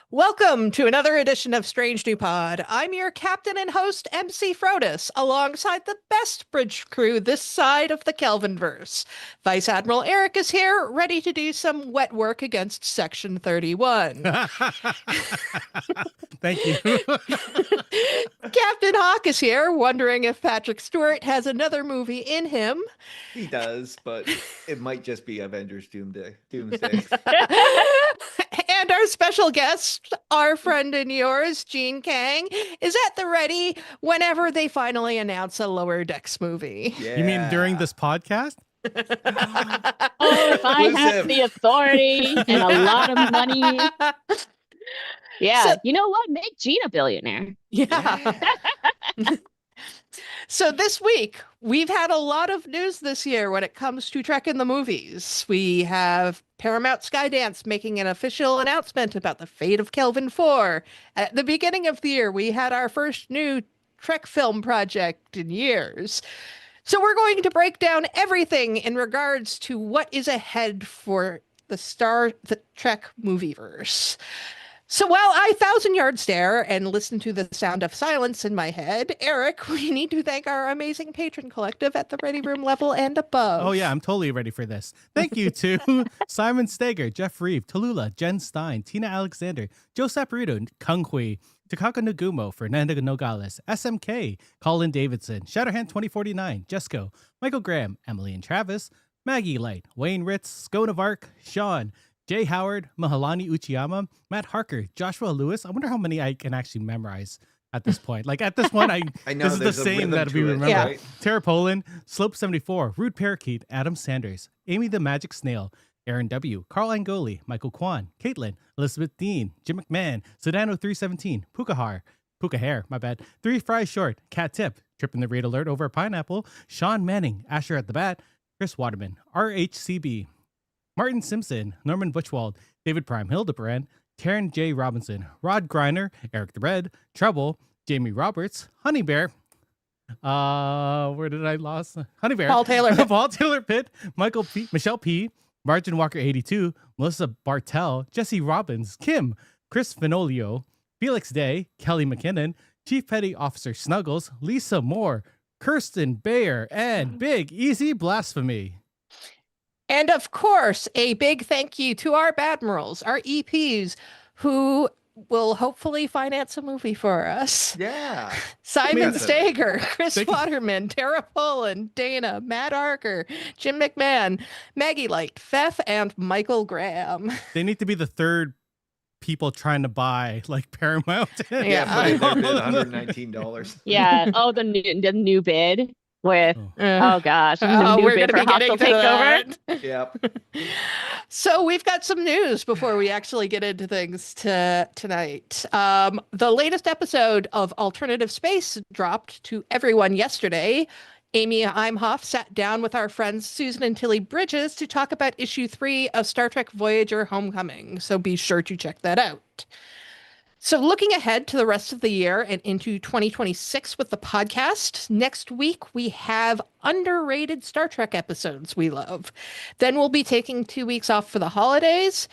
Welcome to another edition of Strange New Pod. I'm your captain and host, MC Frodis, alongside the best bridge crew this side of the Kelvinverse. Vice Admiral Eric is here, ready to do some wet work against Section 31. Thank you. Captain Hawk is here, wondering if Patrick Stewart has another movie in him. He does, but it might just be Avengers Doomsday. And our special guest, our friend and yours, Gene Kang, is at the ready whenever they finally announce a Lower Decks movie. Yeah. You mean during this podcast? Oh, if I have the authority and a lot of money. Yeah, so, you know what? Make Gene a billionaire. Yeah. So this week, we've had a lot of news this year when it comes to Trek in the movies. We have Paramount Skydance making an official announcement about the fate of Kelvin 4. At the beginning of the year, we had our first new Trek film project in years. So we're going to break down everything in regards to what is ahead for the Trek Movieverse. So while I 1,000-yard stare and listen to the sound of silence in my head, Eric, we need to thank our amazing patron collective at the Ready Room level and above. Oh, yeah, I'm totally ready for this. Thank you to Simon Steger, Jeff Reeve, Tallulah, Jen Stein, Tina Alexander, Joe Saporito, Kung Hui, Takaka Nagumo, Fernanda Nogales, SMK, Colin Davidson, Shatterhand 2049, Jesco, Michael Graham, Emily and Travis, Maggie Light, Wayne Ritz, Scone of Arc, Sean, Jay Howard, Mahalani Uchiyama, Matt Harker, Joshua Lewis. I wonder how many I can actually memorize at this point. Like at this one, I know this is the same that we remember. Yeah. Right? Tara Poland, Slope 74, Rude Parakeet, Adam Sanders, Amy the Magic Snail, Aaron W., Carl Angoli, Michael Kwan, Caitlin, Elizabeth Dean, Jim McMahon, Sedano 317, Puka Hair, my bad, 3 Fries Short, Cat Tip, Tripping the Raid Alert over a Pineapple, Sean Manning, Asher at the Bat, Chris Waterman, RHCB, Martin Simpson, Norman Butchwald, David Prime Hildebrand, Karen J. Robinson, Rod Griner, Eric the Red, Trouble, Jamie Roberts, Honey Bear, where did I lost? Honey Bear, Paul Taylor, Paul Taylor Pitt, Michael P, Michelle P, Martin Walker 82, Melissa Bartell, Jesse Robbins, Kim, Chris Finolio, Felix Day, Kelly McKinnon, Chief Petty Officer Snuggles, Lisa Moore, Kirsten Bayer, and Big Easy Blasphemy. And of course, a big thank you to our Badmirals, our EPs, who will hopefully finance a movie for us. Yeah. Simon Steger, Chris Waterman, Tara Poland, Dana, Matt Arker, Jim McMahon, Maggie Light, Pfeff, and Michael Graham. They need to be the third people trying to buy like Paramount. Yeah, put in their bid $119. Yeah. Oh, the new bid with oh gosh, the new we're bid going to for be getting Hostile to Takeover. that. Yep. So we've got some news before we actually get into things tonight. The latest episode of Alternative Space dropped to everyone yesterday. Amy Imhoff sat down with our friends Susan and Tilly Bridges to talk about issue 3 of Star Trek Voyager Homecoming. So be sure to check that out. So looking ahead to the rest of the year and into 2026 with the podcast, next week we have underrated Star Trek episodes we love. Then we'll be taking 2 weeks off for the holidays,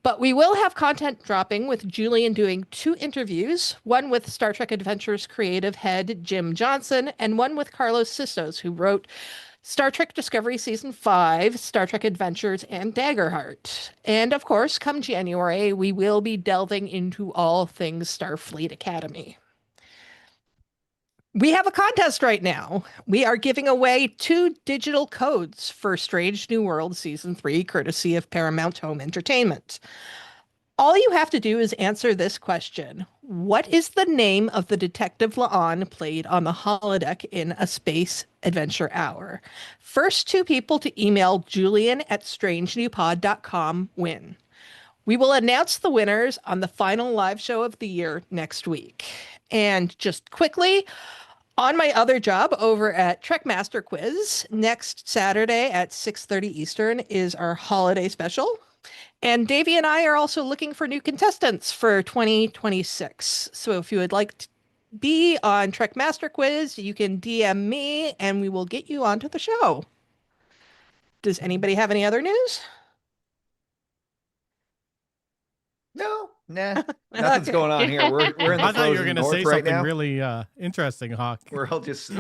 but we will have content dropping with Julian doing 2 interviews, one with Star Trek Adventures creative head Jim Johnson and one with Carlos Sissos, who wrote Star Trek Discovery Season 5, Star Trek Adventures, and Daggerheart. And of course, come January, we will be delving into all things Starfleet Academy. We have a contest right now. We are giving away 2 digital codes for Strange New World Season 3, courtesy of Paramount Home Entertainment. All you have to do is answer this question. What is the name of the Detective La'an played on the holodeck in A Space Adventure Hour? First 2 people to email julian@strangenewpod.com win. We will announce the winners on the final live show of the year next week. And just quickly, on my other job over at Trek Master Quiz, next Saturday at 6:30 Eastern is our holiday special. And Davey and I are also looking for new contestants for 2026. So if you would like to be on Trek Master Quiz, you can DM me and we will get you onto the show. Does anybody have any other news? No, nah, nothing's going on here. We're in the I thought you were frozen going to north say right something now. really interesting, Hawk. We're all just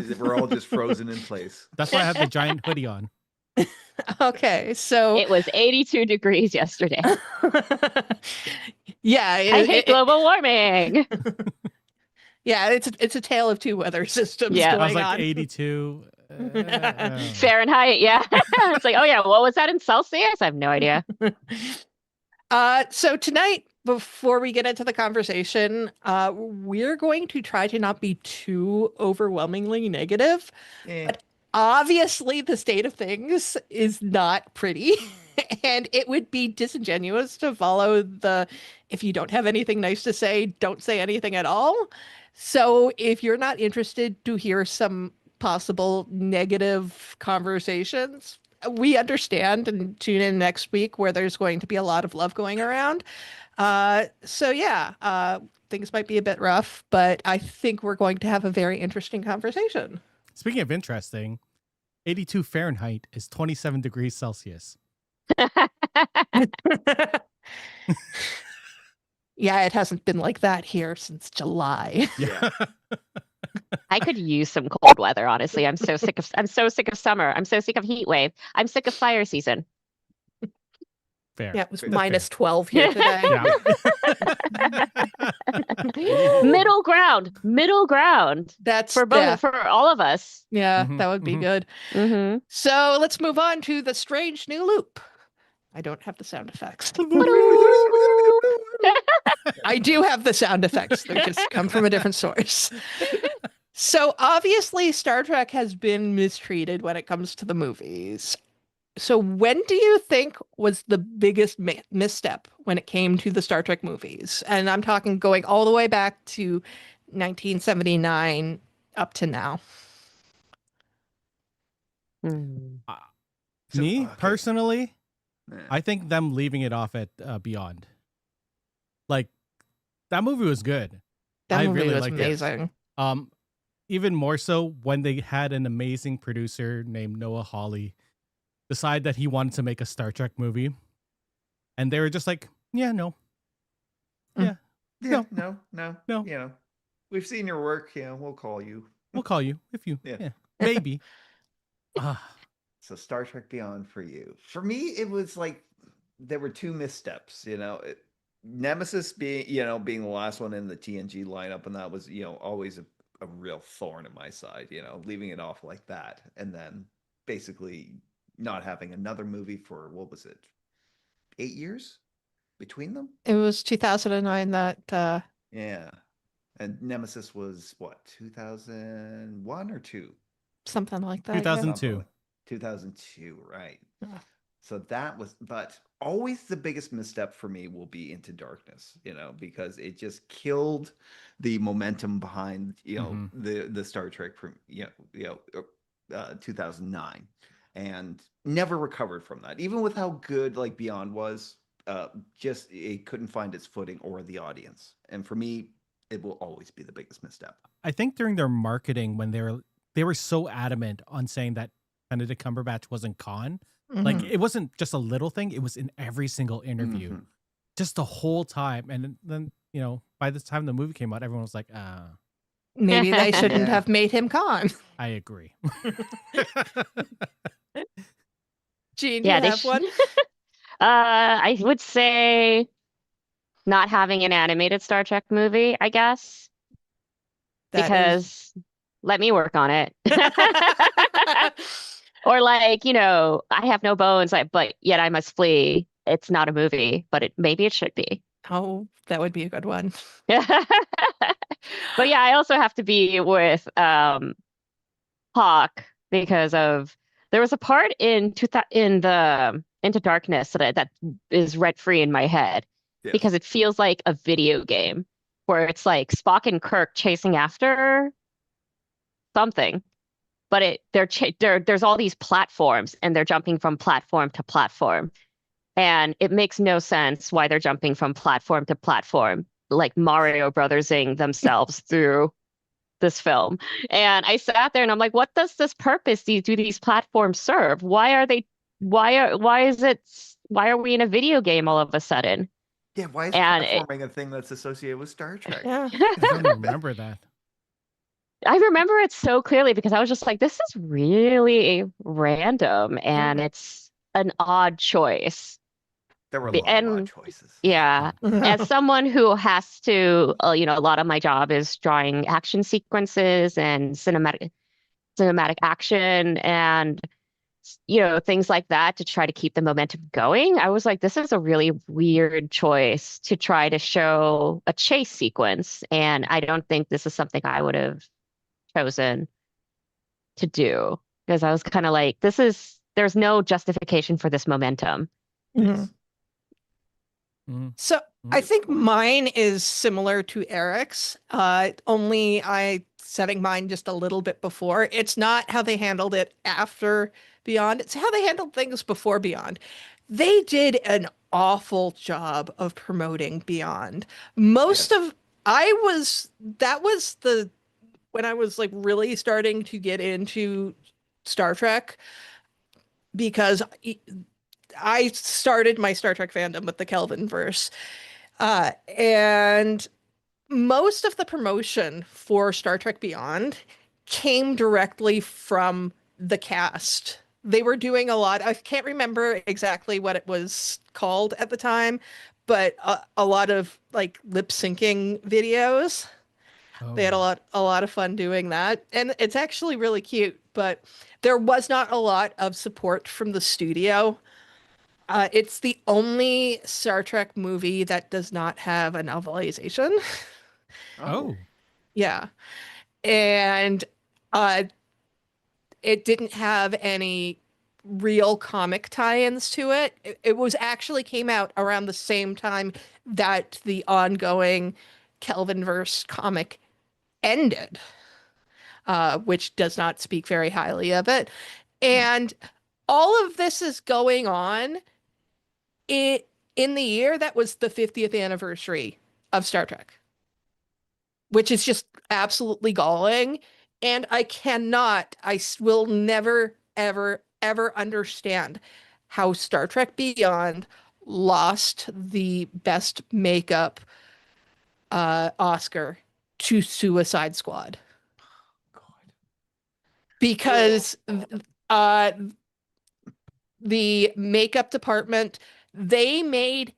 frozen in place. That's why I have the giant hoodie on. Okay, so It was 82 degrees yesterday. yeah, I hate global warming. yeah, it's a tale of 2 weather systems Yeah. going I was like on. 82. Fahrenheit, yeah. It's like, oh yeah, what was that in Celsius? I have no idea. So tonight, before we get into the conversation, we're going to try to not be too overwhelmingly negative. But obviously, the state of things is not pretty. And it would be disingenuous to follow the if you don't have anything nice to say, don't say anything at all. So if you're not interested to hear some possible negative conversations, we understand and tune in next week where there's going to be a lot of love going around. So yeah, things might be a bit rough, but I think we're going to have a very interesting conversation. Speaking of interesting, 82 Fahrenheit is 27 degrees Celsius. Yeah, it hasn't been like that here since July. Yeah. I could use some cold weather, honestly. I'm so sick of summer. I'm so sick of heat wave. I'm sick of fire season. Fair. Yeah, it was That's minus fair. 12 here today. Yeah. Middle ground That's for both yeah, for all of us. yeah, Mhm, that would be mhm. good. Mm-hmm. So let's move on to the strange new loop. I don't have the sound effects. I do have the sound effects. They just come from a different source. So obviously, Star Trek has been mistreated when it comes to the movies. So when do you think was the biggest misstep when it came to the Star Trek movies? And I'm talking going all the way back to 1979 up to now. Mm. Me, okay. personally, Yeah. I think them leaving it off at Beyond. Like, that movie was good. That I movie really was liked it. amazing. Even more so when they had an amazing producer named Noah Hawley decide that he wanted to make a Star Trek movie. And they were just like, yeah, no. Yeah, No. no. No. You know, we've seen your work. We'll call you. We'll call you if you, Yeah. yeah, maybe. So Star Trek Beyond for you. For me, it was like there were 2 missteps. Nemesis being the last one in the TNG lineup, and that was always a real thorn in my side. Leaving it off like that, and then basically not having another movie for what was it, 8 years? between them. It was 2009 that Yeah. And Nemesis was what, 2001 or 2? something like that. 2002. 2002, right. Yeah. So that was, but always the biggest misstep for me will be Into Darkness, because it just killed the momentum behind, the Star Trek from, 2009, and never recovered from that. Even with how good like Beyond was, just it couldn't find its footing or the audience. And for me, it will always be the biggest misstep. I think during their marketing, when they were so adamant on saying that Benedict Cumberbatch wasn't Khan, like it wasn't just a little thing; it was in every single interview, just the whole time. And then by the time the movie came out, everyone was like, Maybe they shouldn't Yeah. have made him Khan. I agree. Gene, Yeah, you they have one? I would say not having an animated Star Trek movie, I guess, That is- because let me work on it. Or like, I have no bones, but yet I must flee. It's not a movie, but maybe it should be. Oh, that would be a good one. But yeah, I also have to be with Hawk because there was a part in the Into Darkness that is rent-free in my head because it feels like a video game where it's like Spock and Kirk chasing after something, but there's all these platforms and they're jumping from platform to platform. And it makes no sense why they're jumping from platform to platform, like Mario Brothersing themselves through this film. And I sat there and I'm like, what does this purpose do these platforms serve? Why are we in a video game all of a sudden? Yeah, why is And platforming a thing that's associated with Star Trek? Yeah. I don't remember that. I remember it so clearly because I was just like, this is really random and it's an odd choice. There were a lot of odd choices. Yeah. As someone who has to, a lot of my job is drawing action sequences and cinematic action and, things like that to try to keep the momentum going. I was like, this is a really weird choice to try to show a chase sequence. And I don't think this is something I would have chosen to do because I was kind of like, there's no justification for this momentum. Mhm. So I think mine is similar to Eric's, only I setting mine just a little bit before. It's not how they handled it after Beyond. It's how they handled things before Beyond. They did an awful job of promoting Beyond. That was when I was like really starting to get into Star Trek because I started my Star Trek fandom with the Kelvinverse. And most of the promotion for Star Trek Beyond came directly from the cast. They were doing a lot. I can't remember exactly what it was called at the time, but a lot of like lip syncing videos. They had a lot of fun doing that. And it's actually really cute, but there was not a lot of support from the studio. It's the only Star Trek movie that does not have a novelization. Oh. Yeah. And it didn't have any real comic tie-ins to it. It was actually came out around the same time that the ongoing Kelvinverse comic ended, which does not speak very highly of it. And all of this is going on in the year that was the 50th anniversary of Star Trek, which is just absolutely galling. And I will never, ever, ever understand how Star Trek Beyond lost the best makeup Oscar to Suicide Squad. Because the makeup department, they made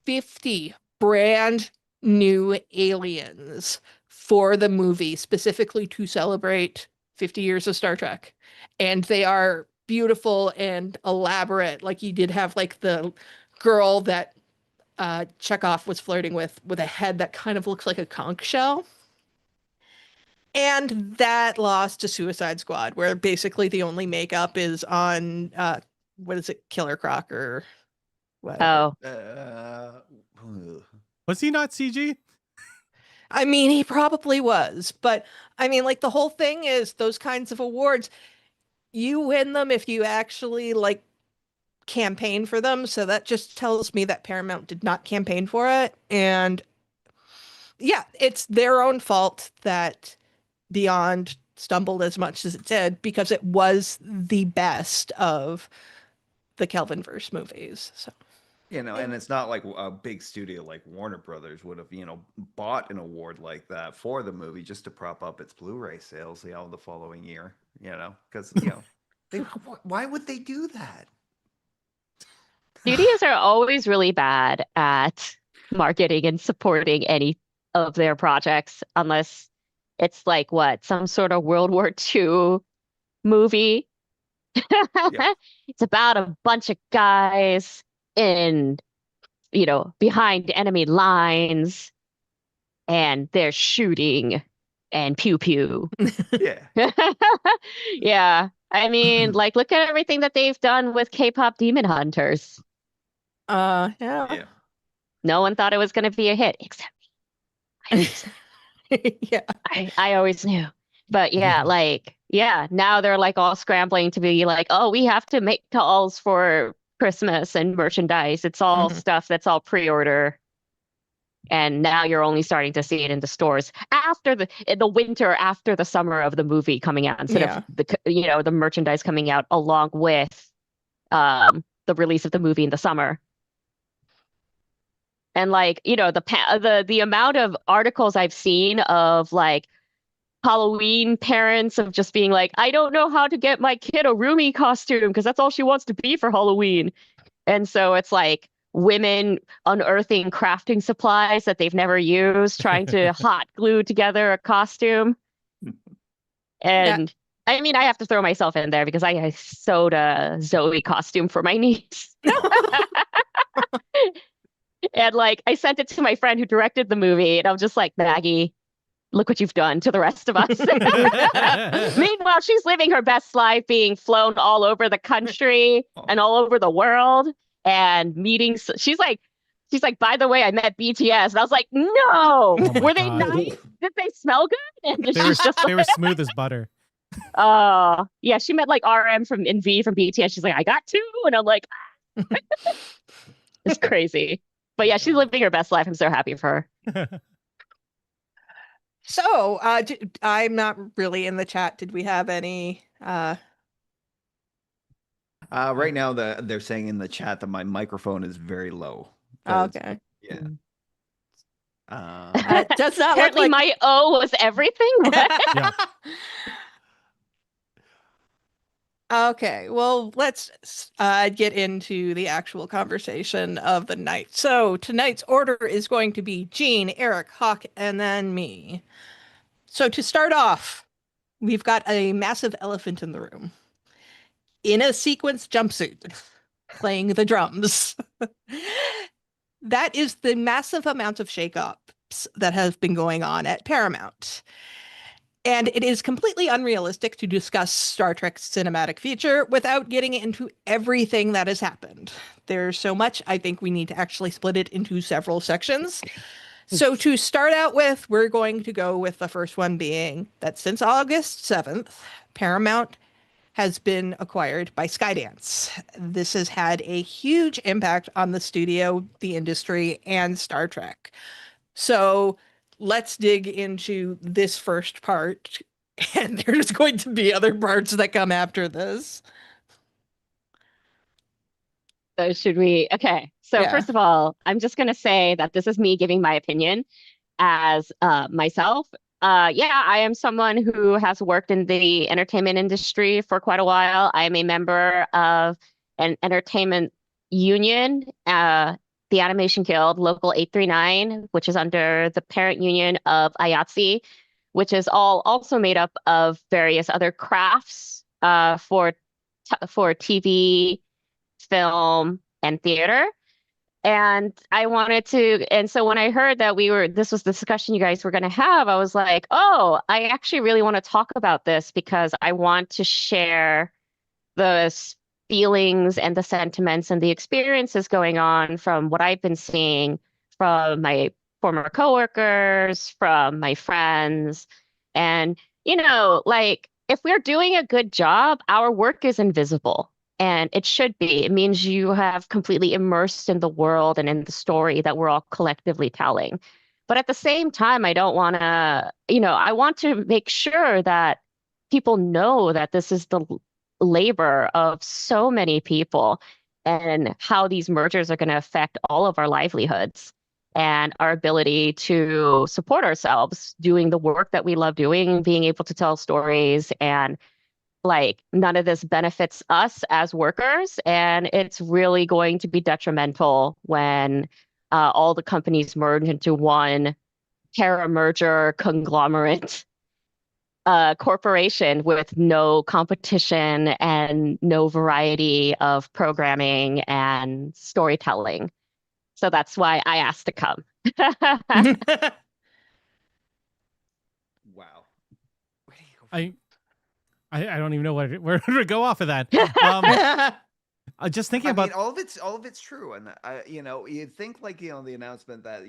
50 brand new aliens for the movie specifically to celebrate 50 years of Star Trek. And they are beautiful and elaborate. Like you did have like the girl that Chekhov was flirting with a head that kind of looks like a conch shell. And that lost to Suicide Squad, where basically the only makeup is on what is it, Killer Croc or whatever. Oh, Was he not CG? I mean, he probably was, but I mean, like the whole thing is those kinds of awards, you win them if you actually like campaign for them. So that just tells me that Paramount did not campaign for it. And yeah, it's their own fault that Beyond stumbled as much as it did because it was the best of the Kelvinverse movies. So and it's not like a big studio like Warner Brothers would have, bought an award like that for the movie just to prop up its Blu-ray sales, the following year, because, why would they do that? studios are always really bad at marketing and supporting any of their projects unless it's like some sort of World War II movie. Yeah. It's about a bunch of guys in, behind enemy lines and they're shooting and pew pew. Yeah. Yeah. I mean, like, look at everything that they've done with K-pop Demon Hunters. yeah. Yeah. No one thought it was going to be a hit, except me. Yeah. I always knew. But yeah, now they're like all scrambling to be like, oh, we have to make calls for Christmas and merchandise. It's all stuff that's all pre-order. And now you're only starting to see it in the stores after in the winter, after the summer of the movie coming out, instead of the merchandise coming out along with the release of the movie in the summer. And like, the amount of articles I've seen of like Halloween parents of just being like, I don't know how to get my kid a Rumi costume because that's all she wants to be for Halloween. And so it's like women unearthing crafting supplies that they've never used, trying to hot glue together a costume. And I mean, I have to throw myself in there because I sewed a Zoe costume for my niece. And like, I sent it to my friend who directed the movie, and I'm just like, Maggie, look what you've done to the rest of us. Meanwhile, she's living her best life, being flown all over the country and all over the world and meetings. She's like, by the way, I met BTS. And I was like, no, were they nice? Did they smell good? And they were smooth as butter. Yeah, she met like RM from NV from BTS. She's like, I got two. And I'm like, it's crazy. But yeah, she's living her best life. I'm so happy for her. So, I'm not really in the chat. Did we have any? Right now, they're saying in the chat that my microphone is very low. Okay. Yeah. Does not Apparently, look like my O was everything. Yeah. Okay, well, let's get into the actual conversation of the night. So tonight's order is going to be Jean, Eric, Hawk, and then me. So to start off, we've got a massive elephant in the room in a sequence jumpsuit playing the drums. That is the massive amount of shakeups that have been going on at Paramount. And it is completely unrealistic to discuss Star Trek's cinematic future without getting into everything that has happened. There's so much, I think we need to actually split it into several sections. So to start out with, we're going to go with the first one being that since August 7th, Paramount has been acquired by Skydance. This has had a huge impact on the studio, the industry, and Star Trek. So let's dig into this first part, and there's going to be other parts that come after this. So should we? Okay. So first of all, I'm just going to say that this is me giving my opinion as myself. Yeah, I am someone who has worked in the entertainment industry for quite a while. I am a member of an entertainment union, the Animation Guild Local 839, which is under the parent union of IATSE, which is also made up of various other crafts for TV, film, and theater. And I wanted to, and so when I heard that this was the discussion you guys were going to have, I was like, oh, I actually really want to talk about this because I want to share the feelings and the sentiments and the experiences going on from what I've been seeing from my former coworkers, from my friends. And, like if we're doing a good job, our work is invisible. And it should be. It means you have completely immersed in the world and in the story that we're all collectively telling. But at the same time, I don't want to, I want to make sure that people know that this is the labor of so many people and how these mergers are going to affect all of our livelihoods and our ability to support ourselves doing the work that we love doing, being able to tell stories. And like none of this benefits us as workers, and it's really going to be detrimental when all the companies merge into one para-merger conglomerate corporation with no competition and no variety of programming and storytelling. So that's why I asked to come. Wow. I don't even know where to go off of that. Just thinking about all of it's true, and you'd think like the announcement that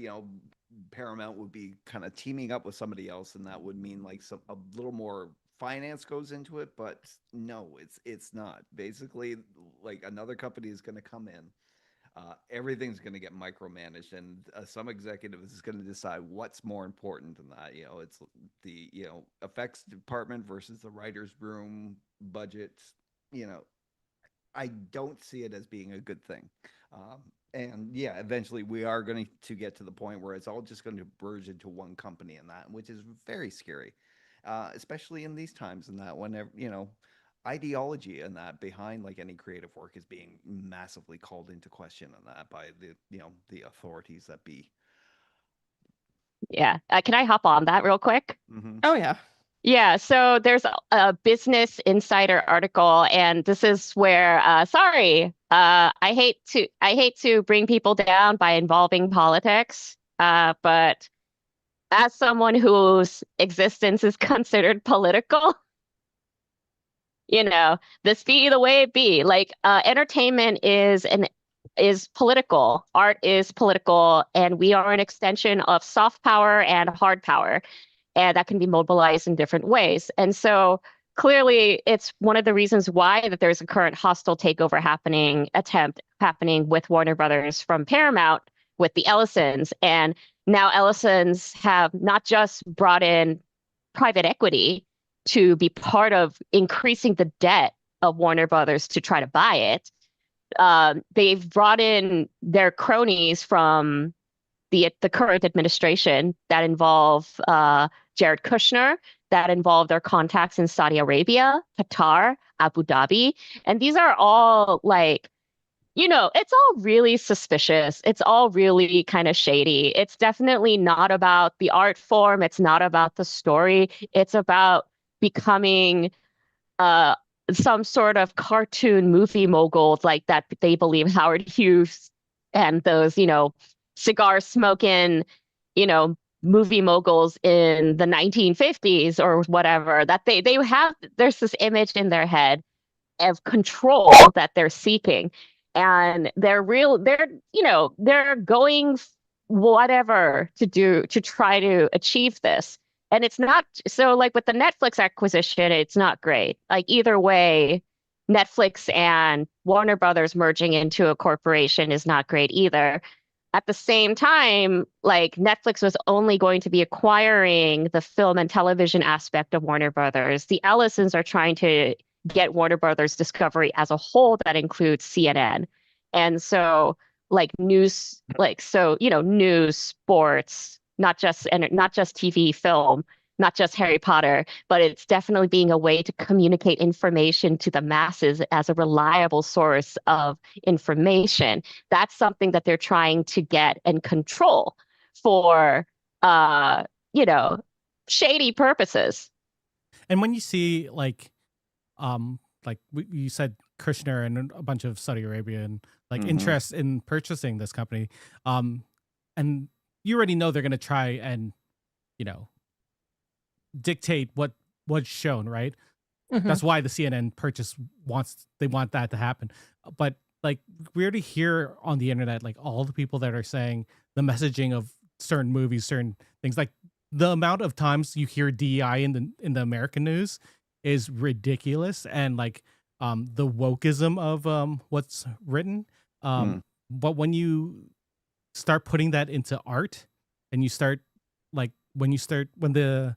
Paramount would be kind of teaming up with somebody else, and that would mean like a little more finance goes into it, but no, it's not. Basically, like another company is going to come in. Everything's going to get micromanaged, and some executive is going to decide what's more important than that. It's the effects department versus the writer's room budgets. I don't see it as being a good thing. And yeah, eventually we are going to get to the point where it's all just going to merge into one company, and that, which is very scary, especially in these times. And that whenever ideology and that behind like any creative work is being massively called into question, and that by the authorities that be. Yeah, can I hop on that real quick? Mm-hmm. Oh yeah. Yeah, so there's a Business Insider article, and this is where, I hate to bring people down by involving politics, but as someone whose existence is considered political, this be the way it be. Like, entertainment is political, art is political, and we are an extension of soft power and hard power. And that can be mobilized in different ways. And so clearly it's one of the reasons why that there's a current hostile takeover attempt happening with Warner Brothers from Paramount with the Ellisons. And now Ellisons have not just brought in private equity to be part of increasing the debt of Warner Brothers to try to buy it. They've brought in their cronies from the current administration that involve Jared Kushner, that involve their contacts in Saudi Arabia, Qatar, Abu Dhabi. And these are all like, it's all really suspicious. It's all really kind of shady. It's definitely not about the art form. It's not about the story. It's about becoming some sort of cartoon movie moguls like that they believe Howard Hughes and those, cigar smoking, movie moguls in the 1950s or whatever, that there's this image in their head of control that they're seeking. And they're going whatever to try to achieve this. And it's not so like with the Netflix acquisition, it's not great. Like either way, Netflix and Warner Brothers merging into a corporation is not great either. At the same time, like Netflix was only going to be acquiring the film and television aspect of Warner Brothers. The Ellisons are trying to get Warner Brothers Discovery as a whole that includes CNN. And so news, news, sports, not just TV, film, not just Harry Potter, but it's definitely being a way to communicate information to the masses as a reliable source of information. That's something that they're trying to get and control for, shady purposes. And when you see you said Kushner and a bunch of Saudi Arabian like Mhm. interest in purchasing this company. And you already know they're going to try and, you know, dictate what's shown, right? Mhm. That's why the CNN purchase they want that to happen. But like we already hear on the internet, like all the people that are saying the messaging of certain movies, certain things, like the amount of times you hear DEI in the American news is ridiculous, and like the wokeism of what's written. Mm. But when you start putting that into art, and you start like when the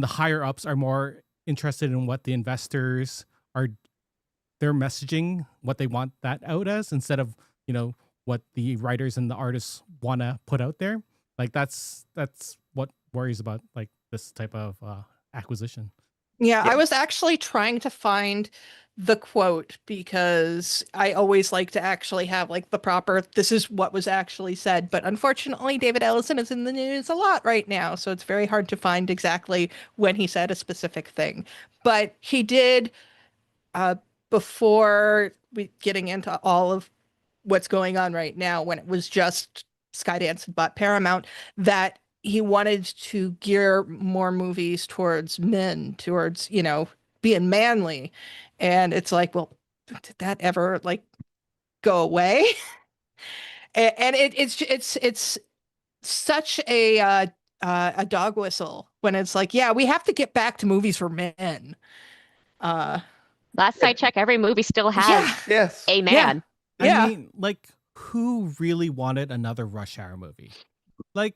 higher ups are more interested in what the investors are their messaging, what they want that out as, instead of, you know, what the writers and the artists want to put out there. Like that's what worries about like this type of acquisition. Yeah, Yeah. I was actually trying to find the quote because I always like to actually have like the proper, this is what was actually said. But unfortunately, David Ellison is in the news a lot right now, so it's very hard to find exactly when he said a specific thing. But he did, uh, before we getting into all of what's going on right now, when it was just Skydance had bought Paramount, that he wanted to gear more movies towards men, towards, you know, being manly. And it's like, well, did that ever like go away? And it's such a dog whistle when it's like, yeah, we have to get back to movies for men. Uh, Last I checked, every movie still has yeah, Yes. a yeah, man. I yeah. mean, like who really wanted another Rush Hour movie? Like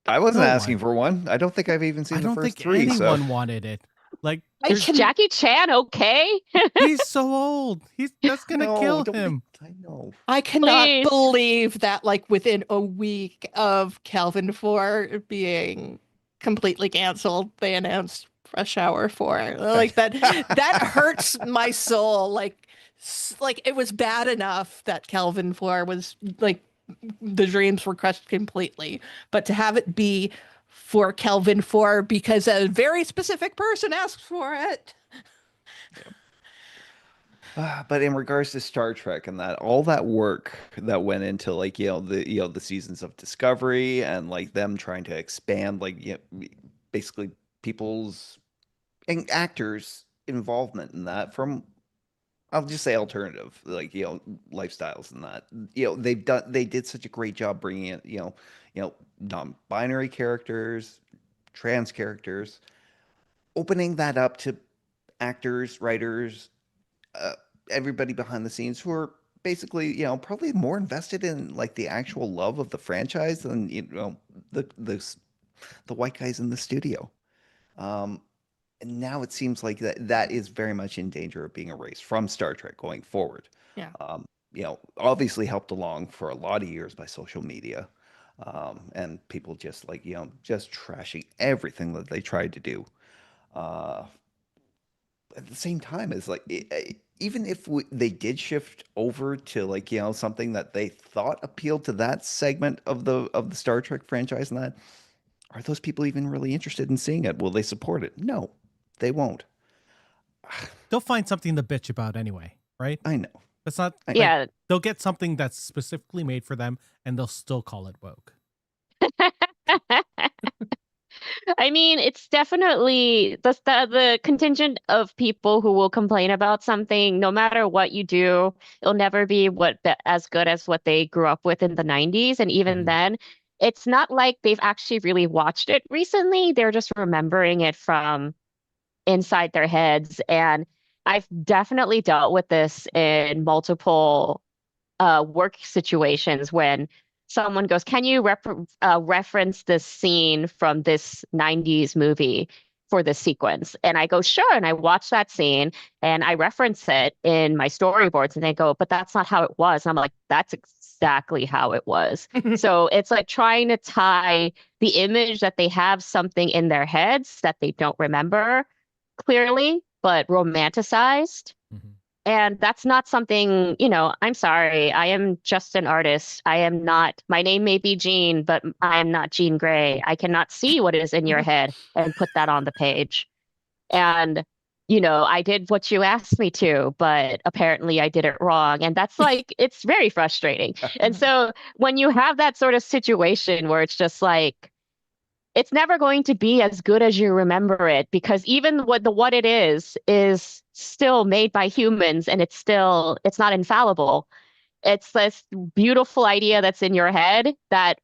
I wasn't no asking one. for one. I don't think I've even seen I the don't first think three. anyone So wanted it. Like I Is can Jackie Chan okay? he's so old. That's gonna no, kill don't him. I know. I cannot Please. believe that, like, within a week of Calvin 4 being completely canceled, they announced Rush Hour 4. Like that hurts my soul. Like it was bad enough that Calvin 4 was like the dreams were crushed completely, but to have it be for Calvin 4 because a very specific person asked for it. But in regards to Star Trek and that all that work that went into like the seasons of Discovery and like them trying to expand like basically people's and actors involvement in that from I'll just say alternative like lifestyles and that they did such a great job bringing in non-binary characters, trans characters, opening that up to actors, writers, uh, everybody behind the scenes who are basically, probably more invested in like the actual love of the franchise than the white guys in the studio. Um, and now it seems like that is very much in danger of being erased from Star Trek going forward. Yeah. Obviously helped along for a lot of years by social media. And people just like, just trashing everything that they tried to do. Uh, at the same time as like even if they did shift over to like something that they thought appealed to that segment of the Star Trek franchise, and that are those people even really interested in seeing it? Will they support it? No, they won't. They'll find something to bitch about anyway, right? I know. That's not I- like Yeah. they'll get something that's specifically made for them and they'll still call it woke. I mean, it's definitely the contingent of people who will complain about something, no matter what you do, it'll never be as good as what they grew up with in the 90s. And even Mhm. then, it's not like they've actually really watched it recently. They're just remembering it from inside their heads. And I've definitely dealt with this in multiple work situations when someone goes, "Can you reference this scene from this 90s movie for this sequence?" And I go, "Sure." And I watch that scene and I reference it in my storyboards and they go, "But that's not how it was." And I'm like, "That's exactly how it was." So it's like trying to tie the image that they have something in their heads that they don't remember clearly, but romanticized. Mhm. And that's not something, I'm sorry. I am just an artist. I am not, my name may be Jean, but I am not Jean Grey. I cannot see what is in your head and put that on the page. And I did what you asked me to, but apparently I did it wrong. And that's like, it's very frustrating. And so when you have that sort of situation where it's just like, it's never going to be as good as you remember it, because even what it is still made by humans, and it's not infallible. It's this beautiful idea that's in your head that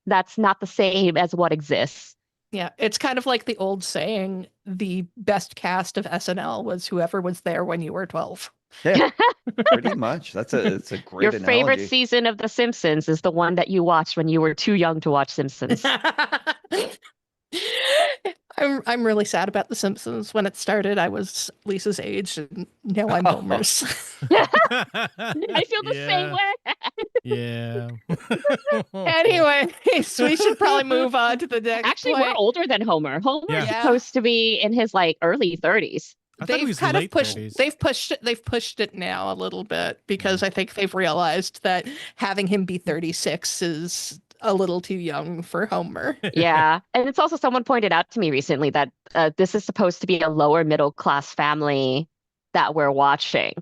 that's not the same as what exists. Yeah, it's kind of like the old saying, the best cast of SNL was whoever was there when you were 12. Yeah, pretty much. It's a great Your analogy. favorite season of The Simpsons is the one that you watched when you were too young to watch Simpsons. I'm really sad about The Simpsons. When it started, I was Lisa's age, and now I'm Homer's. I feel the same way. Yeah. Anyways, we should probably move on to the next. Actually, point. we're older than Homer. Homer is Yeah. supposed to be in his like early 30s. They've kind of pushed. 30s. They've pushed it now a little bit because I think they've realized that having him be 36 is a little too young for Homer. Yeah, and it's also, someone pointed out to me recently that this is supposed to be a lower middle class family that we're watching,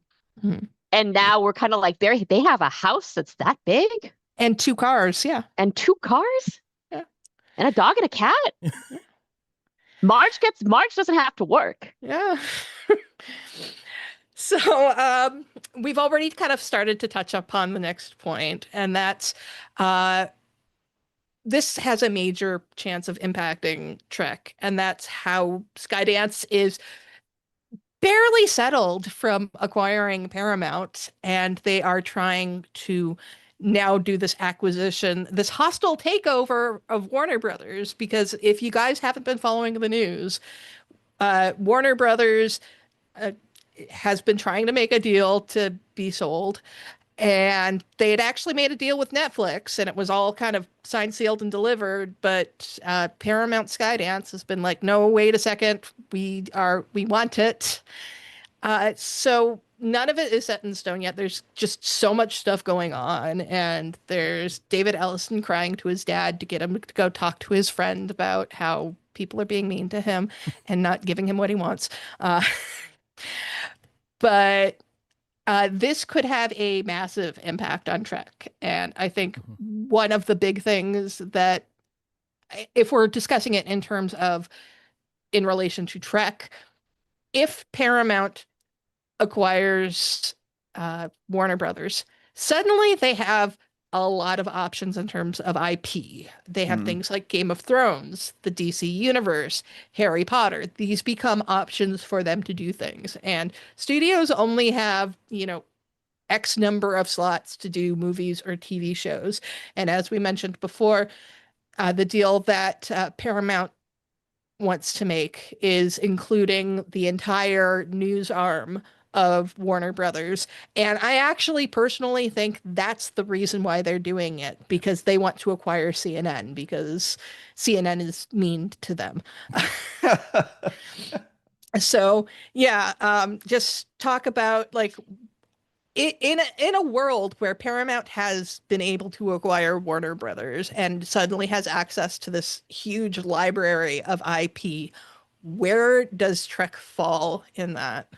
and now we're kind of like, they have a house that's that big and 2 cars, yeah, and 2 cars, yeah, and a dog and a cat. Marge doesn't have to work. Yeah. So we've already kind of started to touch upon the next point, and that's this has a major chance of impacting Trek, and that's how Skydance is barely settled from acquiring Paramount, and they are trying to now do this acquisition, this hostile takeover of Warner Brothers, because if you guys haven't been following the news, Warner Brothers has been trying to make a deal to be sold, and they had actually made a deal with Netflix, and it was all kind of signed, sealed, and delivered, but Paramount Skydance has been like, no, wait a second, we want it. So none of it is set in stone yet. There's just so much stuff going on, and there's David Ellison crying to his dad to get him to go talk to his friend about how people are being mean to him and not giving him what he wants. But this could have a massive impact on Trek. And I think one of the big things that, if we're discussing it in terms of in relation to Trek, if Paramount acquires Warner Brothers, suddenly they have a lot of options in terms of IP. They have things like Game of Thrones, the DC Universe, Harry Potter. These become options for them to do things. And studios only have, X number of slots to do movies or TV shows. And as we mentioned before, the deal that Paramount wants to make is including the entire news arm of Warner Brothers. And I actually personally think that's the reason why they're doing it, because they want to acquire CNN, because CNN is mean to them. So, yeah, just talk about like in a world where Paramount has been able to acquire Warner Brothers and suddenly has access to this huge library of IP, where does Trek fall in that?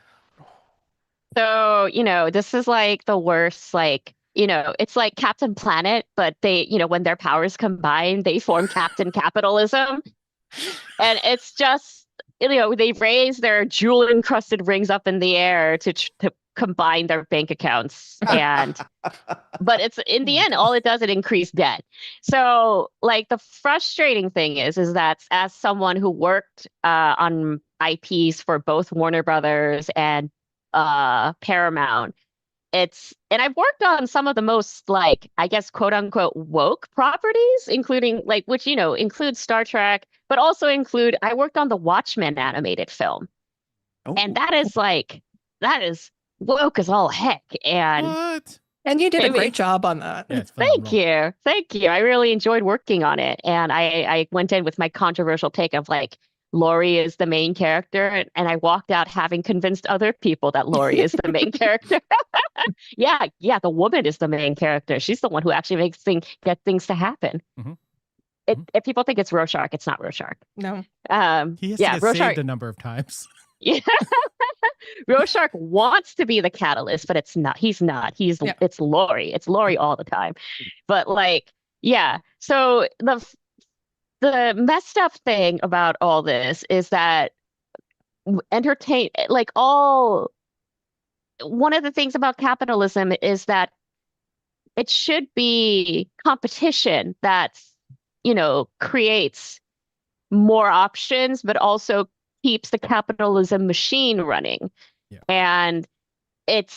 So, this is like the worst, like, it's like Captain Planet, but they, when their powers combine, they form Captain Capitalism. And it's just, they raise their jewel encrusted rings up in the air to combine their bank accounts, but it's, in the end, all it does, it increase debt. So like the frustrating thing is that as someone who worked on IPs for both Warner Brothers and Paramount, and I've worked on some of the most, like, I guess, quote unquote woke properties, including like, which includes Star Trek, but also I worked on the Watchmen animated film. And that is woke as all heck. And what? And you did a great job on that. Yeah, thank you. I really enjoyed working on it. And I went in with my controversial take of like, Laurie is the main character, and I walked out having convinced other people that Laurie is the main character. Yeah, the woman is the main character. She's the one who actually get things to happen. If people think it's Rorschach, it's not Rorschach. No. He has to get saved a number of times. Yeah. Rorschach wants to be the catalyst, but it's not. He's not. It's Lori. It's Lori all the time. But like, yeah. So the messed up thing about all this is that one of the things about capitalism is that it should be competition that, creates more options, but also keeps the capitalism machine running. Yeah. And it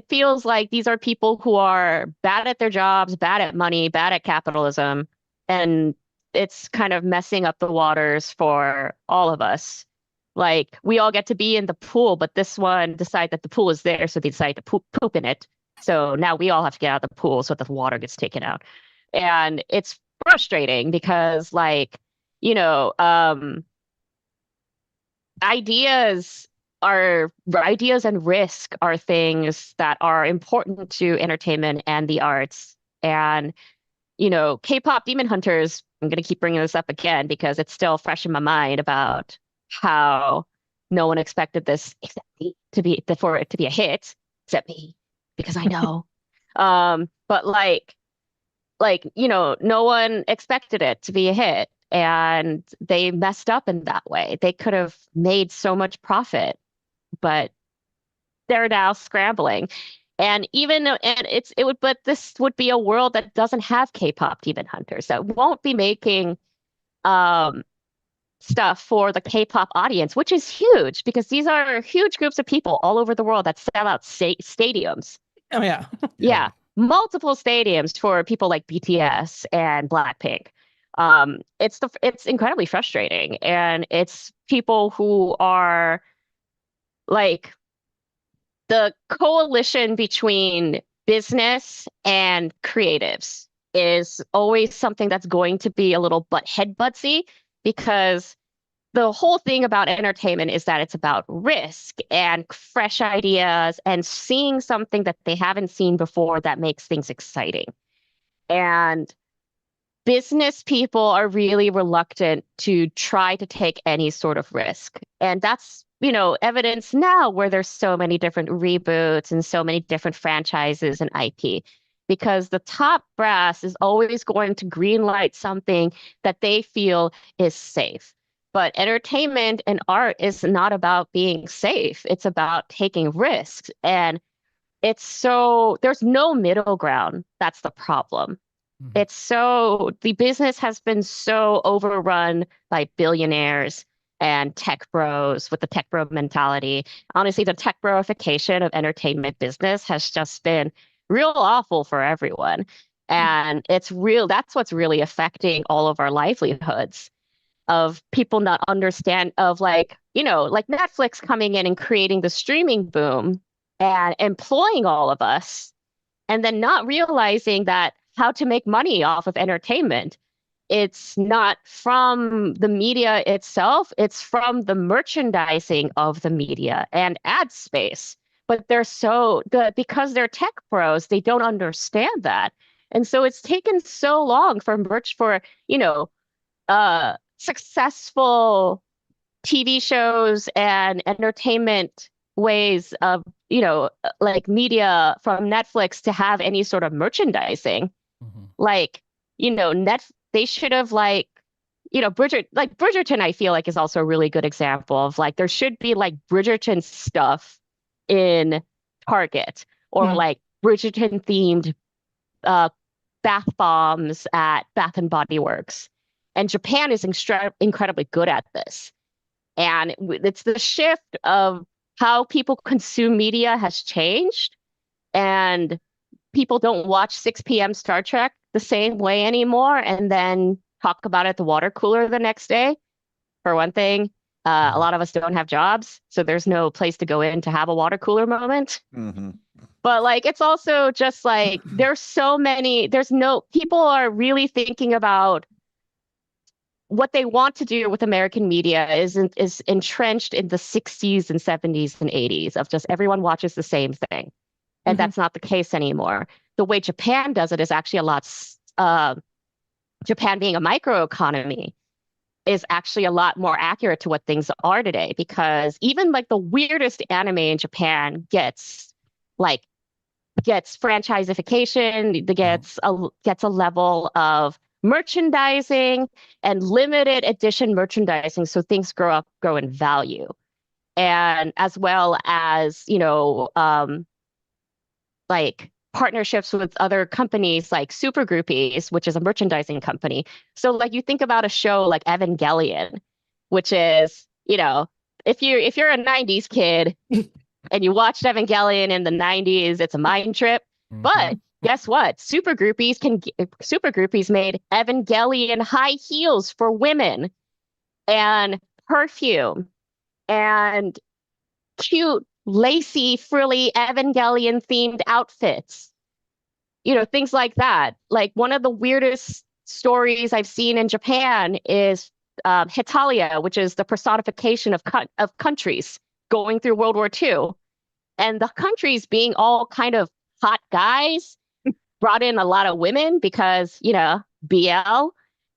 feels like these are people who are bad at their jobs, bad at money, bad at capitalism, and it's kind of messing up the waters for all of us. Like, we all get to be in the pool, but this one decide that the pool is there, so they decide to poop in it. So now we all have to get out of the pool so the water gets taken out. And it's frustrating because, like, ideas and risk are things that are important to entertainment and the arts. And, K-pop Demon Hunters, I'm going to keep bringing this up again because it's still fresh in my mind about how no one expected this except me for it to be a hit, except me, because I know. But no one expected it to be a hit, and they messed up in that way. They could have made so much profit, but they're now scrambling. And but this would be a world that doesn't have K-pop Demon Hunters, that won't be making stuff for the K-pop audience, which is huge because these are huge groups of people all over the world that sell out stadiums. Oh yeah. Yeah, multiple stadiums for people like BTS and Blackpink. It's incredibly frustrating, and it's people who are like the coalition between business and creatives is always something that's going to be a little headbuttsy, because the whole thing about entertainment is that it's about risk and fresh ideas and seeing something that they haven't seen before that makes things exciting. And business people are really reluctant to try to take any sort of risk. And that's, evidence now where there's so many different reboots and so many different franchises and IP, because the top brass is always going to greenlight something that they feel is safe. But entertainment and art is not about being safe. It's about taking risks. And there's no middle ground. That's the problem. The business has been so overrun by billionaires and tech bros with the tech bro mentality. Honestly, the tech broification of entertainment business has just been real awful for everyone. And that's what's really affecting all of our livelihoods, of people not understand, of like Netflix coming in and creating the streaming boom and employing all of us, and then not realizing that how to make money off of entertainment. It's not from the media itself, it's from the merchandising of the media and ad space. But because they're tech pros, they don't understand that. And so it's taken so long for successful TV shows and entertainment ways of, like media from Netflix to have any sort of merchandising. They should have Bridgerton, I feel like, is also a really good example of like, there should be like Bridgerton stuff in Target, or like Bridgerton themed bath bombs at Bath and Body Works. And Japan is incredibly good at this. And it's the shift of how people consume media has changed, and people don't watch 6 p.m. Star Trek the same way anymore and then talk about it at the water cooler the next day. For one thing, a lot of us don't have jobs, so there's no place to go in to have a water cooler moment. But like, it's also just like, people are really thinking about what they want to do with American media is entrenched in the 60s and 70s and 80s of just everyone watches the same thing. And that's not the case anymore. The way Japan does it is actually a lot, Japan being a microeconomy, is actually a lot more accurate to what things are today, because even like the weirdest anime in Japan gets franchiseification, gets a level of merchandising and limited edition merchandising, so things grow in value, and as well as like partnerships with other companies like Super Groupies, which is a merchandising company. So like you think about a show like Evangelion, which is, if you're a 90s kid and you watched Evangelion in the 90s, it's a mind trip. But guess what? Super Groupies made Evangelion high heels for women and perfume and cute, lacy, frilly Evangelion themed outfits. Things like that. Like one of the weirdest stories I've seen in Japan is Hetalia, which is the personification of countries going through World War II. And the countries being all kind of hot guys brought in a lot of women because, BL.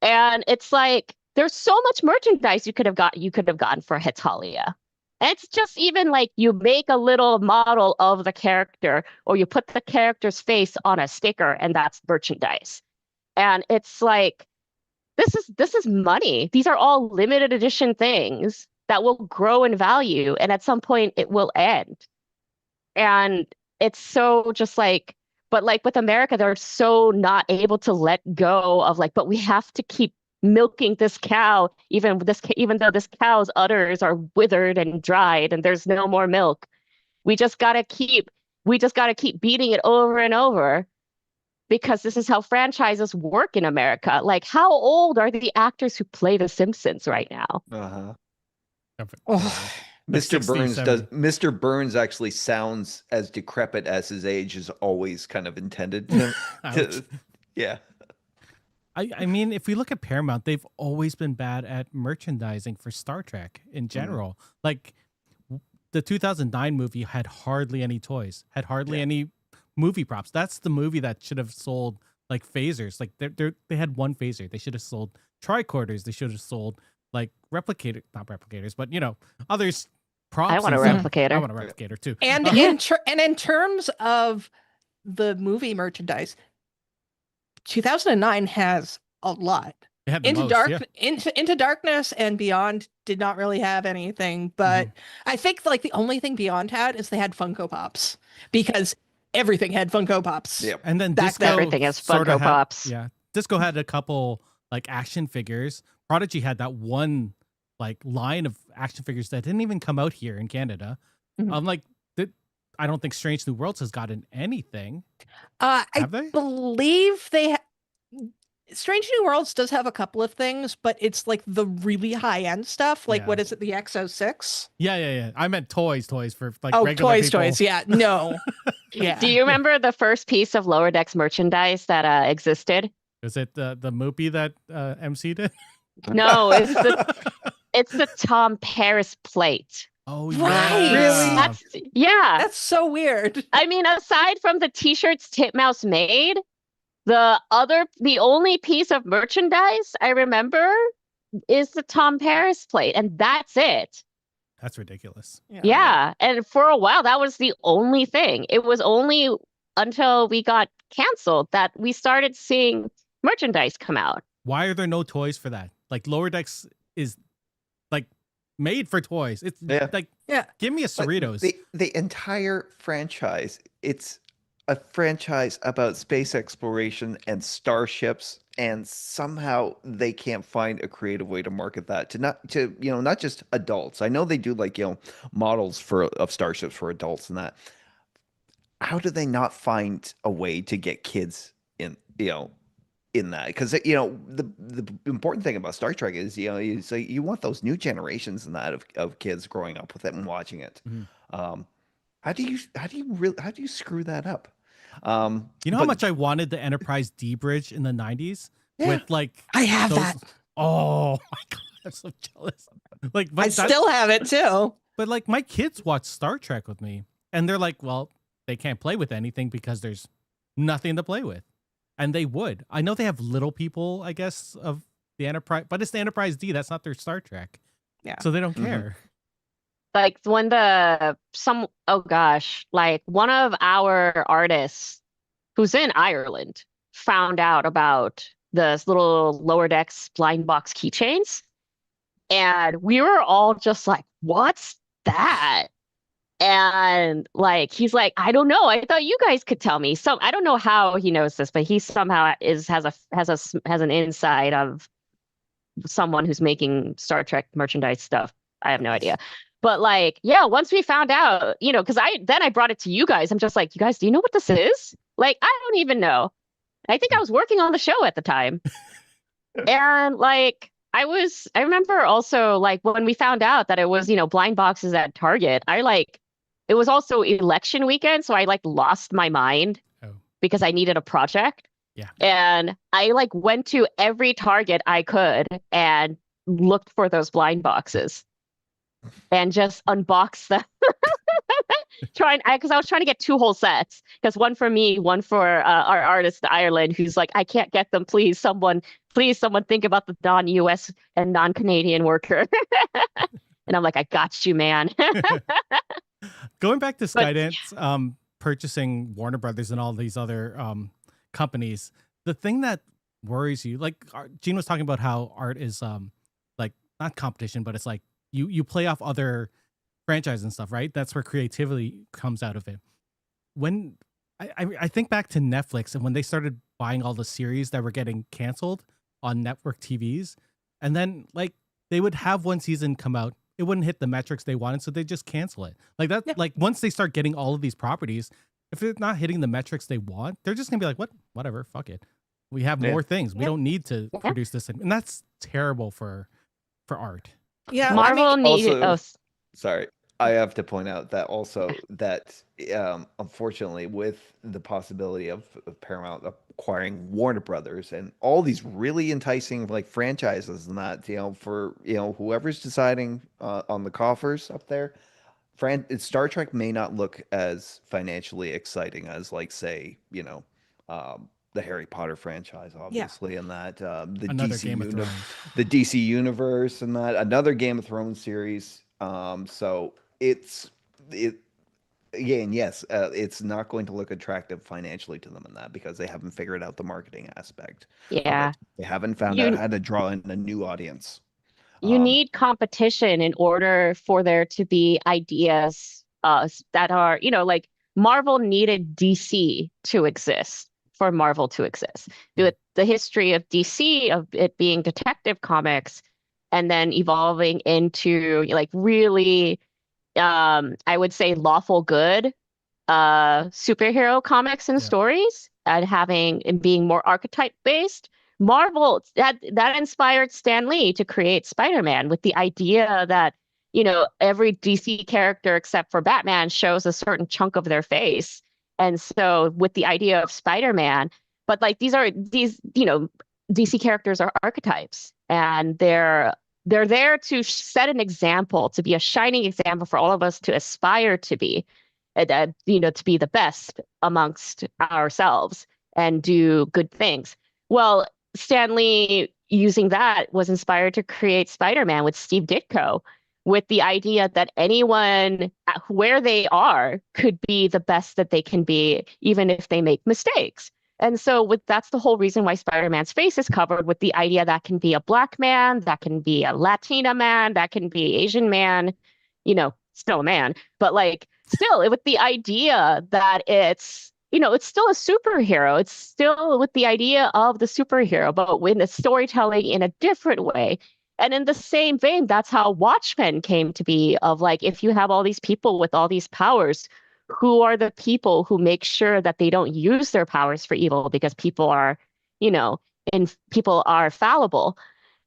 And it's like, there's so much merchandise you could have gotten for Hetalia. And it's just even like you make a little model of the character, or you put the character's face on a sticker, and that's merchandise. And it's like, this is money. These are all limited edition things that will grow in value, and at some point it will end. And it's so just like, but like with America, they're so not able to let go of like, but we have to keep milking this cow, even though this cow's udders are withered and dried and there's no more milk. We just gotta keep beating it over and over, because this is how franchises work in America. Like, how old are the actors who play The Simpsons right now? Mr. Burns actually sounds as decrepit as his age is always kind of intended to. Yeah. I mean, if we look at Paramount, they've always been bad at merchandising for Star Trek in general. Like the 2009 movie had hardly any toys, had hardly any movie props. That's the movie that should have sold like phasers. Like they had one phaser. They should have sold tricorders. They should have sold like not replicators, but others props. I want a replicator. I want a replicator too. And in terms of the movie merchandise, 2009 has a lot. Into Darkness and Beyond did not really have anything, but I think like the only thing Beyond had is they had Funko Pops, because everything had Funko Pops. Yep. And then everything has Funko Pops. Disco had a couple like action figures. Prodigy had that one like line of action figures that didn't even come out here in Canada. I don't think Strange New Worlds has gotten anything. Have they? Believe Strange New Worlds does have a couple of things, but it's like the really high end stuff. Like what is it? The X06? Yeah. I meant toys for like regular people. Toys. Yeah, no. Yeah. Do you remember the first piece of Lower Decks merchandise that existed? Was it the Moopy that MC did? No, it's the Tom Paris plate. Oh, right. Really? That's so weird. I mean, aside from the t-shirts Titmouse made, the only piece of merchandise I remember is the Tom Paris plate, and that's it. That's ridiculous. Yeah. And for a while, that was the only thing. It was only until we got canceled that we started seeing merchandise come out. Why are there no toys for that? Like Lower Decks is like made for toys. It's give me a Cerritos. The entire franchise, it's a franchise about space exploration and starships, and somehow they can't find a creative way to market that to not just adults. I know they do like models of starships for adults and that. How do they not find a way to get kids in that? Because the important thing about Star Trek is you want those new generations and that of kids growing up with it and watching it. How do you screw that up? How much I wanted the Enterprise D bridge in the 90s with like I have that. Oh my god, I'm so jealous. Like, I still have it too. But like my kids watch Star Trek with me, and they're like, well, they can't play with anything because there's nothing to play with, and they would. I know they have little people, I guess, of the Enterprise, but it's the Enterprise D. That's not their Star Trek. Yeah. So they don't care. Like when oh gosh, like one of our artists who's in Ireland found out about the little lower decks blind box keychains. And we were all just like, what's that? And like he's like, I don't know. I thought you guys could tell me. So I don't know how he knows this, but he somehow has an insight of someone who's making Star Trek merchandise stuff. I have no idea. But like, yeah, once we found out, because I brought it to you guys. I'm just like, you guys, do you know what this is? Like, I don't even know. I think I was working on the show at the time. And like, I remember also like when we found out that it was, blind boxes at Target, it was also election weekend. So I like lost my mind because I needed a project. Yeah. And I like went to every Target I could and looked for those blind boxes and just unboxed them. Because I was trying to get 2 whole sets, because one for me, one for our artist in Ireland, who's like, I can't get them. Please, someone think about the non-US and non-Canadian worker. And I'm like, I got you, man. Going back to Skydance, purchasing Warner Brothers and all these other companies, the thing that worries you, like Gene was talking about how art is like not competition, but it's like you play off other franchise and stuff, right? That's where creativity comes out of it. When I think back to Netflix and when they started buying all the series that were getting canceled on network TVs, and then like they would have one season come out, it wouldn't hit the metrics they wanted, so they just cancel it. Like that, like once they start getting all of these properties, if it's not hitting the metrics they want, they're just gonna be like, whatever, fuck it. We have more things. We don't need to produce this, and that's terrible for art. Yeah, Marvel needed. Sorry, I have to point out that also that unfortunately, with the possibility of Paramount acquiring Warner Brothers and all these really enticing like franchises and that, for whoever's deciding on the coffers up there, Star Trek may not look as financially exciting as like say the Harry Potter franchise, obviously, and that the DC universe and that another Game of Thrones series. So it's not going to look attractive financially to them in that because they haven't figured out the marketing aspect. Yeah, they haven't found out how to draw in a new audience. You need competition in order for there to be ideas that are, like Marvel needed DC to exist for Marvel to exist. The history of DC, of it being detective comics and then evolving into like really, I would say lawful good superhero comics and stories and being more archetype based. Marvel that inspired Stan Lee to create Spider-Man with the idea that every DC character except for Batman shows a certain chunk of their face, and so with the idea of Spider-Man, but like these DC characters are archetypes, and they're there to set an example, to be a shining example for all of us to aspire to be, to be the best amongst ourselves and do good things. Well, Stan Lee, using that, was inspired to create Spider-Man with Steve Ditko, with the idea that anyone where they are could be the best that they can be, even if they make mistakes. And so that's the whole reason why Spider-Man's face is covered with the idea that can be a Black man, that can be a Latina man, that can be Asian man, still a man, but like still with the idea that it's still a superhero. It's still with the idea of the superhero, but with the storytelling in a different way. And in the same vein, that's how Watchmen came to be, of like, if you have all these people with all these powers, who are the people who make sure that they don't use their powers for evil, because people are, people are fallible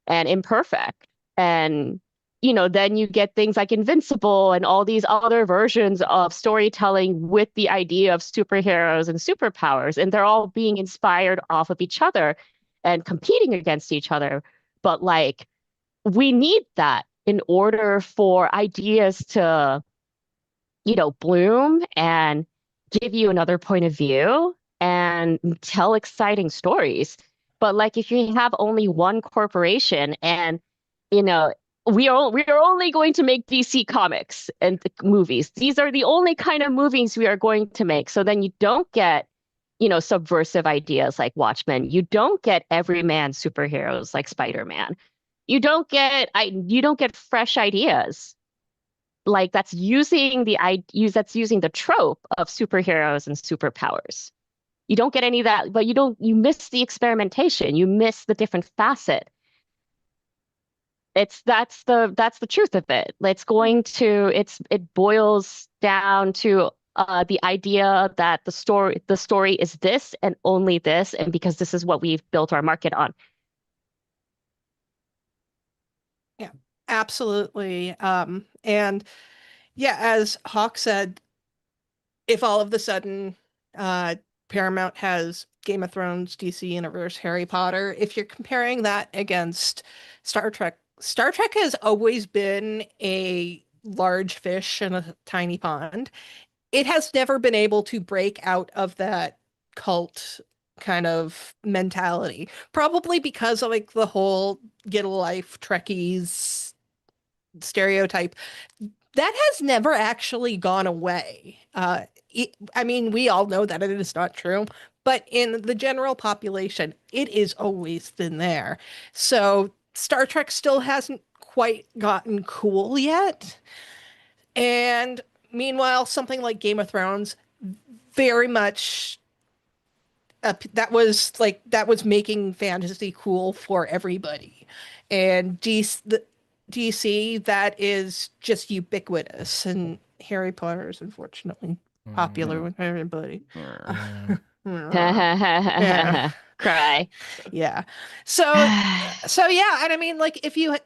and imperfect. And then you get things like Invincible and all these other versions of storytelling with the idea of superheroes and superpowers, and they're all being inspired off of each other and competing against each other. But like, we need that in order for ideas to, bloom and give you another point of view and tell exciting stories. But like if you have only one corporation and, you know, we are only going to make DC comics and movies. These are the only kind of movies we are going to make. So then you don't get, subversive ideas like Watchmen. You don't get everyman superheroes like Spider-Man. You don't get fresh ideas like that's using the trope of superheroes and superpowers. You don't get any of that, but you miss the experimentation. You miss the different facet. That's the truth of it. It boils down to the idea that the story is this and only this, and because this is what we've built our market on. Yeah, absolutely. And yeah, as Hawk said, if all of a sudden Paramount has Game of Thrones, DC Universe, Harry Potter, if you're comparing that against Star Trek has always been a large fish in a tiny pond. It has never been able to break out of that cult kind of mentality, probably because of like the whole get a life Trekkies stereotype. That has never actually gone away. I mean, we all know that it is not true, but in the general population, it is always been there. So Star Trek still hasn't quite gotten cool yet. And meanwhile, something like Game of Thrones, very much that was making fantasy cool for everybody. And DC, that is just ubiquitous, and Harry Potter is unfortunately popular with everybody. Yeah. Cry. Yeah. So yeah, and I mean, like, if you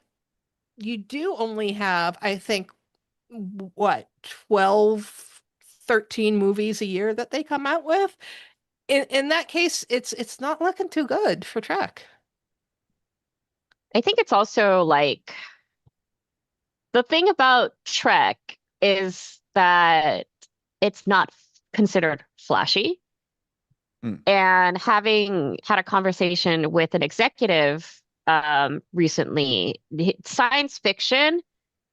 do only have, I think, what, 12, 13 movies a year that they come out with. In that case, it's not looking too good for Trek. I think it's also like the thing about Trek is that it's not considered flashy. And having had a conversation with an executive recently, science fiction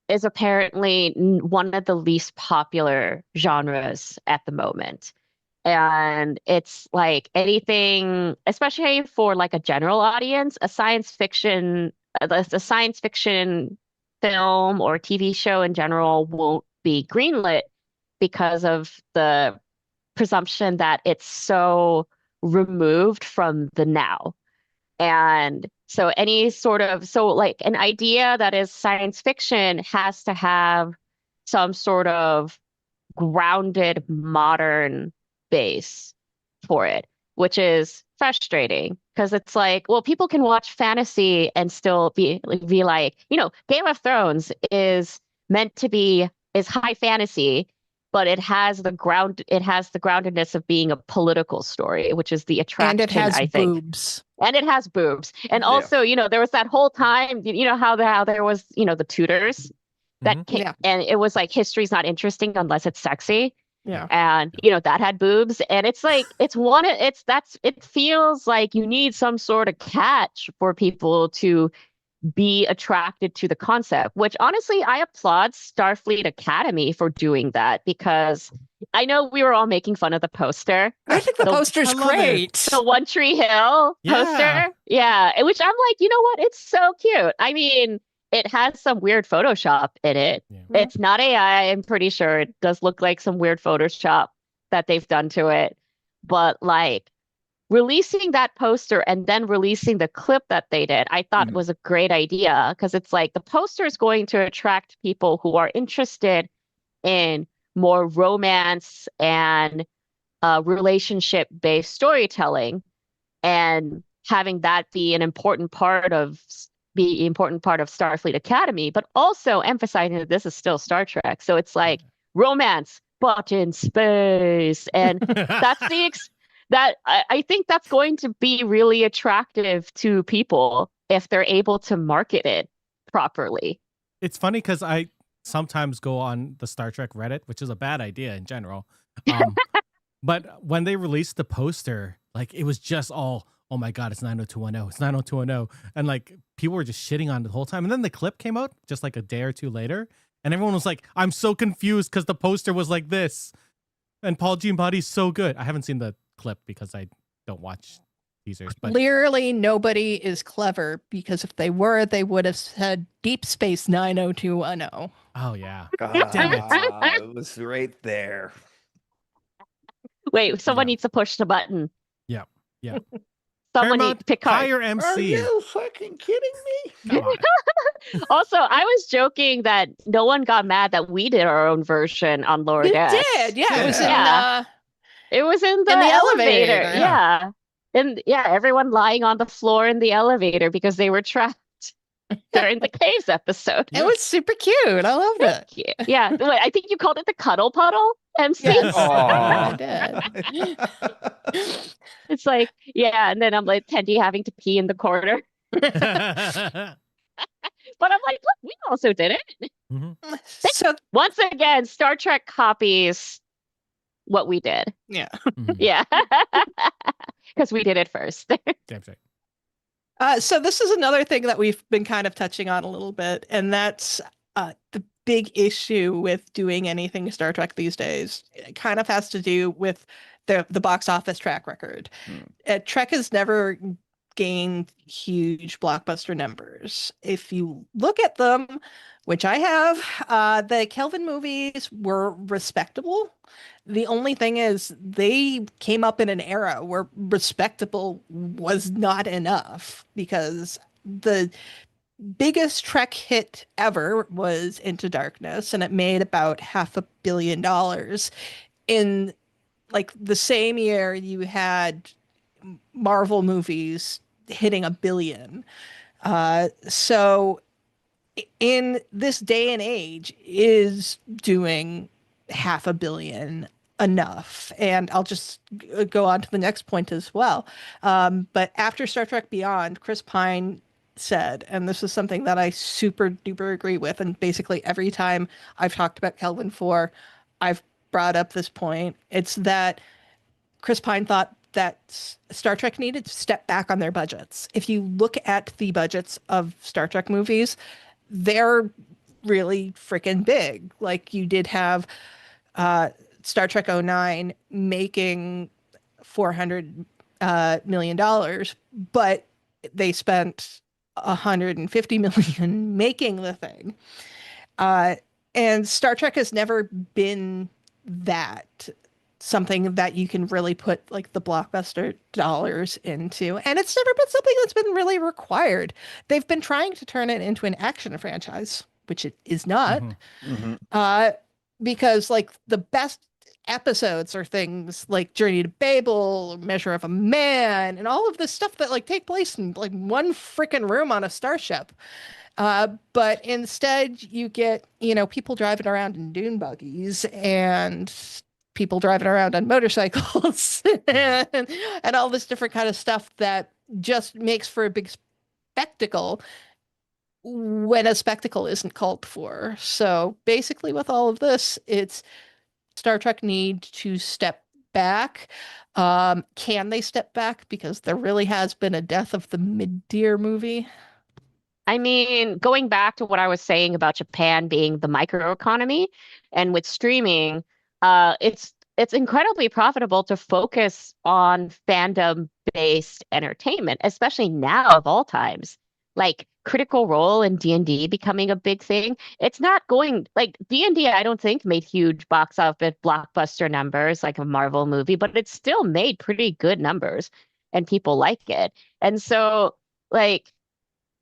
is apparently one of the least popular genres at the moment. And it's like anything, especially for like a general audience, a science fiction film or TV show in general won't be greenlit because of the presumption that it's so removed from the now. And so like an idea that is science fiction has to have some sort of grounded modern base for it, which is frustrating because it's like, well, people can watch fantasy and still be like, Game of Thrones is high fantasy, but it has the groundedness of being a political story, which is the attraction, and it has I think. boobs. And it has boobs. And also, there was that whole time, how there was, the Tudors that came, and it was like, history's not interesting unless it's sexy. Yeah. And, that had boobs. And it's like, it feels like you need some sort of catch for people to be attracted to the concept, which honestly, I applaud Starfleet Academy for doing that, because I know we were all making fun of the poster. I think the poster's great. The One Tree Hill poster. Yeah. Which I'm like, you know what? It's so cute. I mean, it has some weird Photoshop in it. Yeah. It's not AI. I'm pretty sure it does look like some weird Photoshop that they've done to it. But like, releasing that poster and then releasing the clip that they did, I thought was a great idea, because it's like the poster is going to attract people who are interested in more romance and relationship-based storytelling, and having that be an important part of Starfleet Academy, but also emphasizing that this is still Star Trek. So it's like romance, but in space, and that's that I think that's going to be really attractive to people if they're able to market it properly. It's funny because I sometimes go on the Star Trek Reddit, which is a bad idea in general. But when they released the poster, like, it was just all oh my God, it's 90210. It's 90210. And like people were just shitting on it the whole time. And then the clip came out just like a day or two later. And everyone was like, I'm so confused because the poster was like this. And Paul Giamatti's so good. I haven't seen the clip because I don't watch teasers. But Clearly, nobody is clever, because if they were, they would have said Deep Space 90210. oh yeah. Damn it. It was right there. Wait, someone Yeah. needs to push the button. Yeah. Yeah. Someone Paramount, needs Picard. hire Are MC. you fucking kidding me? Come on. Also, I was joking that no one got mad that we did our own version on Lower It Decks. did, yeah. It was Yeah. It was in the elevator, elevator. yeah. Yeah. And yeah, everyone lying on the floor in the elevator because they were trapped during the caves episode. It was super cute. I loved it. Yeah. Wait, I think you called it the cuddle puddle, MC. Yes, Aw. I did. It's like, yeah, and then I'm like Tendy having to pee in the corner. But I'm like, look, we also did it. Mhm. So Once again, Star Trek copies what we did. yeah. Mhm. Yeah. Because we did it first. Damn straight. So this is another thing that we've been kind of touching on a little bit, and that's the big issue with doing anything Star Trek these days. It kind of has to do with the box office track record. Trek has never gained huge blockbuster numbers. If you look at them, which I have, the Kelvin movies were respectable. The only thing is they came up in an era where respectable was not enough, because the biggest Trek hit ever was Into Darkness, and it made about $500 million. In like the same year, you had Marvel movies hitting $1 billion. So in this day and age, is doing $500 million enough? And I'll just go on to the next point as well. But after Star Trek Beyond, Chris Pine said, and this is something that I super duper agree with, and basically every time I've talked about Kelvin 4, I've brought up this point. It's that Chris Pine thought that Star Trek needed to step back on their budgets. If you look at the budgets of Star Trek movies, they're really freaking big. Like, you did have Star Trek '09 making $400 million, but they spent $150 million making the thing. And Star Trek has never been that, something that you can really put like the blockbuster dollars into. And it's never been something that's been really required. They've been trying to turn it into an action franchise, which it is not. Because like the best episodes are things like Journey to Babel, Measure of a Man, and all of this stuff that like take place in like one freaking room on a starship. But instead you get, people driving around in dune buggies and people driving around on motorcycles and all this different kind of stuff that just makes for a big spectacle when a spectacle isn't called for. So basically with all of this, it's Star Trek need to step back. Can they step back? Because there really has been a death of the mid-tier movie. I mean, going back to what I was saying about Japan being the microeconomy, and with streaming, it's incredibly profitable to focus on fandom-based entertainment, especially now of all times. Like Critical Role and D&D becoming a big thing. It's not going like D&D, I don't think made huge box office blockbuster numbers like a Marvel movie, but it still made pretty good numbers and people like it. And so like,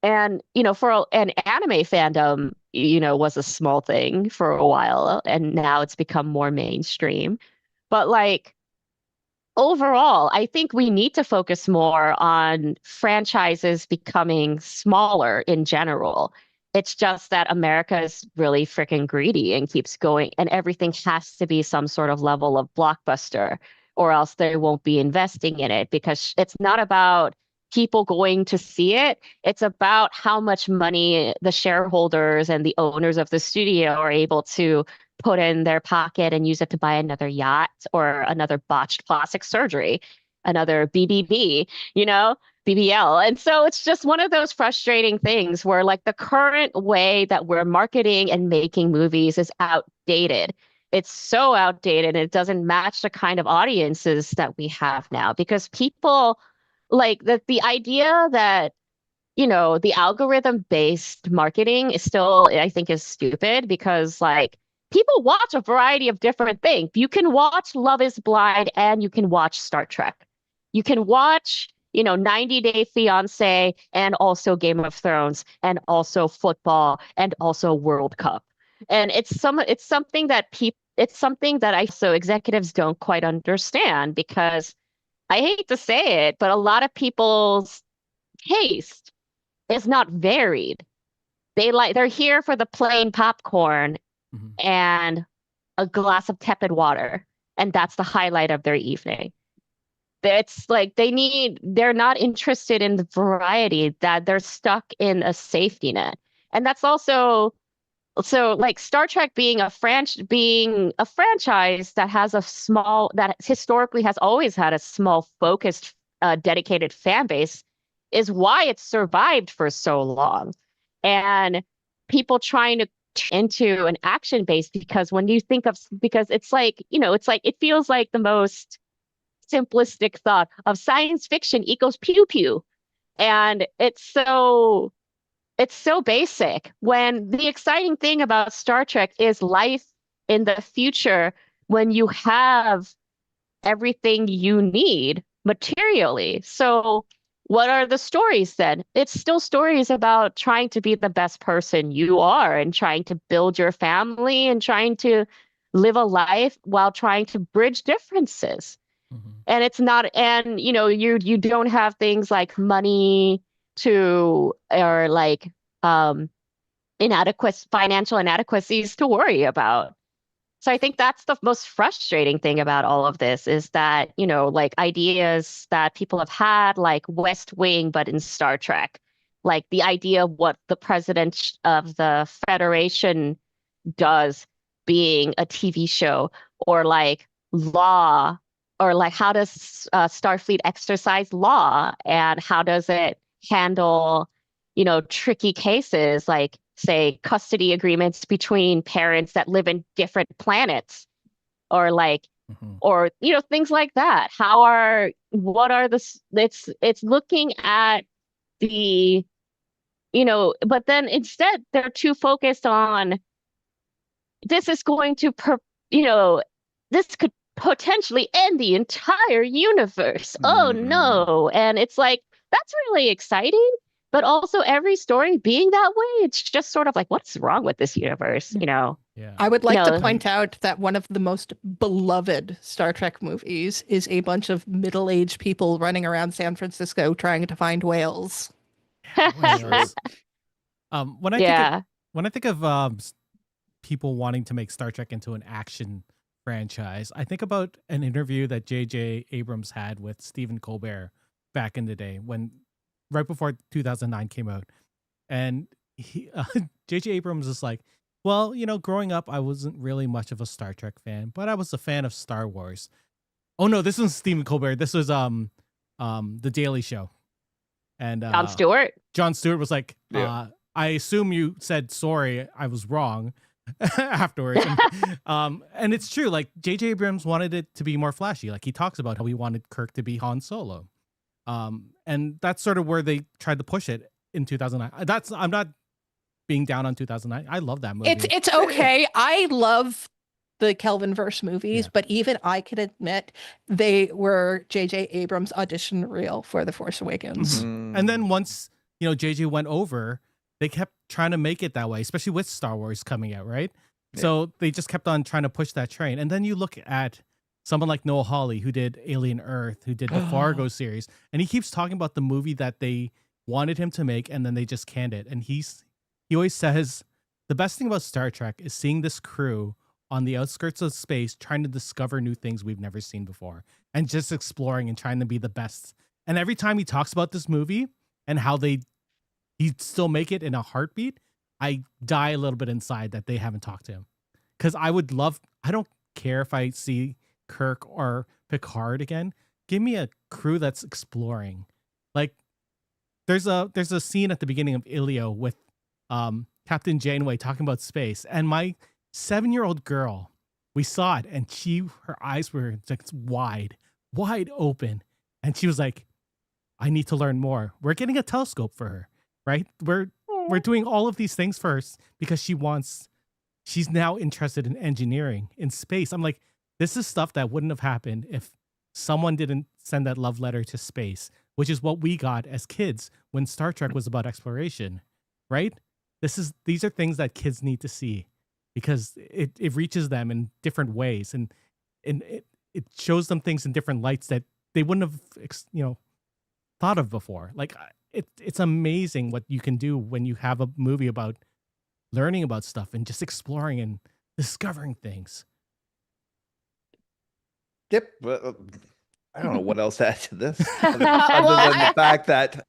and for an anime fandom, was a small thing for a while, and now it's become more mainstream. But like overall, I think we need to focus more on franchises becoming smaller in general. It's just that America is really freaking greedy and keeps going, and everything has to be some sort of level of blockbuster, or else they won't be investing in it, because it's not about people going to see it. It's about how much money the shareholders and the owners of the studio are able to put in their pocket and use it to buy another yacht or another botched plastic surgery. another BBB, BBL. And so it's just one of those frustrating things where like the current way that we're marketing and making movies is outdated. It's so outdated. It doesn't match the kind of audiences that we have now because people like the idea that the algorithm based marketing is still, I think, is stupid because like people watch a variety of different things. You can watch Love is Blind and you can watch Star Trek. You can watch, 90 Day Fiance and also Game of Thrones and also football and also World Cup. And it's something that executives don't quite understand because I hate to say it, but a lot of people's taste is not varied. They're here for the plain popcorn and a glass of tepid water, and that's the highlight of their evening. It's like they're not interested in the variety, that they're stuck in a safety net. And that's also so like Star Trek being a franchise that historically has always had a small focused dedicated fan base is why it's survived for so long. And people trying to into an action base because it's like, it feels like the most simplistic thought of science fiction equals pew pew. And it's so basic when the exciting thing about Star Trek is life in the future when you have everything you need materially. So what are the stories then? It's still stories about trying to be the best person you are and trying to build your family and trying to live a life while trying to bridge differences. And it's not, and you don't have things like money or like financial inadequacies to worry about. So I think that's the most frustrating thing about all of this is that, like ideas that people have had, like West Wing, but in Star Trek, like the idea of what the president of the Federation does being a TV show, or like law, or like how does Starfleet exercise law, and how does it handle, tricky cases like, say, custody agreements between parents that live in different planets, or like, or things like that. It's looking at the, but then instead they're too focused on this is going to, this could potentially end the entire universe. Oh no. And it's like, that's really exciting. But also every story being that way, it's just sort of like, what's wrong with this universe? Yeah. I would like to point out that one of the most beloved Star Trek movies is a bunch of middle-aged people running around San Francisco trying to find whales. Whales. When I think of people wanting to make Star Trek into an action franchise, I think about an interview that J.J. Abrams had with Stephen Colbert back in the day right before 2009 came out. And J.J. Abrams is like, well, growing up, I wasn't really much of a Star Trek fan, but I was a fan of Star Wars. Oh no, this wasn't Stephen Colbert. This was the Daley Show. And Jon Stewart was like, I assume you said sorry, I was wrong afterwards. And it's true, like J.J. Abrams wanted it to be more flashy. Like he talks about how he wanted Kirk to be Han Solo. And that's sort of where they tried to push it in 2009. I'm not being down on 2009. I love that movie. It's okay. I love the Kelvinverse movies, but even I can admit they were J.J. Abrams' audition reel for The Force Awakens. And then once, J.J. went over, they kept trying to make it that way, especially with Star Wars coming out, right? Yeah. So they just kept on trying to push that train. And then you look at someone like Noah Hawley, who did Alien Earth, who did the Fargo series, and he keeps talking about the movie that they wanted him to make, and then they just canned it. And he always says, the best thing about Star Trek is seeing this crew on the outskirts of space trying to discover new things we've never seen before and just exploring and trying to be the best. And every time he talks about this movie and how he'd still make it in a heartbeat, I die a little bit inside that they haven't talked to him. Because I don't care if I see Kirk or Picard again. give me a crew that's exploring. Like there's a scene at the beginning of Ilio with Captain Janeway talking about space, and my 7-year-old girl, we saw it, and her eyes were like wide open, and she was like, I need to learn more. We're getting a telescope for her, right? We're doing all of these things first because she's now interested in engineering, in space. I'm like, this is stuff that wouldn't have happened if someone didn't send that love letter to space, which is what we got as kids when Star Trek was about exploration, right? These are things that kids need to see because it reaches them in different ways, and it shows them things in different lights that they wouldn't have thought of before. Like it's amazing what you can do when you have a movie about learning about stuff and just exploring and discovering things. Yep. Well, I don't know what else to add to this other than the fact that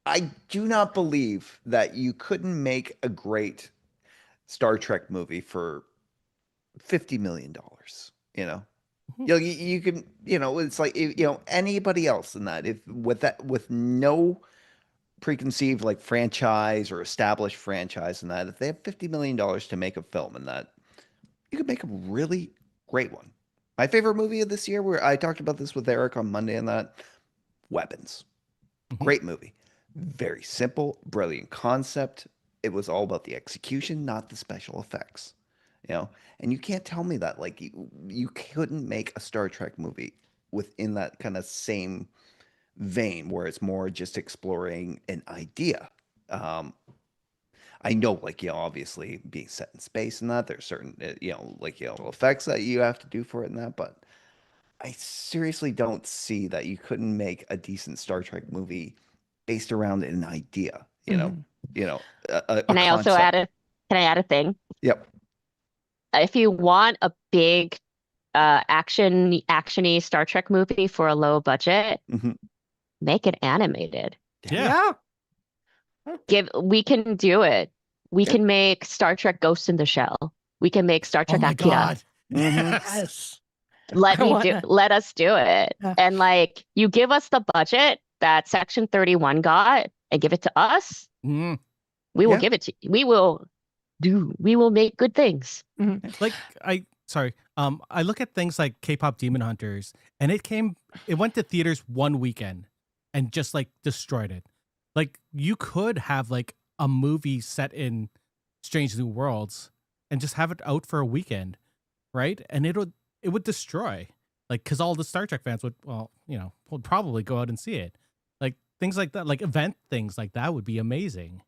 I do not believe that you couldn't make a great Star Trek movie for $50 million. You can, it's like, anybody else in that, with no preconceived like franchise or established franchise in that, if they have $50 million to make a film in that, you could make a really great one. My favorite movie of this year, where I talked about this with Eric on Monday, and that Weapons. Great movie. Very simple, brilliant concept. It was all about the execution, not the special effects. And you can't tell me that like you couldn't make a Star Trek movie within that kind of same vein where it's more just exploring an idea. I know, obviously being set in space and that there's certain, effects that you have to do for it and that, but I seriously don't see that you couldn't make a decent Star Trek movie based around an idea, Can I also add a thing? Yep. If you want a big actiony Star Trek movie for a low budget, make it animated. Yeah. We can do it. We can make Star Trek Ghost in the Shell. We can make Star Trek Akira. God. Yes. Let us do it. Yeah. And you give us the budget that Section 31 got and give it to us. We will give it to you. We will make good things. I look at things like K-pop Demon Hunters, and it went to theaters one weekend and just destroyed it. Like, you could have a movie set in Strange New Worlds and just have it out for a weekend, right? And it would destroy, because all the Star Trek fans would probably go out and see it. Things like that, event things like that would be amazing.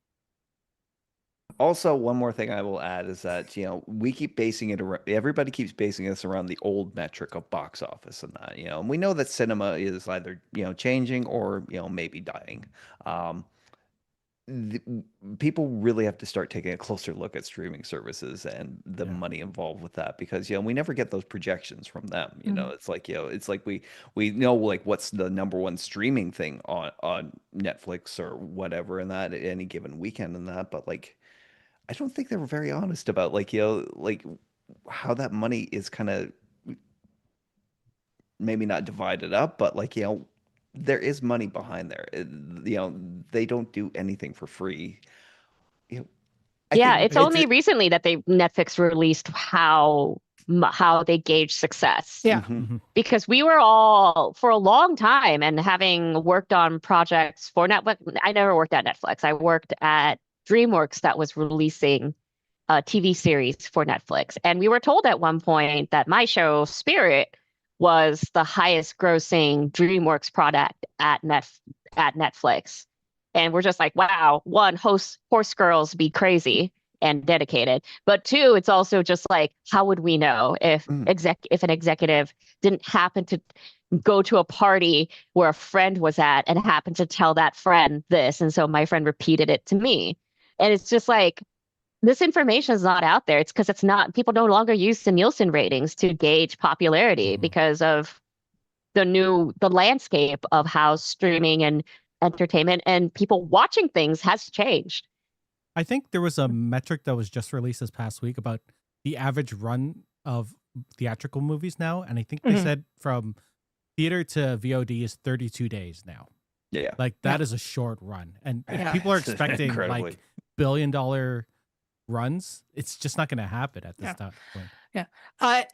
Also, one more thing I will add is that, we keep basing it around, everybody keeps basing this around the old metric of box office and that, and we know that cinema is either, changing or, maybe dying. People really have to start taking a closer look at streaming services and the money involved with that, because we never get those projections from them. It's like we know what's the number one streaming thing on Netflix or whatever in that at any given weekend and that, but I don't think they were very honest about how that money is kind of maybe not divided up, but there is money behind there. They don't do anything for free. It's only recently that Netflix released how they gauge success. Yeah. Because we were all, for a long time, and having worked on projects for Netflix, I never worked at Netflix. I worked at DreamWorks that was releasing a TV series for Netflix. And we were told at one point that my show, Spirit, was the highest grossing DreamWorks product at Netflix. And we're just like, wow, one, horse girls be crazy and dedicated. But two, it's also just how would we know if an executive didn't happen to go to a party where a friend was at and happened to tell that friend this. And so my friend repeated it to me. And it's just this information is not out there. It's because people no longer use the Nielsen ratings to gauge popularity because of the landscape of how streaming and entertainment and people watching things has changed. I think there was a metric that was just released this past week about the average run of theatrical movies now. And I think they said from theater to VOD is 32 days now. Yeah. Like that is a short run. And if Yeah. people are It's expecting incredibly- like billion-dollar runs, it's just not going to happen at this point.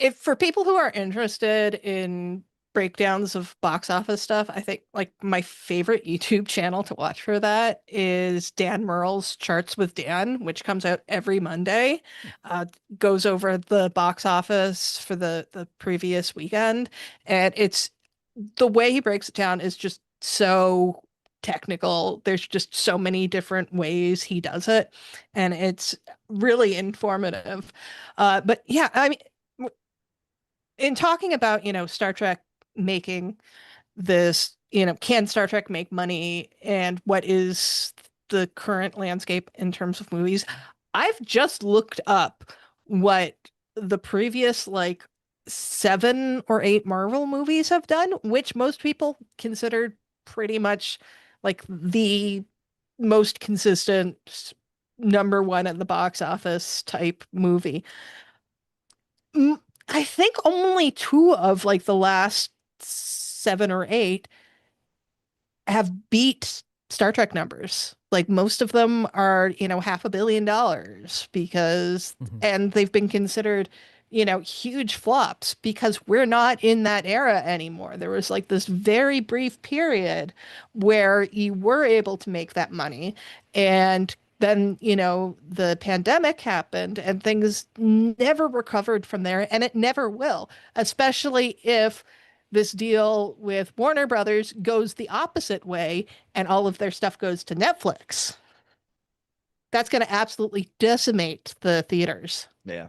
If for people who are interested in breakdowns of box office stuff, I think like my favorite YouTube channel to watch for that is Dan Merle's Charts with Dan, which comes out every Monday. Goes over the box office for the previous weekend, and it's the way he breaks it down is just so technical. There's just so many different ways he does it, and it's really informative. But yeah, I mean, in talking about, Star Trek making this, can Star Trek make money and what is the current landscape in terms of movies? I've just looked up what the previous like 7 or 8 Marvel movies have done, which most people consider pretty much like the most consistent number one at the box office type movie. I think only 2 of like the last 7 or 8 have beat Star Trek numbers. Like most of them are, $500 million because, and they've been considered, huge flops because we're not in that era anymore. There was like this very brief period where you were able to make that money, and then, the pandemic happened and things never recovered from there, and it never will, especially if this deal with Warner Brothers goes the opposite way and all of their stuff goes to Netflix. That's going to absolutely decimate the theaters. Yeah.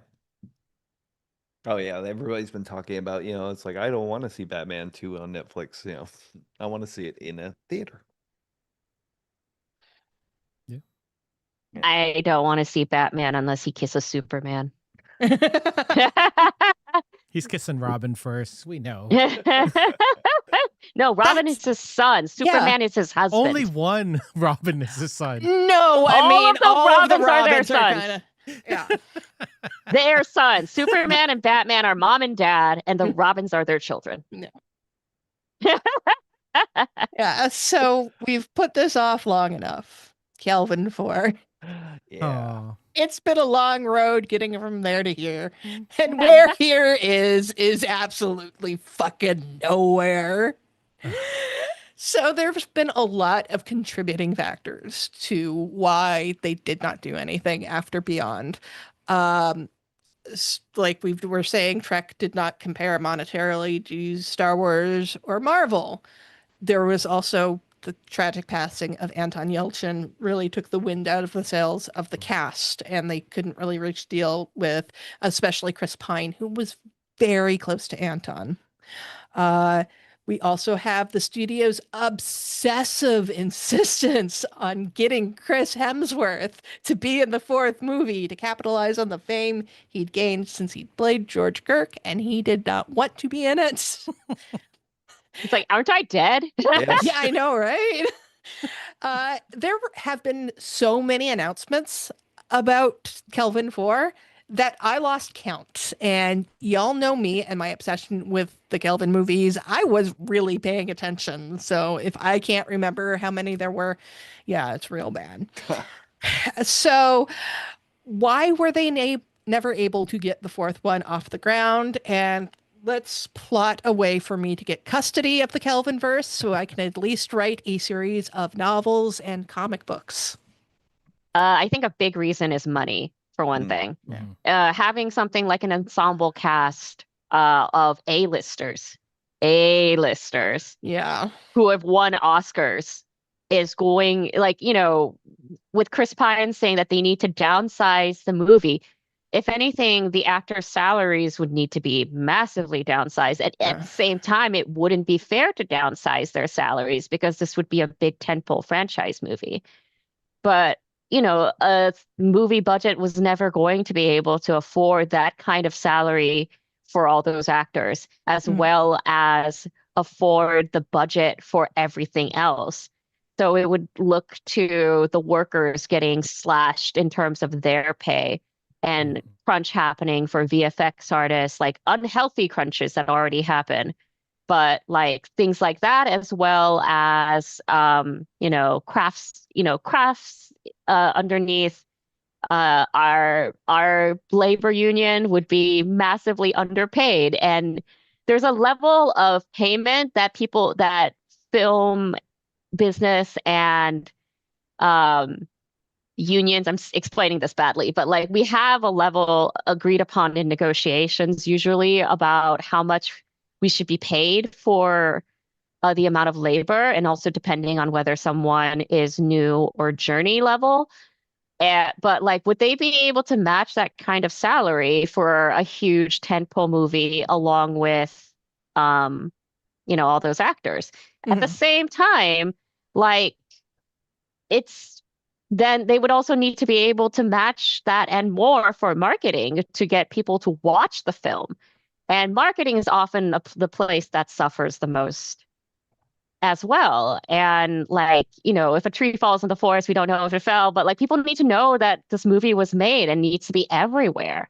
Oh yeah, everybody's been talking about, it's like I don't want to see Batman 2 on Netflix, I want to see it in a theater. Yeah. I don't want to see Batman unless he kisses Superman. He's kissing Robin first. We know. No, Robin is his son. Superman is his husband. Only one Robin is his son. No, I All mean, of the all of the Robins are their Robins are sons. yeah. Their sons. Superman and Batman are mom and dad, and the Robins are their children. No. Yeah, so we've put this off long enough. Kelvin 4. Yeah. Aw. It's been a long road getting from there to here. And where here is absolutely fucking nowhere. So there's been a lot of contributing factors to why they did not do anything after Beyond. Like we were saying, Trek did not compare monetarily to Star Wars or Marvel. There was also the tragic passing of Anton Yelchin really took the wind out of the sails of the cast, and they couldn't really reach a deal with especially Chris Pine, who was very close to Anton. We also have the studio's obsessive insistence on getting Chris Hemsworth to be in the 4th movie to capitalize on the fame he'd gained since he played George Kirk, and he did not want to be in it. It's like, aren't I dead? Yes. Yeah, I know, right? There have been so many announcements about Kelvin 4 that I lost count. And y'all know me and my obsession with the Kelvin movies. I was really paying attention. So if I can't remember how many there were, yeah, it's real bad. So why were they never able to get the 4th one off the ground? And let's plot a way for me to get custody of the Kelvinverse so I can at least write a series of novels and comic books. I think a big reason is money, for one thing. Having something like an ensemble cast of A-listers, Yeah. who have won Oscars is going, like, with Chris Pine saying that they need to downsize the movie. If anything, the actors' salaries would need to be massively downsized. At the same time, it wouldn't be fair to downsize their salaries because this would be a big tentpole franchise movie. But, a movie budget was never going to be able to afford that kind of salary for all those actors, as well as afford the budget for everything else. So it would look to the workers getting slashed in terms of their pay, and crunch happening for VFX artists, like unhealthy crunches that already happen. but like things like that, as well as crafts underneath our labor union would be massively underpaid. And there's a level of payment that film business and unions, I'm explaining this badly, but like we have a level agreed upon in negotiations usually about how much we should be paid for the amount of labor, and also depending on whether someone is new or journey level. But like, would they be able to match that kind of salary for a huge tentpole movie along with, all those actors? At the same time, like, then they would also need to be able to match that and more for marketing to get people to watch the film. And marketing is often the place that suffers the most as well. And like, if a tree falls in the forest, we don't know if it fell, but like people need to know that this movie was made and needs to be everywhere.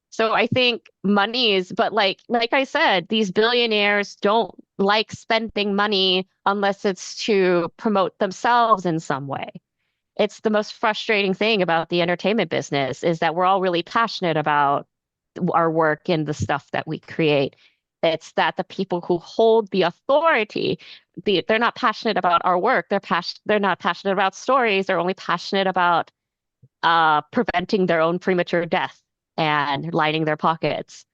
So I think but like I said, these billionaires don't like spending money unless it's to promote themselves in some way. It's the most frustrating thing about the entertainment business, is that we're all really passionate about our work and the stuff that we create. It's that the people who hold the authority, they're not passionate about our work. They're not passionate about stories. They're only passionate about preventing their own premature death and lining their pockets.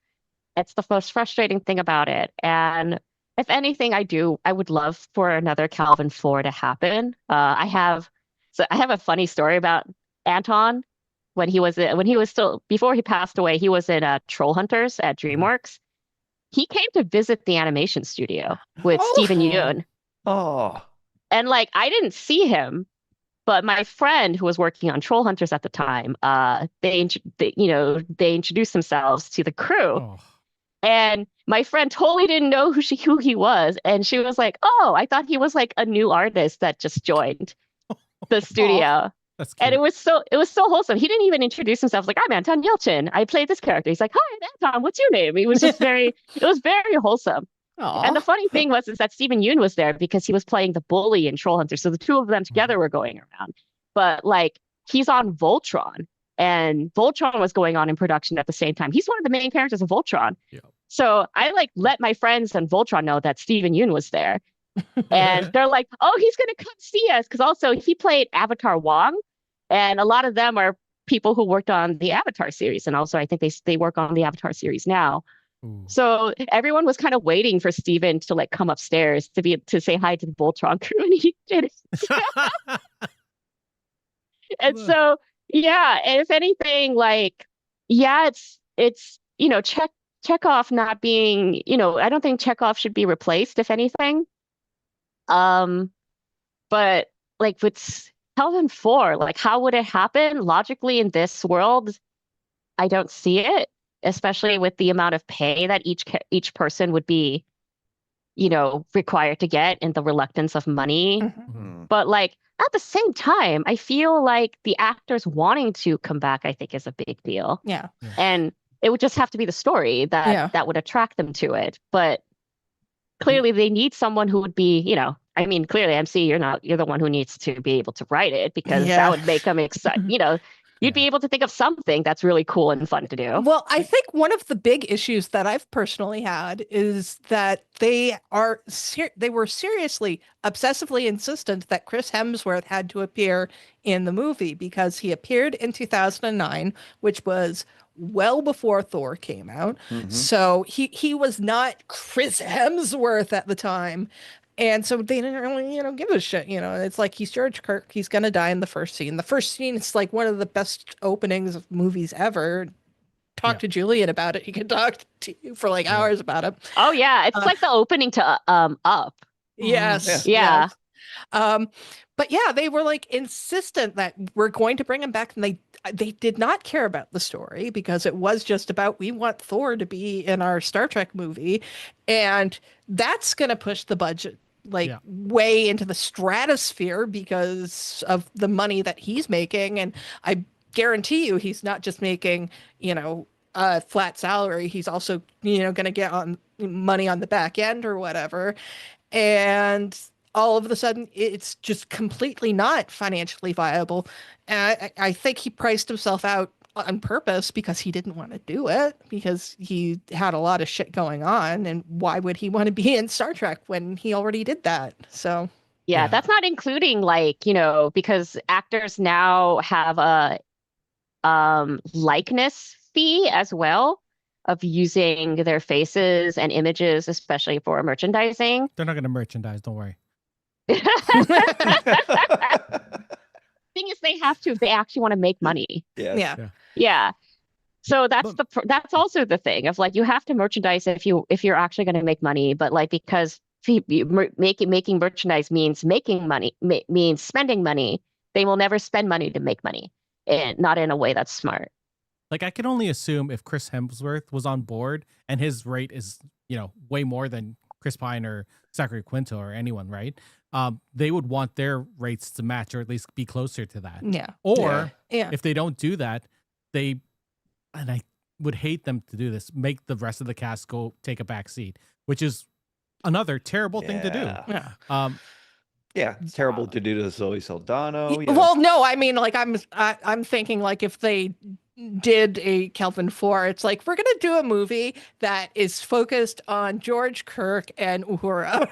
It's the most frustrating thing about it. And if anything, I would love for another Calvin 4 to happen. I have a funny story about Anton. When he was still, before he passed away, he was in Troll Hunters at DreamWorks. He came to visit the animation studio with Steven Yeun. Oh. And like, I didn't see him, but my friend who was working on Troll Hunters at the time, they introduced themselves to the crew. Oh. And my friend totally didn't know who he was. And she was like, "Oh, I thought he was like a new artist that just joined the studio." That's cute. And it was so wholesome. He didn't even introduce himself. Like, "I'm Anton Yelchin. I played this character." He's like, "Hi, I'm Anton. What's your name?" It was just it was very wholesome. Aw. And the funny thing is that Steven Yeun was there because he was playing the bully in Troll Hunter. So the two of them together were going around. But like, he's on Voltron, and Voltron was going on in production at the same time. He's one of the main characters of Voltron. Yeah. So I like let my friends on Voltron know that Steven Yeun was there. And they're like, "Oh, he's going to come see us." Because also he played Avatar Wong. And a lot of them are people who worked on the Avatar series. And also I think they work on the Avatar series now. Ooh. So everyone was kind of waiting for Steven to like come upstairs to say hi to the Voltron crew, and he did it. And so, yeah, and if anything, like, yeah, it's Chekhov not being, I don't think Chekhov should be replaced, if anything. But like with Kelvin 4, like, how would it happen logically in this world? I don't see it, especially with the amount of pay that each person would be, required to get, and the reluctance of money. Mm-hmm. But like at the same time, I feel like the actors wanting to come back, I think, is a big deal. Yeah. And it would just have to be the story that would attract them to it. But clearly they need someone who would be, clearly MC, you're the one who needs to be able to write it, because that would make them excited. You'd be able to think of something that's really cool and fun to do. Well, I think one of the big issues that I've personally had is that they were seriously, obsessively insistent that Chris Hemsworth had to appear in the movie, because he appeared in 2009, which was well before Thor came out. Mm-hmm. So he was not Chris Hemsworth at the time. And so they didn't really, give a shit. It's like, he's George Kirk. He's going to die in the first scene. The first scene is like one of the best openings of movies ever. Talk to Julian about it. He can talk to you for like hours about it. Oh, yeah. It's like the opening to Up. Yes. Yeah. Yes. But yeah, they were like insistent that we're going to bring him back. And they did not care about the story, because it was just about, we want Thor to be in our Star Trek movie. And that's going to push the budget way into the stratosphere because of the money that he's making. And I guarantee you, he's not just making, a flat salary. He's also, going to get on money on the back end or whatever. And all of a sudden, it's just completely not financially viable. And I think he priced himself out on purpose because he didn't want to do it, because he had a lot of shit going on. And why would he want to be in Star Trek when he already did that? So, Yeah, Yeah. that's not including like, because actors now have a likeness fee as well of using their faces and images, especially for merchandising. They're not going to merchandise. Don't worry. Thing is, they have to if they actually want to make money. Yes. yeah. Yeah. So that's But- that's also the thing of like you have to merchandise if you're actually going to make money, but like because making merchandise means making money, means spending money, they will never spend money to make money, and not in a way that's smart. Like, I can only assume if Chris Hemsworth was on board and his rate is, way more than Chris Pine or Zachary Quinto or anyone, right? They would want their rates to match or at least be closer to that. Yeah. Or Yeah. if they don't do that, and I would hate them to do this, make the rest of the cast go take a back seat, which is another terrible thing to do. Yeah. Yeah, it's terrible to do to Zoe Saldana. Well, no, I mean, like I'm thinking like if they did a Kelvin 4, it's like we're gonna do a movie that is focused on George Kirk and Uhura.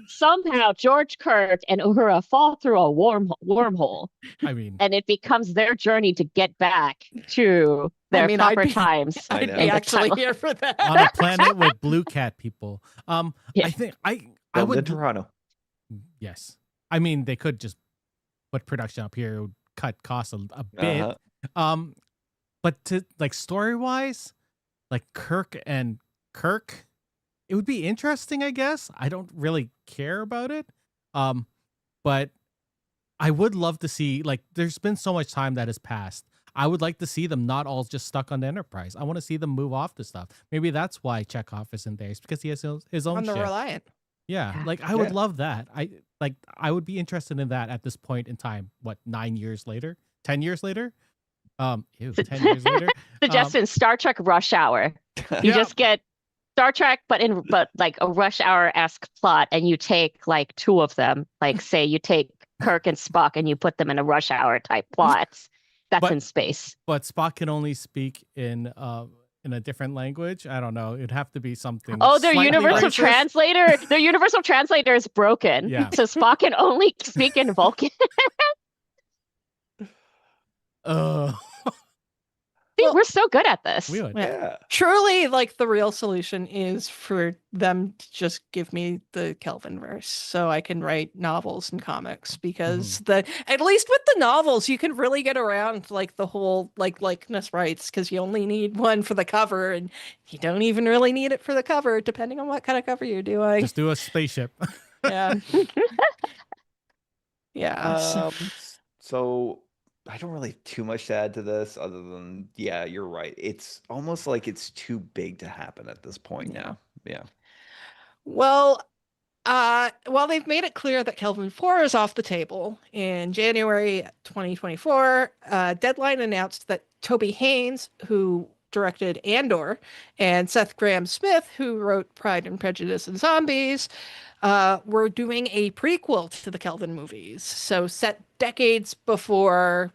Somehow George Kirk and Uhura fall through a wormhole, I mean, and it becomes their journey to get back to their proper times. I I'd know. be in the actually timeline. here for that. on a planet with blue cat people. Yeah. I think I Filmed in would. Toronto. Yes. I mean, they could just put production up here. It would cut costs a bit. Uh-huh. But to like story wise, like Kirk, it would be interesting, I guess. I don't really care about it. But I would love to see, like, there's been so much time that has passed. I would like to see them not all just stuck on the Enterprise. I want to see them move off to stuff. Maybe that's why Chekhov isn't there. It's because he has his own On the ship. Reliant. Yeah, Yeah. like I would Yeah. love that. I would be interested in that at this point in time. What, 9 years later? 10 years later? 10 years later. Suggestion: Star Trek Rush Hour. You Yeah. just get Star Trek, but like a Rush Hour-esque plot, and you take like two of them. Like, say you take Kirk and Spock, and you put them in a Rush Hour type plot. That's But- in space. But Spock can only speak in a different language. I don't know. It'd have to be something. Oh, their slightly universal racist. translator. Their universal translator is broken. Yeah. So Spock can only speak in Vulcan. See, we're so good at this. We would. Yeah. Truly, like the real solution is for them to just give me the Kelvinverse so I can write novels and comics, because at least with the novels you can really get around like the whole like likeness rights, because you only need one for the cover and you don't even really need it for the cover depending on what kind of cover you're doing. Just do a spaceship. Yeah. Yeah. So I don't really have too much to add to this other than, yeah, you're right. It's almost like it's too big to happen at this point now. Yeah. Well, they've made it clear that Kelvin 4 is off the table. In January 2024, Deadline announced that Toby Haynes, who directed Andor, and Seth Grahame-Smith, who wrote Pride and Prejudice and Zombies, were doing a prequel to the Kelvin movies. So set decades before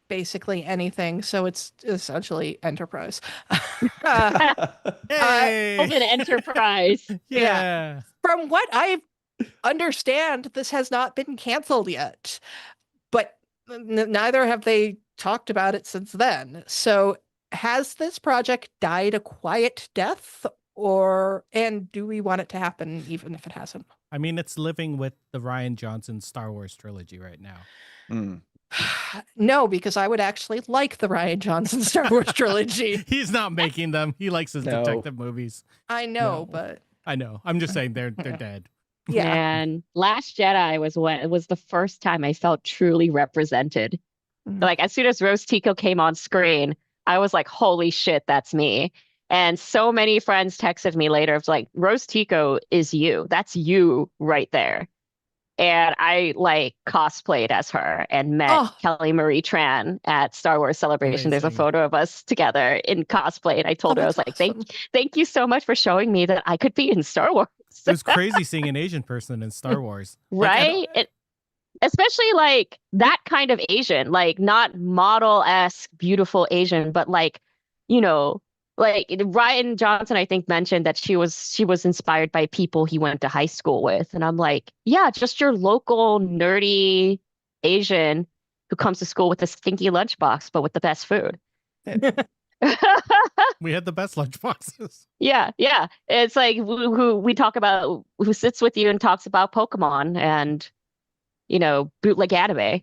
basically anything. So it's essentially Enterprise. Hey! Kelvin Enterprise. Yeah. From what I understand, this has not been canceled yet, but neither have they talked about it since then. So has this project died a quiet death, and do we want it to happen even if it hasn't? I mean, it's living with the Rian Johnson Star Wars trilogy right now. Mm. No, because I would actually like the Rian Johnson Star Wars trilogy. He's not making them. He likes his No. detective movies. I know, No. but I know. I'm just saying they're dead. yeah. And Last Jedi was the first time I felt truly represented. Mhm. Like as soon as Rose Tico came on screen, I was like, holy shit, that's me. And so many friends texted me later. It's like, Rose Tico is you. That's you right there. And I like cosplayed as her and met Oh, Kelly Marie Tran at Star Wars Celebration. There's a Amazing. photo of us together in cosplay. And I told her, I that's was like, awesome. thank you so much for showing me that I could be in Star Wars. It was crazy seeing an Asian person in Star Wars. Like, I don't, Right? Especially like that kind of Asian, like not model-esque beautiful Asian, but like, you know, like Ryan Johnson, I think mentioned that she was inspired by people he went to high school with. And I'm like, yeah, just your local nerdy Asian who comes to school with a stinky lunchbox, but with the best food. we had the best lunchboxes. Yeah, yeah. It's like who we talk about who sits with you and talks about Pokemon and bootleg anime.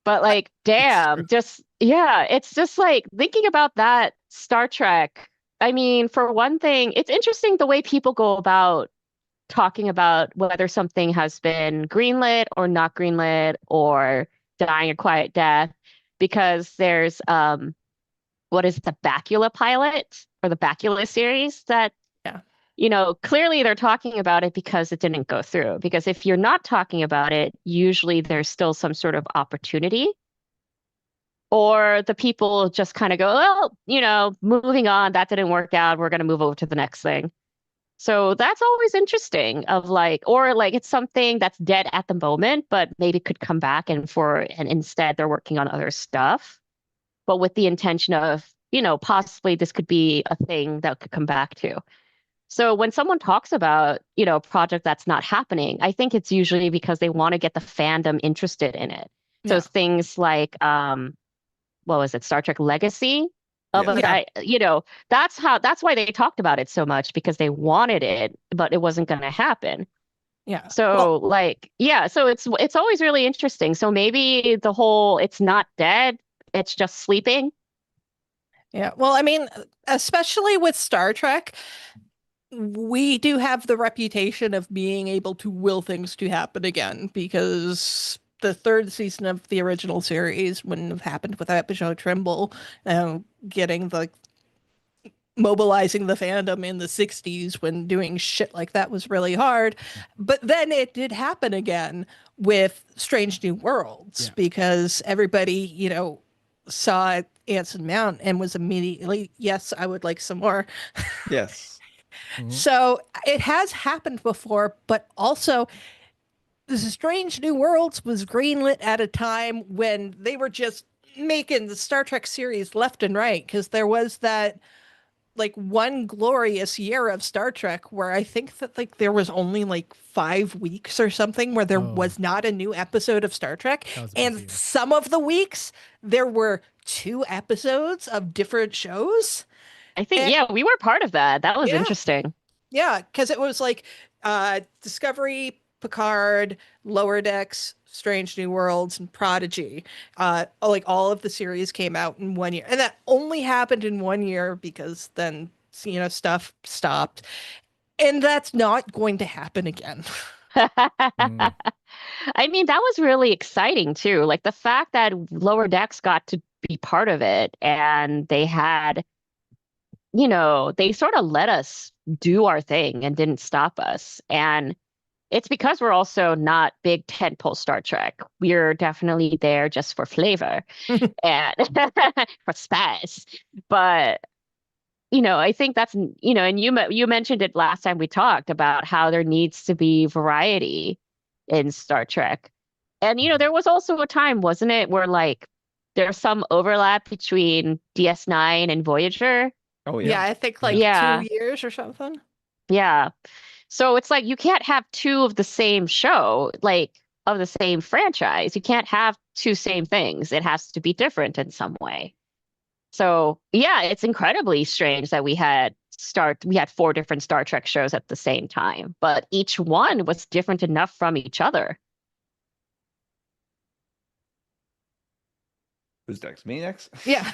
But like, damn, just yeah, it's just like thinking about that Star Trek. I mean, for one thing, it's interesting the way people go about talking about whether something has been greenlit or not greenlit or dying a quiet death, because there's what is it, the Bacula pilot or the Bacula series that clearly they're talking about it because it didn't go through. Because if you're not talking about it, usually there's still some sort of opportunity. Or the people just kind of go, well, moving on, that didn't work out. We're going to move over to the next thing. So that's always interesting of like, or like it's something that's dead at the moment, but maybe could come back and instead they're working on other stuff, but with the intention of, possibly this could be a thing that could come back to. So when someone talks about, a project that's not happening, I think it's usually because they want to get the fandom interested in it. So Yeah. things like, what was it, Star Trek Legacy? That's why they talked about it so much, because they wanted it, but it wasn't going to happen. Yeah. So so it's always really interesting. So maybe it's not dead, it's just sleeping. Yeah. Well, I mean, especially with Star Trek, we do have the reputation of being able to will things to happen again, because the third season of the original series wouldn't have happened without Michelle Trimble getting mobilizing the fandom in the 60s when doing shit like that was really hard. But then it did happen again with Strange New Worlds, because everybody, saw Anson Mount and was immediately, yes, I would like some more. Yes. So it has happened before, but also the Strange New Worlds was greenlit at a time when they were just making the Star Trek series left and right, because there was that like one glorious year of Star Trek where I think that like there was only like 5 weeks or something where there was not a new episode of Star Trek. And some of the weeks there were 2 episodes of different shows. I think, we were part of that. That was Yeah. interesting. Yeah, because it was like Discovery, Picard, Lower Decks, Strange New Worlds, and Prodigy. Like all of the series came out in 1 year. And that only happened in 1 year because then, stuff stopped. And that's not going to happen again. I mean, that was really exciting too. Like the fact that Lower Decks got to be part of it, and they had, they sort of let us do our thing and didn't stop us. And it's because we're also not big tentpole Star Trek. We're definitely there just for flavor and for spice. But I think that's, and you mentioned it last time we talked about how there needs to be variety in Star Trek. And there was also a time, wasn't it, where like there's some overlap between DS9 and Voyager. Oh Yeah, I think like 2 years or something. Yeah. So it's like you can't have 2 of the same show, like of the same franchise. You can't have 2 same things. It has to be different in some way. So yeah, it's incredibly strange that we had 4 different Star Trek shows at the same time, but each one was different enough from each other. Who's next? Me next? Yeah.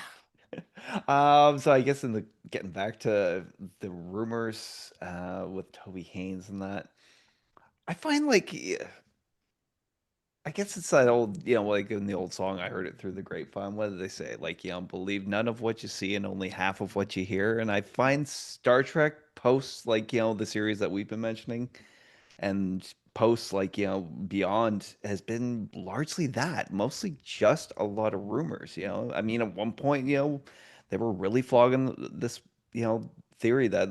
So I guess getting back to the rumors with Toby Haynes and that, I find like I guess it's that old, like in the old song, I heard it through the grapevine. What did they say? Like, believe none of what you see and only half of what you hear. And I find Star Trek posts like, the series that we've been mentioning, and posts like beyond has been largely that, mostly just a lot of rumors. I mean, at one point, they were really flogging this theory that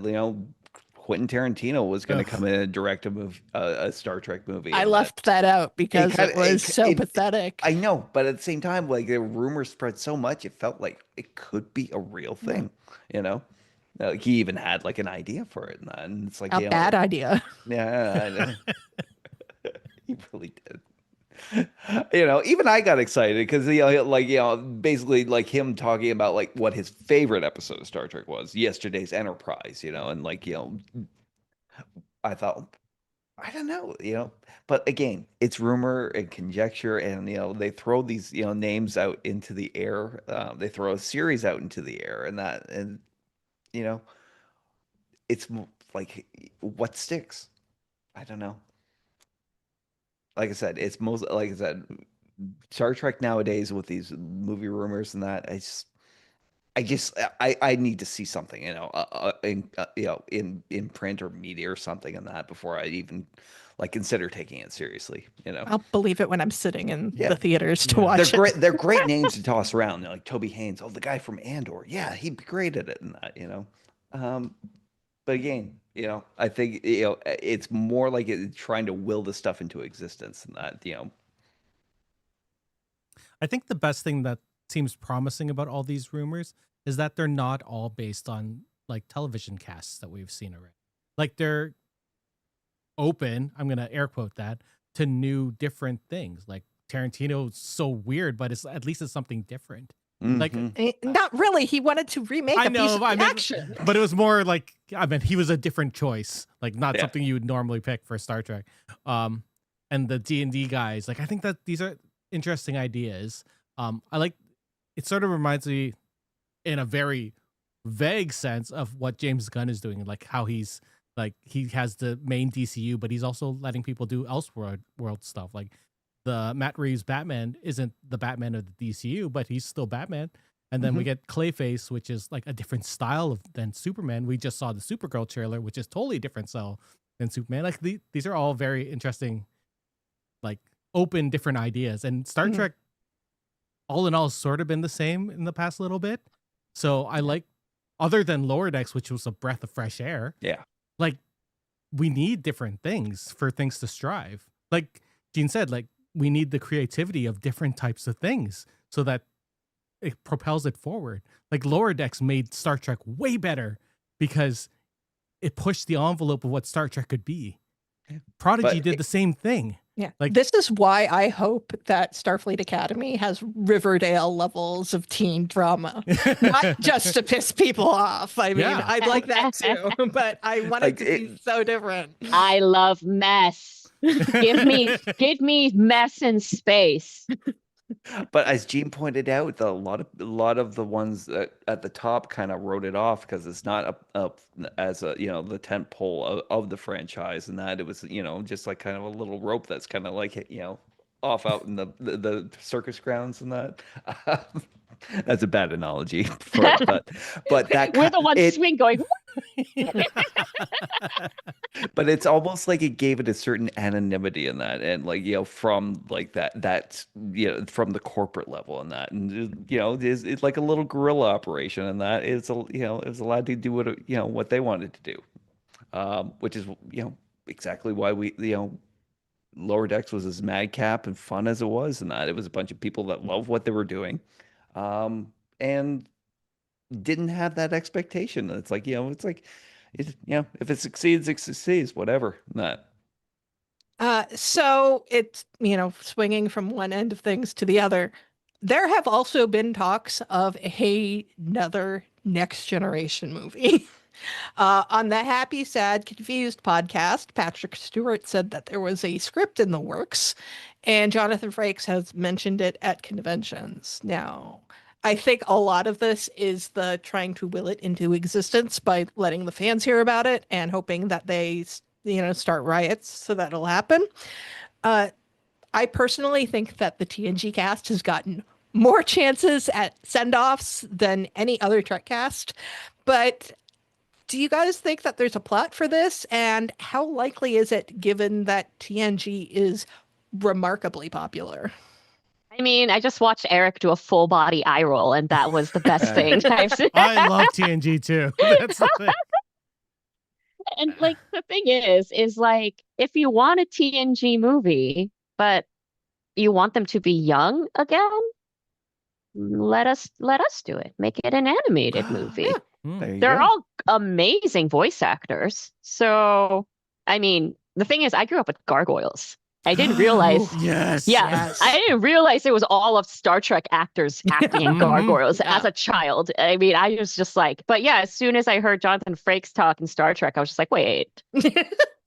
Quentin Tarantino was going to Ugh. come in and direct a Star Trek movie. I And left that out because kind it of was so pathetic. I know, but at the same time, like the rumors spread so much, it felt like it could be a real thing. He even had like an idea for it, and it's like A bad idea. yeah, I know. He really did. Even I got excited because basically like him talking about like what his favorite episode of Star Trek was, yesterday's Enterprise, and like I thought, I don't know, but again, it's rumor and conjecture, and they throw these names out into the air. They throw a series out into the air, and you know, it's like what sticks. I don't know. Like I said, it's most like I said, Star Trek nowadays with these movie rumors and that. I need to see something, in print or media or something in that before I even like consider taking it seriously. I'll believe it when I'm sitting in Yeah. the theaters to Yeah. watch They're it. great. They're great names to toss around. Like Toby Haynes, the guy from Andor. Yeah, he'd be great at it in that. But again, I think it's more like trying to will the stuff into existence than that. I think the best thing that seems promising about all these rumors is that they're not all based on like television casts that we've seen already. Like they're open, I'm gonna air quote that, to new different things. Like Tarantino's so weird, but at least it's something different. Like Not really. He wanted to remake I a piece know, of I mean, action. but it was more like he was a different choice, like not Yeah. something you would normally pick for Star Trek. And the D&D guys, like I think that these are interesting ideas. I like it. Sort of reminds me, in a very vague sense, of what James Gunn is doing, like how he's like he has the main DCU, but he's also letting people do Elseworld world stuff. Like the Matt Reeves Batman isn't the Batman of the DCU, but he's still Batman. And then we get Clayface, which is like a different style than Superman. We just saw the Supergirl trailer, which is totally different style than Superman. Like these are all very interesting, like open different ideas. And Star Trek, all in all, has sort of been the same in the past little bit. So I like, other than Lower Decks, which was a breath of fresh air. Yeah. Like we need different things for things to strive. Like Gene said, like we need the creativity of different types of things so that it propels it forward. Like Lower Decks made Star Trek way better because it pushed the envelope of what Star Trek could be. Prodigy did the same thing. Yeah. Like This is why I hope that Starfleet Academy has Riverdale levels of teen drama. Not just to piss people off. I mean, Yeah. I'd like that too, but I want it to be so different. I love mess. Give me mess in space. But as Gene pointed out, a lot of the ones at the top kind of wrote it off because it's not up as a the tent pole of the franchise, and that it was just like kind of a little rope that's kind of like off out in the circus grounds and that. That's a bad analogy for it, but that We're the ones swing going. but it's almost like it gave it a certain anonymity in that, and like from like that from the corporate level and that, and it's like a little guerrilla operation, and that it's it was allowed to do what they wanted to do, which is exactly why we Lower Decks was as madcap and fun as it was, and that it was a bunch of people that loved what they were doing, and didn't have that expectation. It's like it's like if it succeeds, it succeeds, whatever. Not So it's swinging from one end of things to the other. There have also been talks of another next generation movie. On the Happy, Sad, Confused podcast, Patrick Stewart said that there was a script in the works, and Jonathan Frakes has mentioned it at conventions. Now, I think a lot of this is the trying to will it into existence by letting the fans hear about it and hoping that they, start riots so that it'll happen. I personally think that the TNG cast has gotten more chances at send-offs than any other Trek cast, but Do you guys think that there's a plot for this? And how likely is it given that TNG is remarkably popular? I mean, I just watched Eric do a full body eye roll, and that was the best thing I've seen. I love TNG too. That's the thing. And like the thing is like if you want a TNG movie, but you want them to be young again, let us do it. Make it an animated movie. Yeah. There you They're go. all amazing voice actors. So, I mean, the thing is, I grew up with gargoyles. I didn't realize. Yes. Yeah, Yes. I didn't realize it was all of Star Trek actors acting in Mhm. gargoyles Yeah. as a child. I mean, I was just like, but yeah, as soon as I heard Jonathan Frakes talk in Star Trek, I was just like, wait,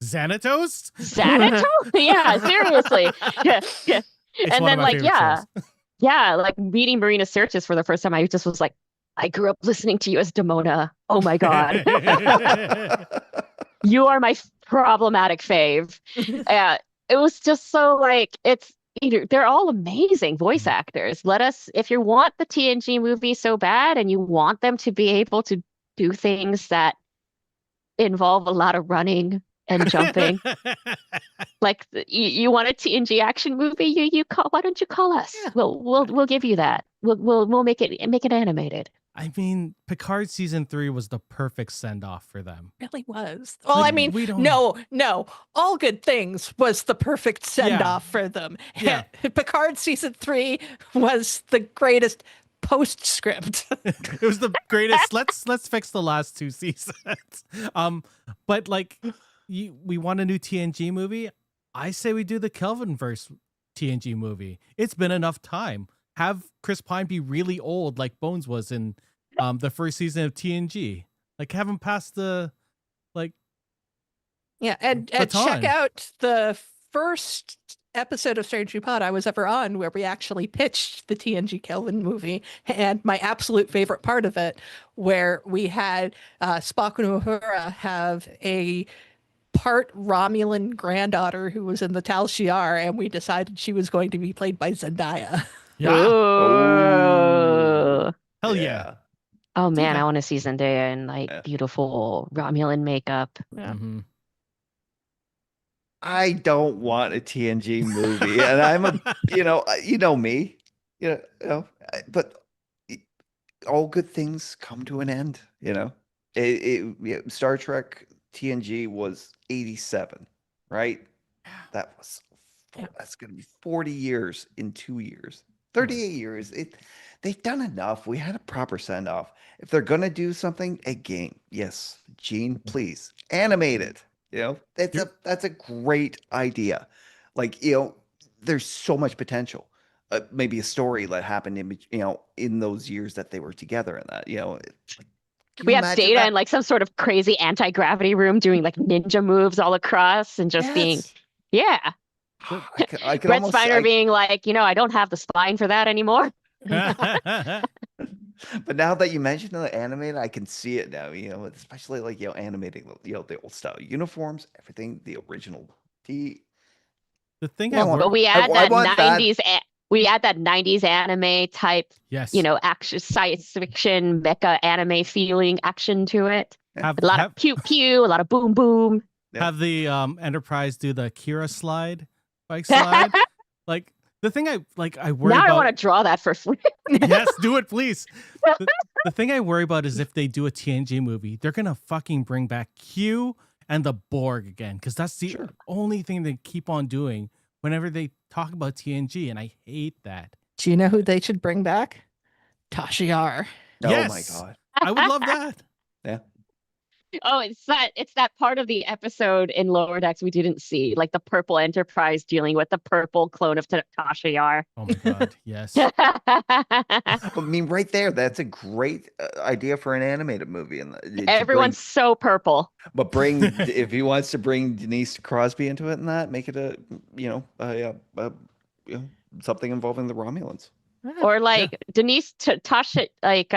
Xanatos? Xanatos? Yeah, seriously. Yeah, yeah. It's And one then of my like, favorite yeah, shows. yeah, like meeting Marina Sirtis for the first time, I just was like, I grew up listening to you as Demona. Oh my God. You are my problematic fave. It was just so like they're all amazing voice actors. Let us, if you want the TNG movie so bad and you want them to be able to do things that involve a lot of running and jumping, like you want a TNG action movie, you call. Why don't you call us? Yeah. We'll give you that. We'll make it animated. I mean, Picard season 3 was the perfect send off for them. Really was. Well, Like, I mean, we don't- no. All Good Things was the perfect send off for them. Yeah. Picard season 3 was the greatest postscript. It was the greatest. Let's fix the last 2 seasons. But like, we want a new TNG movie. I say we do the Kelvinverse TNG movie. It's been enough time. Have Chris Pine be really old, like Bones was in the first season of TNG. Like, have him pass the Yeah, and baton. check out the first episode of Strange New Pod I was ever on where we actually pitched the TNG Kelvin movie, and my absolute favorite part of it, where we had Spock and Uhura have a part Romulan granddaughter who was in the Tal Shiar, and we decided she was going to be played by Zendaya. Yeah. Ooh. Hell yeah. Oh man, that. I want to see Zendaya in like Yeah. beautiful Romulan makeup. Yeah. Mhm. I don't want a TNG movie, and I'm a, you know me, but all good things come to an end. Star Trek TNG was 87, right? That was that's going to be 40 years in 2 years, 38 years. They've done enough. We had a proper send off. If they're going to do something, a game, yes, Gene, please animate it. That's a great idea. Like, there's so much potential. Maybe a story that happened in those years that they were together, and that can We you have imagine Data that? in like some sort of crazy anti-gravity room doing like ninja moves all across and just being, Yes. yeah. I can Brett almost Spiner being like, I don't have the spine for that anymore. But now that you mentioned the animated, I can see it now. Especially like animating the old style uniforms, everything, the original. The thing Well, I But we I add that want that. 90s we add that 90s anime type, yes. action science fiction mecha anime feeling action to it. have, A lot have, of pew pew, a lot of boom boom. have the Enterprise do the Kira slide, bike slide. Like, the thing I worry Now about. I want to draw that for free. Yes, do it, please. The thing I worry about is if they do a TNG movie, they're gonna fucking bring back Q and the Borg again, because that's the only thing they keep on doing whenever they talk about TNG, and I hate that. Do you know who they should bring back? Tashiar. Oh my Yes. god. I would love that. Yeah. Oh, it's that part of the episode in Lower Decks we didn't see, like the purple Enterprise dealing with the purple clone of Tasha Yar. Oh my god, yes. I mean, right there, that's a great idea for an animated movie. And Everyone's so purple. but if he wants to bring Denise Crosby into it and that, make it something involving the Romulans. Or like Denise Tasha, like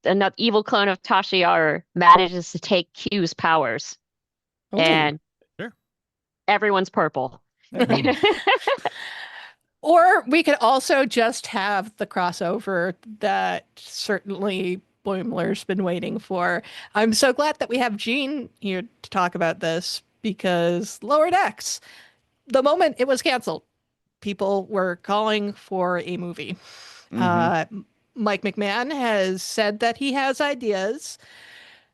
another evil clone of Tasha Yar manages to take Q's powers, and Sure. everyone's purple. Or we could also just have the crossover that certainly Boimler's been waiting for. I'm so glad that we have Gene here to talk about this because Lower Decks, the moment it was canceled, people were calling for a movie. Mike McMahon has said that he has ideas.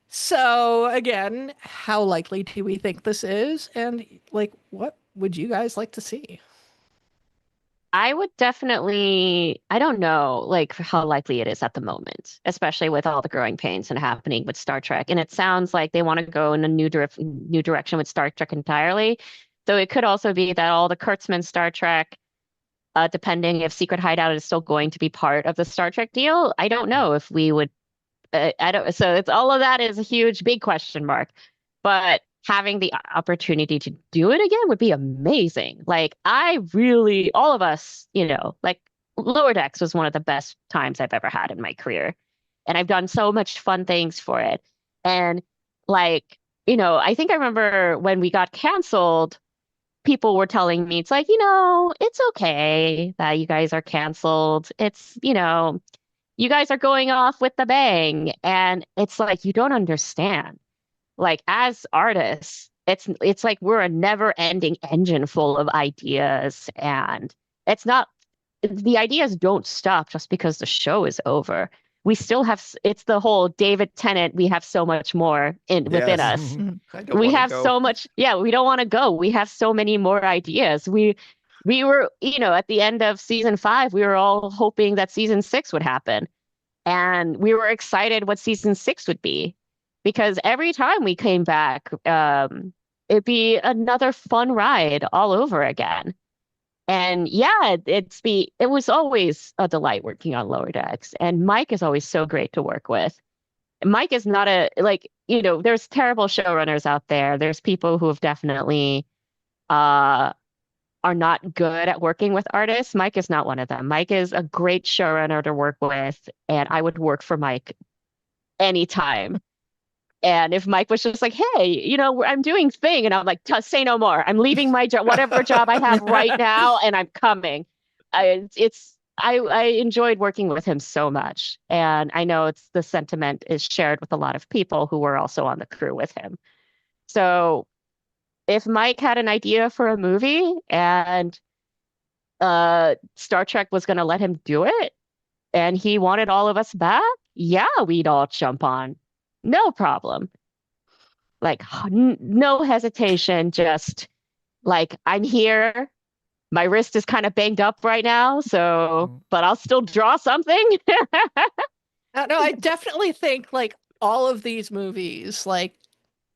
So again, how likely do we think this is? And like, what would you guys like to see? I would definitely, I don't know, like how likely it is at the moment, especially with all the growing pains and happening with Star Trek. And it sounds like they want to go in a new direction with Star Trek entirely. So it could also be that all the Kurtzman Star Trek, depending if Secret Hideout is still going to be part of the Star Trek deal, I don't know if we would. I don't. So it's all of that is a huge, big question mark. But having the opportunity to do it again would be amazing. Like I really, all of us, like Lower Decks was one of the best times I've ever had in my career, and I've done so much fun things for it. And like, I think I remember when we got canceled, people were telling me it's like, it's okay that you guys are canceled. It's, you guys are going off with the bang. And it's like, you don't understand. Like as artists, it's like we're a never-ending engine full of ideas. And it's not, the ideas don't stop just because the show is over. We still have, it's the whole David Tennant, we have so much more within us. We have so much, we don't want to go. We have so many more ideas. We were, at the end of season 5, we were all hoping that season 6 would happen. And we were excited what season 6 would be. Because every time we came back, it'd be another fun ride all over again. And it was always a delight working on Lower Decks. And Mike is always so great to work with. Mike is not there's terrible showrunners out there. There's people who have definitely are not good at working with artists. Mike is not one of them. Mike is a great showrunner to work with, and I would work for Mike anytime. And if Mike was just like, hey, I'm doing thing, and I'm like, say no more. I'm leaving my job, whatever job I have right now, and I'm coming. I enjoyed working with him so much. And I know the sentiment is shared with a lot of people who were also on the crew with him. So if Mike had an idea for a movie and Star Trek was going to let him do it, and he wanted all of us back, we'd all jump on. No problem. Like, no hesitation, just like, I'm here. My wrist is kind of banged up right now, but I'll still draw something. No, I definitely think like all of these movies, like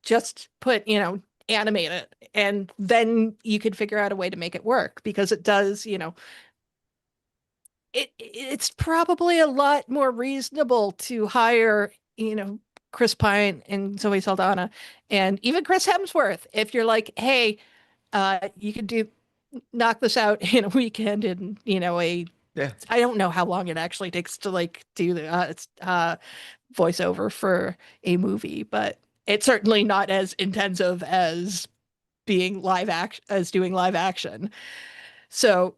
just put, animate it, and then you could figure out a way to make it work because it does, it's probably a lot more reasonable to hire, Chris Pine and Zoe Saldana and even Chris Hemsworth. If you're like, hey, you could knock this out in a weekend in, I don't know how long it actually takes to like do the voiceover for a movie, but it's certainly not as intensive as doing live action. So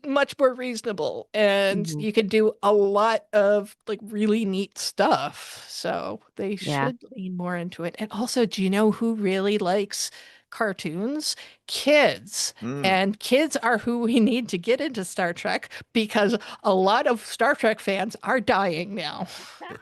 much more reasonable, and you can do a lot of like really neat stuff. So they should lean more into it. And also, do you know who really likes cartoons? Kids. And kids are who we need to get into Star Trek because a lot of Star Trek fans are dying now.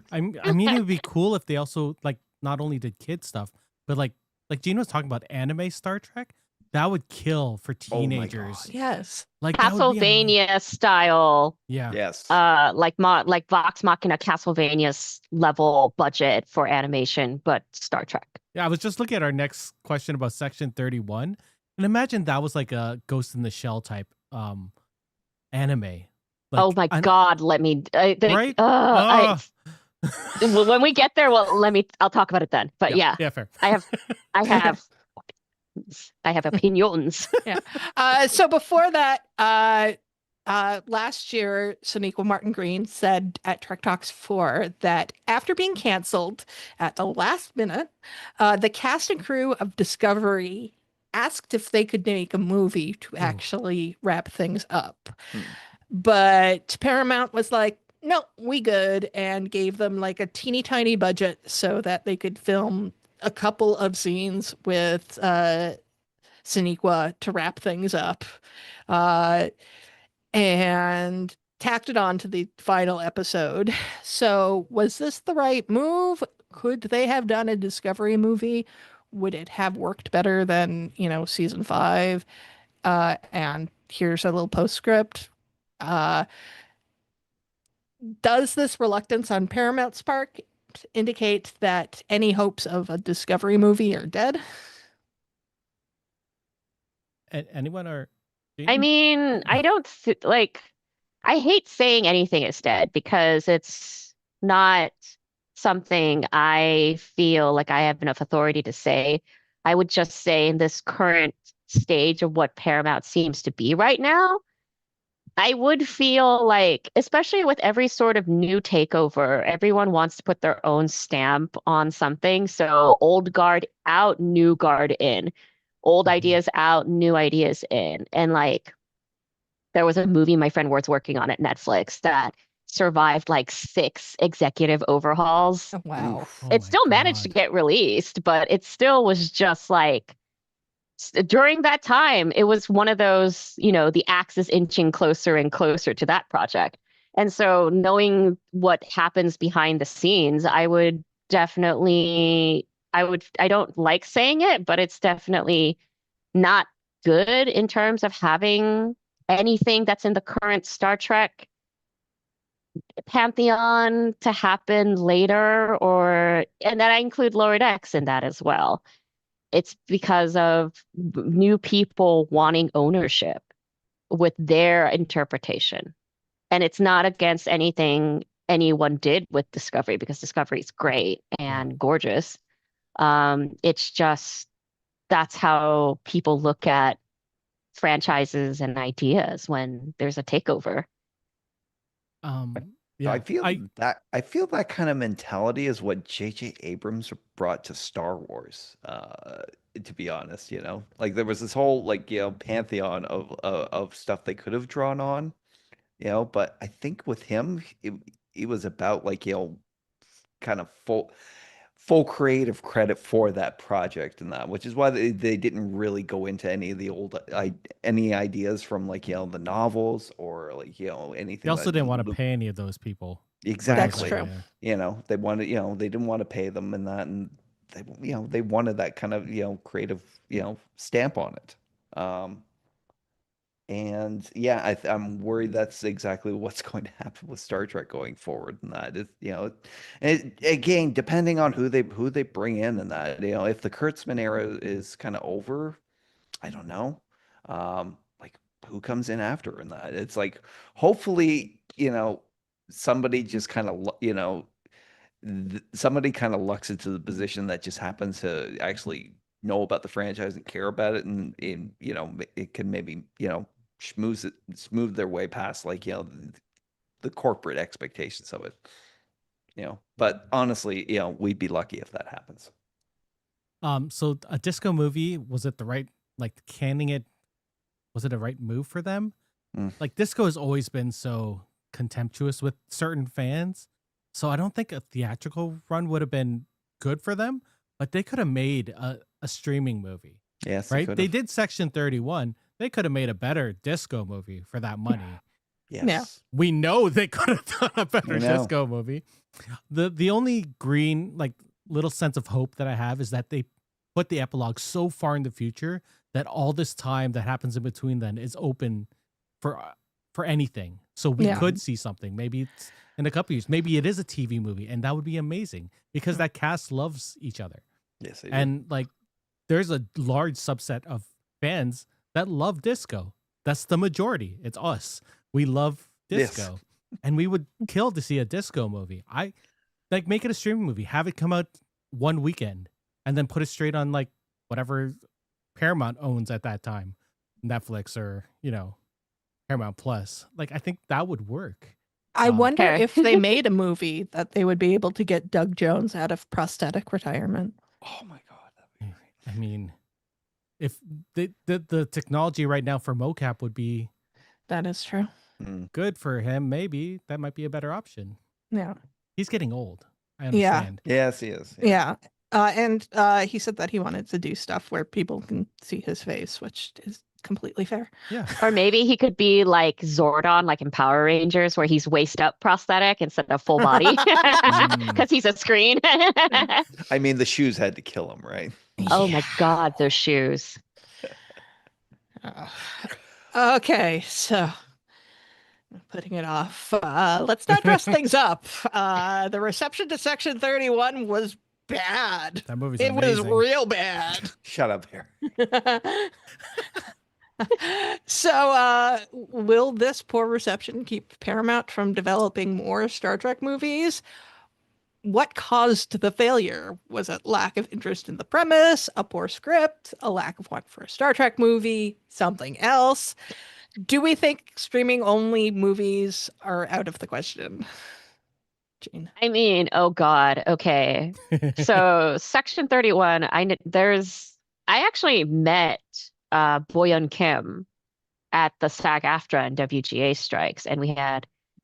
I mean, it would be cool if they also like not only did kid stuff, but like Gina was talking about anime Star Trek. That would kill for teenagers. Yes. Like Castlevania style. Yeah. Yes. Like Vox Machina Castlevania's level budget for animation, but Star Trek. Yeah, I was just looking at our next question about Section 31, and imagine that was like a Ghost in the Shell type anime. Like, oh my God! Let me. Right? When we get there, I'll talk about it then. But yeah, fair. I have opinions. So before that, last year, Sonequa Martin Green said at Trek Talks 4 that after being canceled at the last minute, the cast and crew of Discovery asked if they could make a movie to actually wrap things up. But Paramount was like, no, we good, and gave them like a teeny tiny budget so that they could film a couple of scenes with Sonequa to wrap things up. Uh, and tacked it on to the final episode. So, was this the right move? Could they have done a Discovery movie? Would it have worked better than, season 5? And here's a little postscript. Uh, does this reluctance on Paramount's part indicate that any hopes of a Discovery movie are dead? Anyone or I mean, I don't like, I hate saying anything is dead because it's not something I feel like I have enough authority to say. I would just say in this current stage of what Paramount seems to be right now, I would feel like, especially with every sort of new takeover, everyone wants to put their own stamp on something. So old guard out, new guard in, old ideas out, new ideas in. And like, there was a movie my friend was working on at Netflix that survived like 6 executive overhauls. Oh, wow. Oof. Oh It my still managed to God. get released, but it still was just like during that time, it was one of those, the axe is inching closer and closer to that project. And so knowing what happens behind the scenes, I would definitely, I don't like saying it, but it's definitely not good in terms of having anything that's in the current Star Trek pantheon to happen later, and that I include Lower Decks in that as well. It's because of new people wanting ownership with their interpretation. And it's not against anything anyone did with Discovery because Discovery is great and gorgeous. It's just that's how people look at franchises and ideas when there's a takeover. Yeah. I feel that kind of mentality is what J.J. Abrams brought to Star Wars. To be honest, like there was this whole like pantheon of stuff they could have drawn on, but I think with him, it was about like kind of full creative credit for that project and that, which is why they didn't really go into any of the any ideas from like the novels or like anything. They also that didn't want to pay any of those people. That's exactly. true. They wanted they didn't want to pay them and that, and they wanted that kind of creative stamp on it. And yeah, I'm worried that's exactly what's going to happen with Star Trek going forward. And that is, again, depending on who they bring in, and that, if the Kurtzman era is kind of over, I don't know, like who comes in after, and that it's like, hopefully, somebody just kind of, somebody kind of lucks into the position that just happens to actually know about the franchise and care about it, and it can maybe smooth their way past like the corporate expectations of it. But honestly, we'd be lucky if that happens. So a disco movie, was it the right, like canning it, was it a right move for them? Like disco has always been so contemptuous with certain fans, so I don't think a theatrical run would have been good for them, but they could have made a streaming movie. Yes, right? They did Section 31. They could have made a better disco movie for that money. Yes. Yeah. We know they could have done a better disco movie. The only green, like, little sense of hope that I have is that they put the epilogue so far in the future that all this time that happens in between then is open for anything. So we could see something. Maybe it's in a couple years. Maybe it is a TV movie, and that would be amazing because that cast loves each other. Yes, they do. And like, there's a large subset of fans that love disco. That's the majority. It's us. We love disco. And we would kill to see a disco movie. I like make it a streaming movie. Have it come out one weekend and then put it straight on like whatever Paramount owns at that time. Netflix or, Paramount Plus. Like, I think that would work. I wonder Okay. if they made a movie that they would be able to get Doug Jones out of prosthetic retirement. Oh my God. That'd be great. I mean, if the technology right now for mocap would be That is true. good for him. Maybe that might be a better option. Yeah. He's getting old. I Yeah. understand. Yes, he is. Yeah. And he said that he wanted to do stuff where people can see his face, which is completely fair. Yeah. Or maybe he could be like Zordon, like in Power Rangers, where he's waist up prosthetic instead of full body because he's a screen. I mean, the shoes had to kill him, right? Oh my God, those shoes. Okay, so putting it off. Let's not dress things up. The reception to Section 31 was bad. That movie's It was amazing. real bad. Shut up here. So, will this poor reception keep Paramount from developing more Star Trek movies? What caused the failure? Was it lack of interest in the premise, a poor script, a lack of want for a Star Trek movie, something else? Do we think streaming-only movies are out of the question? Jean. I mean, oh God. Okay. So Section 31, I actually met Boyeon Kim at the SAG-AFTRA and WGA strikes, and we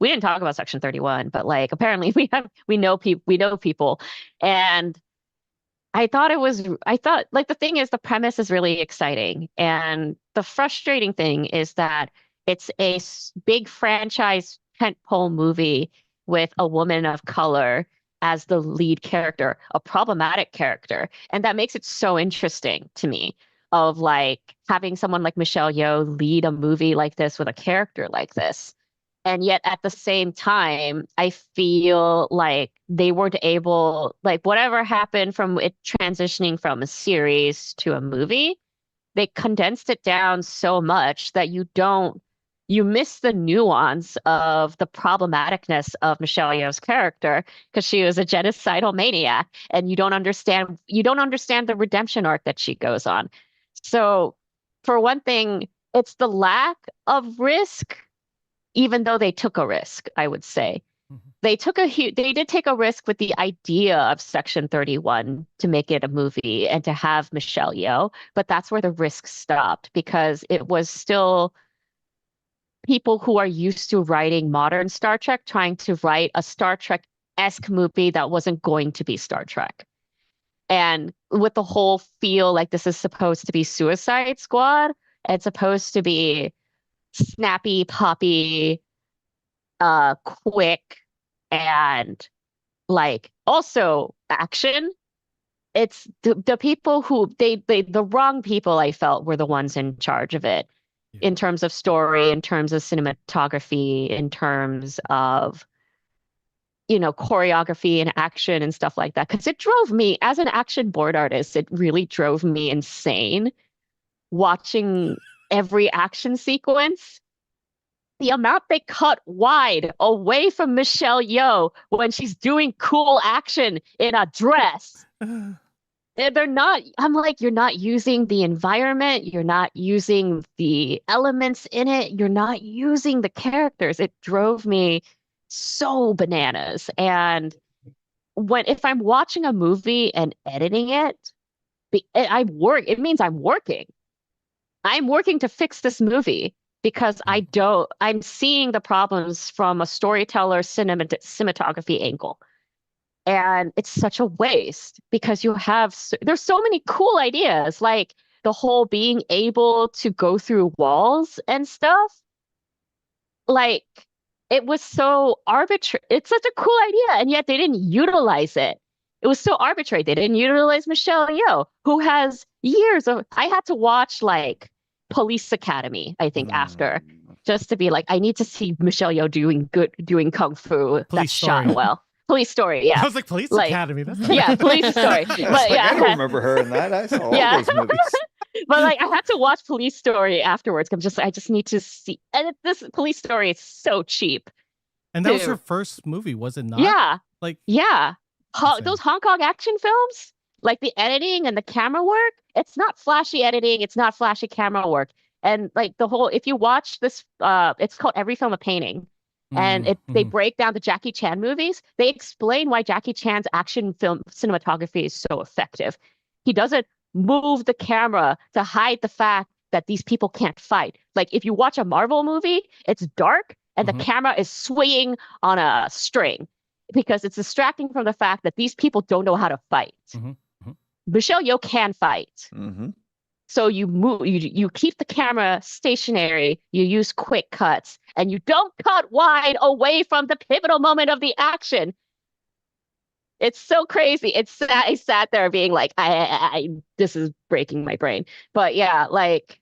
didn't talk about Section 31, but like apparently we know people, and I thought like the thing is the premise is really exciting, and the frustrating thing is that it's a big franchise tentpole movie with a woman of color as the lead character, a problematic character, and that makes it so interesting to me of like having someone like Michelle Yeoh lead a movie like this with a character like this. And yet at the same time, I feel like they weren't able, like whatever happened from it transitioning from a series to a movie, they condensed it down so much that you miss the nuance of the problematicness of Michelle Yeoh's character because she was a genocidal maniac, and you don't understand the redemption arc that she goes on. So for one thing, it's the lack of risk, even though they took a risk, I would say. They did take a risk with the idea of Section 31 to make it a movie and to have Michelle Yeoh, but that's where the risk stopped because it was still people who are used to writing modern Star Trek trying to write a Star Trek-esque movie that wasn't going to be Star Trek. And with the whole feel like this is supposed to be Suicide Squad, it's supposed to be snappy, poppy, quick, and like also action. It's the people who the wrong people I felt were the ones in charge of it in terms of story, in terms of cinematography, in terms of choreography and action and stuff like that. Because it drove me, as an action board artist, it really drove me insane watching every action sequence. The amount they cut wide away from Michelle Yeoh when she's doing cool action in a dress. They're not, I'm like, you're not using the environment, you're not using the elements in it, you're not using the characters. It drove me so bananas. And if I'm watching a movie and editing it, it means I'm working. I'm working to fix this movie because I'm seeing the problems from a storyteller cinematography angle. And it's such a waste because there's so many cool ideas, like the whole being able to go through walls and stuff. Like, it was so arbitrary. It's such a cool idea, and yet they didn't utilize it. It was so arbitrary. They didn't utilize Michelle Yeoh, who has years of. I had to watch like Police Academy, I think, after, just to be like, I need to see Michelle Yeoh doing kung fu. That's shot well. Police Story, yeah. I was like, Police Academy. That's yeah, Police Story. But I don't remember her in that. I saw all those movies. But like, I had to watch Police Story afterwards. I just need to see. And this Police Story is so cheap. And that was her first movie, was it not? Yeah. Like, yeah. Those Hong Kong action films, like the editing and the camera work, it's not flashy editing. It's not flashy camera work. And like if you watch this, it's called Every Film a Painting. And they break down the Jackie Chan movies. They explain why Jackie Chan's action film cinematography is so effective. He doesn't move the camera to hide the fact that these people can't fight. Like if you watch a Marvel movie, it's dark and the camera is swinging on a string because it's distracting from the fact that these people don't know how to fight. Michelle Yeoh can fight. So you move, you keep the camera stationary, you use quick cuts, and you don't cut wide away from the pivotal moment of the action. It's so crazy. I sat there being like, this is breaking my brain. But yeah, like,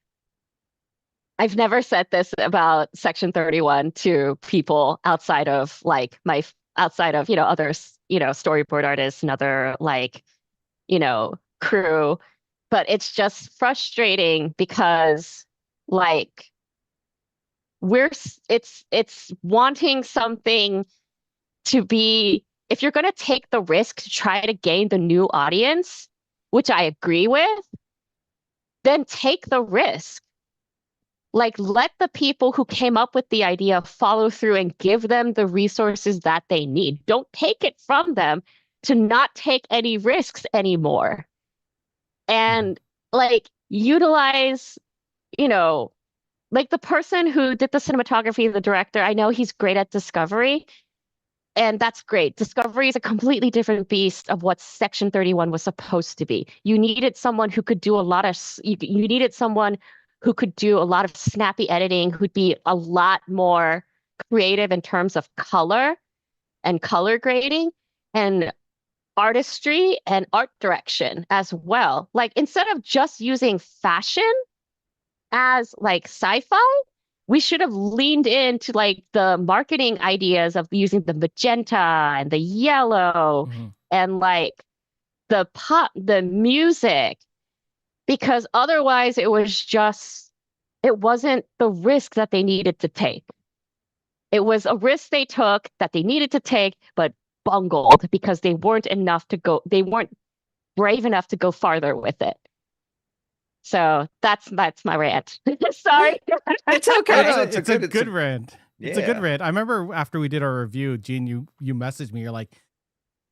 I've never said this about Section 31 to people outside of others, storyboard artists and other crew. But it's just frustrating because like it's wanting something to be, if you're going to take the risk to try to gain the new audience, which I agree with, then take the risk. Like, let the people who came up with the idea follow through and give them the resources that they need. Don't take it from them to not take any risks anymore. And like, utilize, like the person who did the cinematography, the director, I know he's great at Discovery. And that's great. Discovery is a completely different beast of what Section 31 was supposed to be. You needed someone who could do a lot of, you needed someone who could do a lot of snappy editing, who'd be a lot more creative in terms of color and color grading and artistry and art direction as well. Like, instead of just using fashion as like sci-fi, we should have leaned into like the marketing ideas of using the magenta and the yellow and like the pop, the music, because otherwise it wasn't the risk that they needed to take. It was a risk they took that they needed to take, but bungled because they weren't brave enough to go farther with it. So that's my rant. Sorry. It's okay. It's a good rant. Yeah. It's a good rant. I remember after we did our review, Gene, you messaged me. You're like,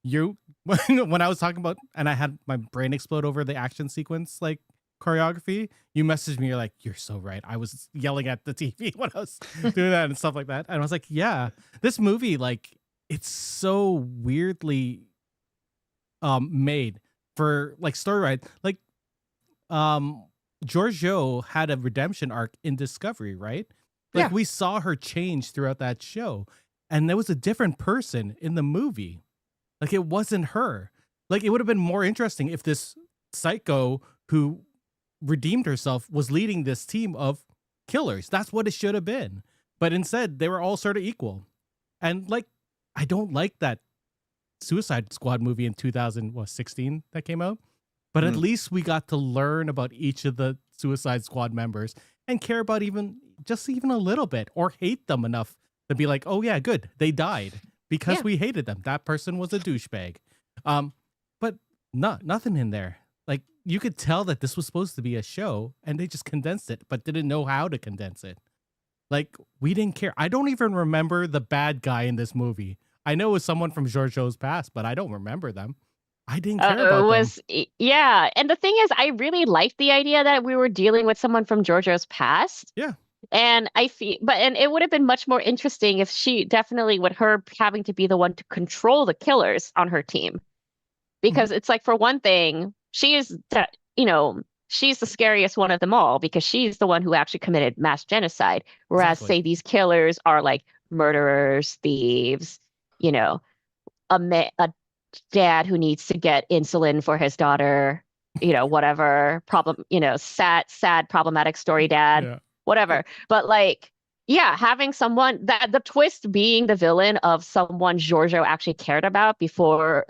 when I was talking about, and I had my brain explode over the action sequence, like choreography, you messaged me. You're like, you're so right. I was yelling at the TV when I was doing that and stuff like that. And I was like, yeah, this movie, like, it's so weirdly made for like story ride. Like, Giorgio had a redemption arc in Discovery, right? Like, we saw her change throughout that show, and there was a different person in the movie. Like, it wasn't her. Like, it would have been more interesting if this psycho who redeemed herself was leading this team of killers. That's what it should have been. But instead, they were all sort of equal. And like, I don't like that Suicide Squad movie in 2016 that came out. But at least we got to learn about each of the Suicide Squad members and care about even a little bit, or hate them enough to be like, oh yeah, good, they died because we hated them. That person was a douchebag. But nothing in there. Like, you could tell that this was supposed to be a show and they just condensed it, but didn't know how to condense it. Like, we didn't care. I don't even remember the bad guy in this movie. I know it was someone from Giorgio's past, but I don't remember them. I didn't care about them. Yeah. And the thing is, I really liked the idea that we were dealing with someone from Giorgio's past. Yeah. And and it would have been much more interesting if with her having to be the one to control the killers on her team. Because it's like, for one thing, she's the scariest one of them all, because she's the one who actually committed mass genocide. Whereas, say, these killers are like murderers, thieves, a dad who needs to get insulin for his daughter, whatever problem, sad, problematic story dad, whatever. But like, having someone that the twist being the villain of someone Giorgio actually cared about before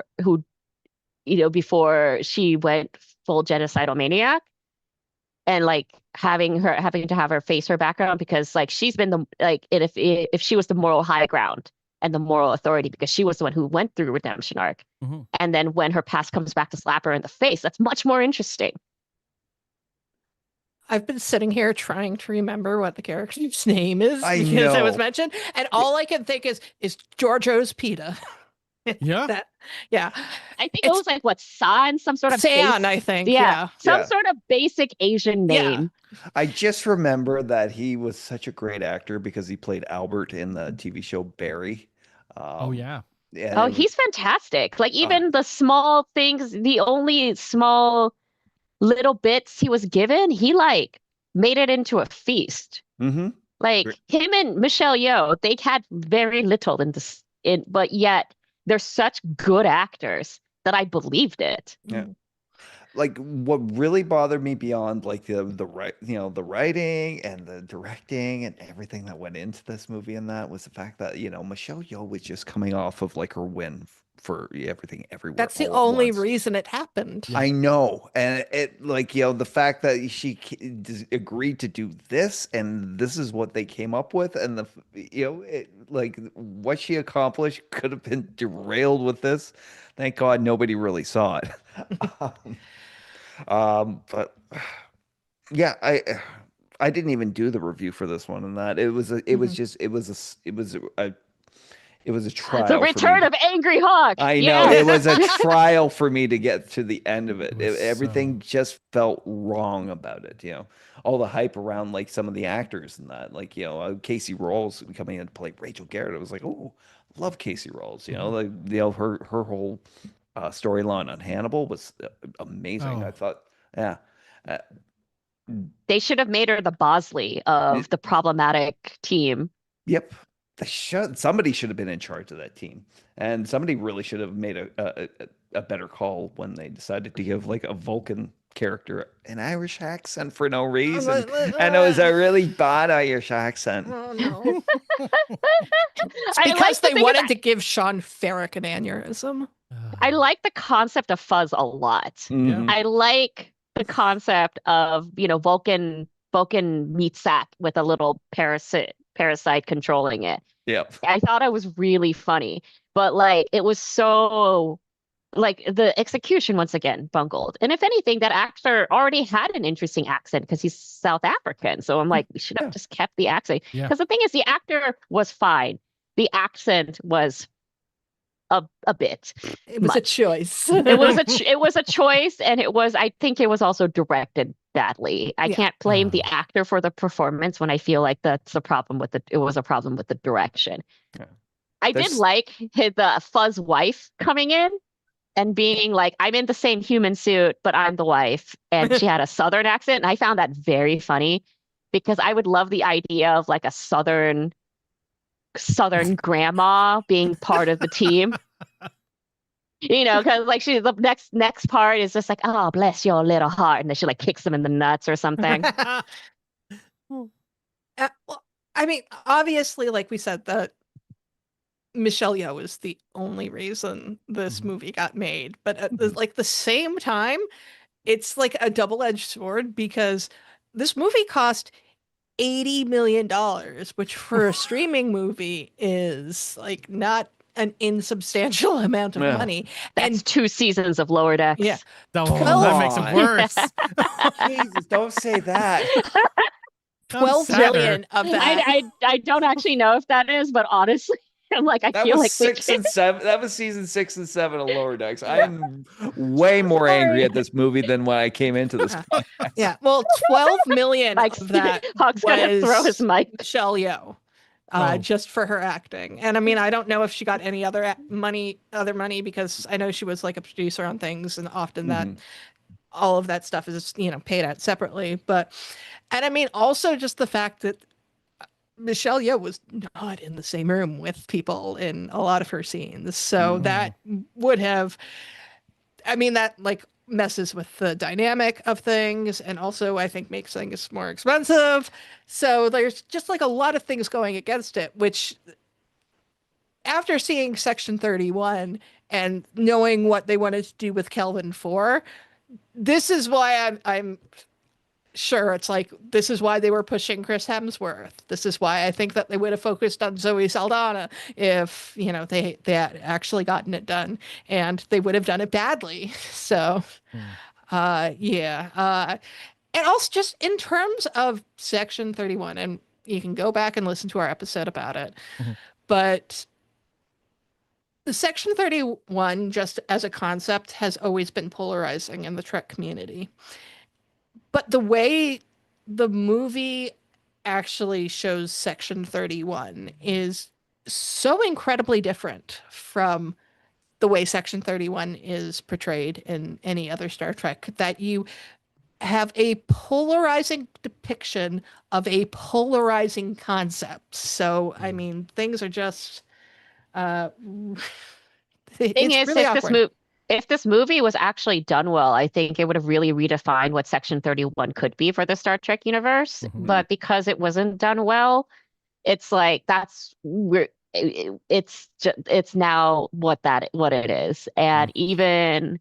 she went full genocidal maniac, and like having to have her face her background, because like she's been if she was the moral high ground and the moral authority, because she was the one who went through redemption arc. And then when her past comes back to slap her in the face, that's much more interesting. I've been sitting here trying to remember what the character's name is because it was mentioned, and all I can think is Giorgio's PETA. Yeah. That, yeah. I think it It's was like what San, some sort of San, I think. Yeah. some Yeah. sort of basic Asian Yeah. name. I just remember that he was such a great actor because he played Albert in the TV show Barry. Oh yeah. And Oh, it was he's fantastic. Like uh, even the small things, the only small little bits he was given, he like made it into a feast. mhm. Like him and Michelle Yeoh, they had very little in this, but yet they're such good actors that I believed it. Yeah. Like what really bothered me beyond like the right the writing and the directing and everything that went into this movie and that was the fact that Michelle Yeoh was just coming off of like her win for Everything Everywhere That's the All at only Once. reason it happened. Yeah. I know, and it like the fact that she agreed to do this and this is what they came up with and like what she accomplished could have been derailed with this. Thank God nobody really saw it. But yeah, I didn't even do the review for this one and that it was just it was a trial The for me. Return of Angry Hawk. I know it was a trial for me to get to the end of it. It was Everything just felt wrong about it. All the hype around like some of the actors and that, like Casey Rolls coming in to play Rachel Garrett. I was like, oh, love Casey Rolls. Like her whole storyline on Hannibal was amazing. Oh. I thought, yeah. Uh, They should have made her the Bosley of the problematic team. Yep. Somebody should have been in charge of that team, and somebody really should have made a better call when they decided to give like a Vulcan character an Irish accent for no reason. And it was a really bad Irish accent. Oh no. It's I because like the they thing wanted to give Sean Ferrick an aneurysm. I like the concept of fuzz a lot. Mhm. I like the concept of, Vulcan meat sack with a little parasite controlling it. Yep. I thought it was really funny, but like it was so like the execution once again bungled. And if anything, that actor already had an interesting accent because he's South African. So I'm like, we should have just kept the accent. Yeah. Because the thing is, the actor was fine. The accent was a bit. It was a choice. It was a choice, and I think it was also directed badly. I Yeah. can't blame the actor for the performance when I feel like that's a problem with it was a problem with the direction. Yeah. I did like the Fuzz wife coming in and being like, I'm in the same human suit, but I'm the wife. And she had a Southern accent. And I found that very funny because I would love the idea of like a Southern grandma being part of the team. Because like the next part is just like, oh, bless your little heart. And then she like kicks him in the nuts or something. Well, I mean, obviously, like we said, the Michelle Yeoh is the only reason this movie got made. But at the same time, it's like a double-edged sword because this movie cost $80 million, which for a streaming movie is like not an insubstantial amount of money. That's 2 seasons of Lower Decks. Yeah. That makes it worse. Jesus, don't say that. 12 million of that. I don't actually know if that is, but honestly, I'm like, I That feel was like 6 and 7. That was season 6 and 7 of Lower Decks. I am way more angry at this movie than when I came into this. Yeah. Well, 12 million Like, of that Hawk's gonna throw his mic. Michelle Yeoh. Just for her acting. And I mean, I don't know if she got any other money because I know she was like a producer on things and often that all of that stuff is, paid out separately. And I mean, also just the fact that Michelle Yeoh was not in the same room with people in a lot of her scenes. So that would have, I mean, that like messes with the dynamic of things and also I think makes things more expensive. So there's just like a lot of things going against it, which after seeing Section 31 and knowing what they wanted to do with Kelvin 4, this is why I'm sure it's like, this is why they were pushing Chris Hemsworth. This is why I think that they would have focused on Zoe Saldana if, they had actually gotten it done, and they would have done it badly. So, yeah. And also just in terms of Section 31, and you can go back and listen to our episode about it, but Section 31, just as a concept, has always been polarizing in the Trek community. But the way the movie actually shows Section 31 is so incredibly different from the way Section 31 is portrayed in any other Star Trek that you have a polarizing depiction of a polarizing concept. So, I mean, things are just Thing it's is, really awkward. if this movie was actually done well, I think it would have really redefined what Section 31 could be for the Star Trek universe. Mhm. But because it wasn't done well, it's like it's now what it is. And even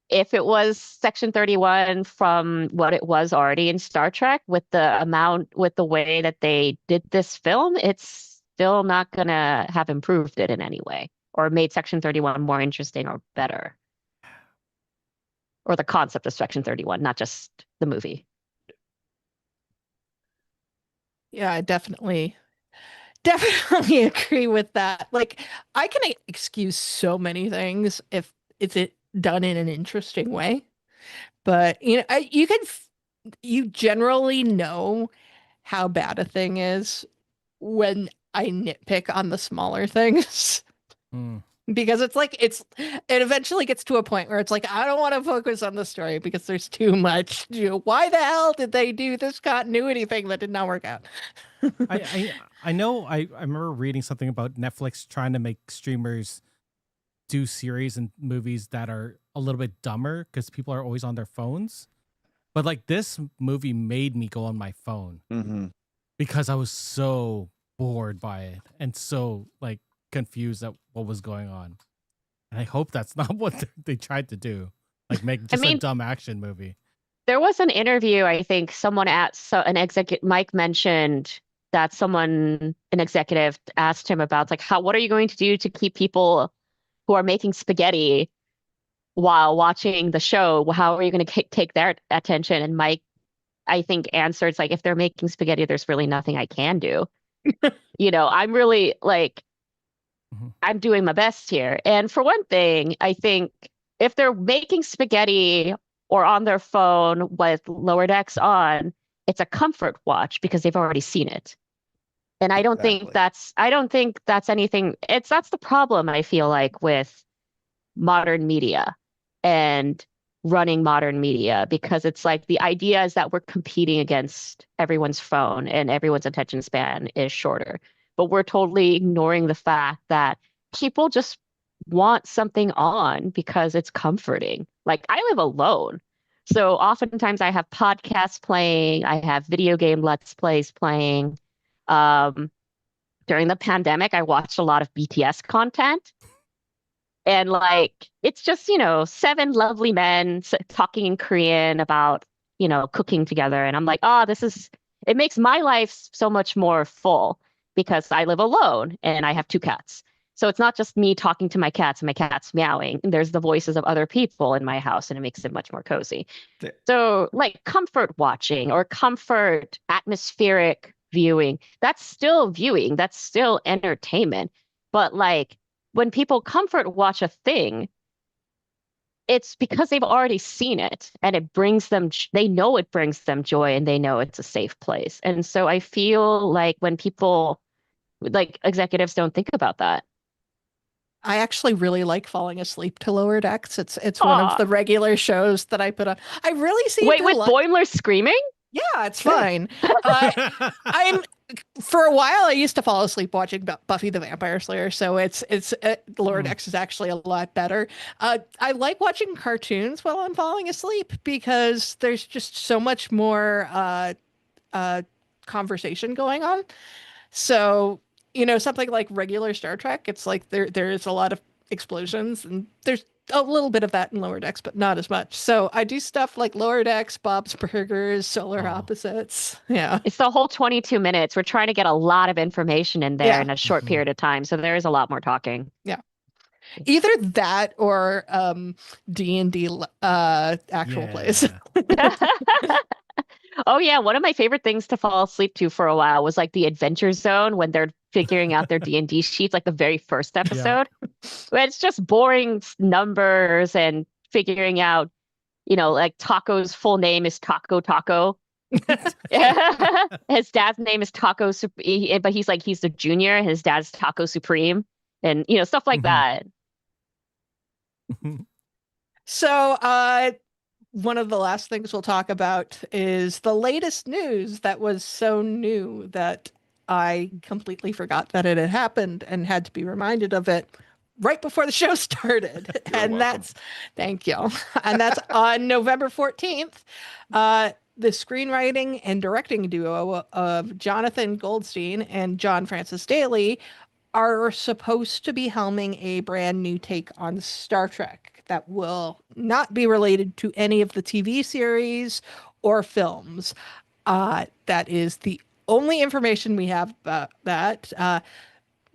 if it was Section 31 from what it was already in Star Trek with the way that they did this film, it's still not gonna have improved it in any way or made Section 31 more interesting or better. Or the concept of Section 31, not just the movie. Yeah, I definitely agree with that. Like, I can excuse so many things if it's it done in an interesting way. But you generally know how bad a thing is when I nitpick on the smaller things. Mm. Because it eventually gets to a point where it's like I don't want to focus on the story because there's too much. Why the hell did they do this continuity thing that did not work out? I know I remember reading something about Netflix trying to make streamers do series and movies that are a little bit dumber because people are always on their phones. But like this movie made me go on my phone because I was so bored by it and so like confused at what was going on. And I hope that's not what they tried to do. Like make just a dumb action movie. There was an interview, I think an executive, Mike mentioned that an executive asked him about like what are you going to do to keep people who are making spaghetti while watching the show? How are you going to take their attention? And Mike, I think, answered, it's like, if they're making spaghetti, there's really nothing I can do. I'm really like, I'm doing my best here. And for one thing, I think if they're making spaghetti or on their phone with Lower Decks on, it's a comfort watch because they've already seen it. And I don't think that's anything. That's the problem I feel like with modern media and running modern media, because it's like the idea is that we're competing against everyone's phone and everyone's attention span is shorter. But we're totally ignoring the fact that people just want something on because it's comforting. Like I live alone. So oftentimes I have podcasts playing, I have video game Let's Plays playing. During the pandemic, I watched a lot of BTS content. And like, it's just, 7 lovely men talking in Korean about, cooking together. And I'm like, it makes my life so much more full because I live alone and I have 2 cats. So it's not just me talking to my cats and my cats meowing. There's the voices of other people in my house and it makes it much more cozy. Yeah. So like comfort watching or comfort atmospheric viewing, that's still viewing, that's still entertainment. But like when people comfort watch a thing, it's because they've already seen it and they know it brings them joy and they know it's a safe place. And so I feel like when people, like executives don't think about that. I actually really like falling asleep to Lower Decks. It's one of the regular shows that I put on. I really see. Wait, with Boimler screaming? Yeah, it's fine. I'm for a while I used to fall asleep watching Buffy the Vampire Slayer, so it's Lower Decks is actually a lot better. I like watching cartoons while I'm falling asleep because there's just so much more conversation going on. So, something like regular Star Trek, it's like there is a lot of explosions and there's a little bit of that in Lower Decks, but not as much. So I do stuff like Lower Decks, Bob's Burgers, Solar Opposites. Yeah. It's the whole 22 minutes. We're trying to get a lot of information in there in a short period of time. So there is a lot more talking. Yeah. Either that or D&D actual plays. Oh yeah, one of my favorite things to fall asleep to for a while was like the Adventure Zone when they're figuring out their D&D sheets, like the very first episode. Where it's just boring numbers and figuring out, like Taco's full name is Taco Taco. His dad's name is Taco, but he's the junior. And his dad's Taco Supreme, and stuff like that. So, one of the last things we'll talk about is the latest news that was so new that I completely forgot that it had happened and had to be reminded of it right before the show started. Thank you. And that's on November 14th. The screenwriting and directing duo of Jonathan Goldstein and John Francis Daley are supposed to be helming a brand new take on Star Trek that will not be related to any of the TV series or films. That is the only information we have about that.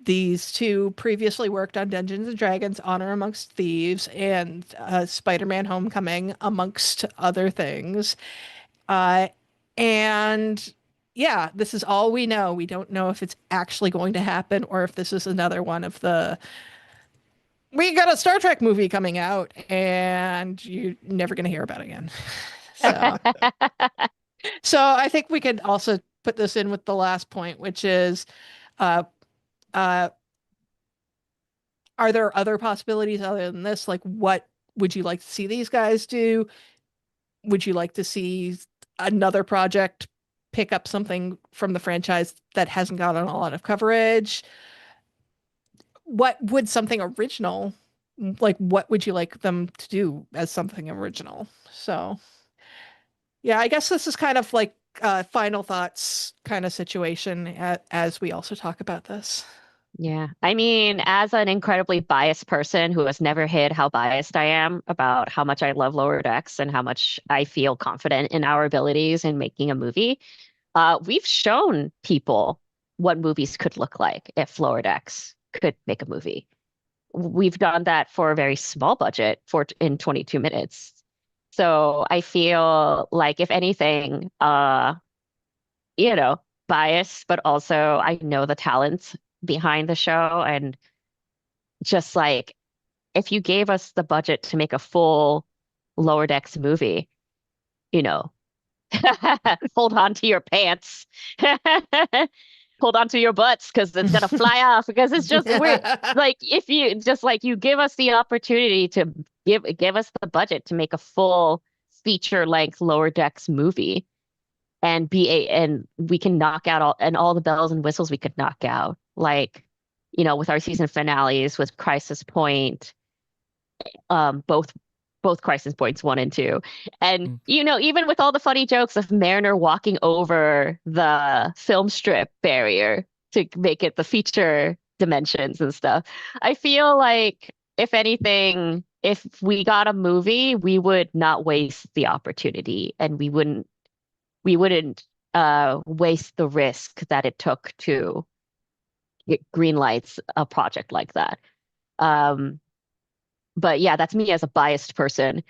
These two previously worked on Dungeons and Dragons, Honor Amongst Thieves, and Spider-Man Homecoming, amongst other things. And yeah, this is all we know. We don't know if it's actually going to happen or if this is another one of the, we got a Star Trek movie coming out and you're never going to hear about it again. So I think we could also put this in with the last point, which is, are there other possibilities other than this? Like, what would you like to see these guys do? Would you like to see another project pick up something from the franchise that hasn't gotten a lot of coverage? What would something original, like, what would you like them to do as something original? So, yeah, I guess this is kind of like final thoughts kind of situation as we also talk about this. Yeah. I mean, as an incredibly biased person who has never hid how biased I am about how much I love Lower Decks and how much I feel confident in our abilities in making a movie, we've shown people what movies could look like if Lower Decks could make a movie. We've done that for a very small budget in 22 minutes. So I feel like, if anything, biased, but also I know the talent behind the show, and just like, if you gave us the budget to make a full Lower Decks movie, hold on to your pants. Hold on to your butts, because it's gonna fly off, because it's just weird. Like, if you just like, you give us the opportunity to give us the budget to make a full feature length Lower Decks movie, and we can knock out all the bells and whistles we could knock out, like, with our season finales with Crisis Point, both Crisis Points 1 and 2. And, even with all the funny jokes of Mariner walking over the film strip barrier to make it the feature dimensions and stuff, I feel like, if anything, if we got a movie, we would not waste the opportunity, and we wouldn't waste the risk that it took to green lights a project like that. But yeah, that's me as a biased person.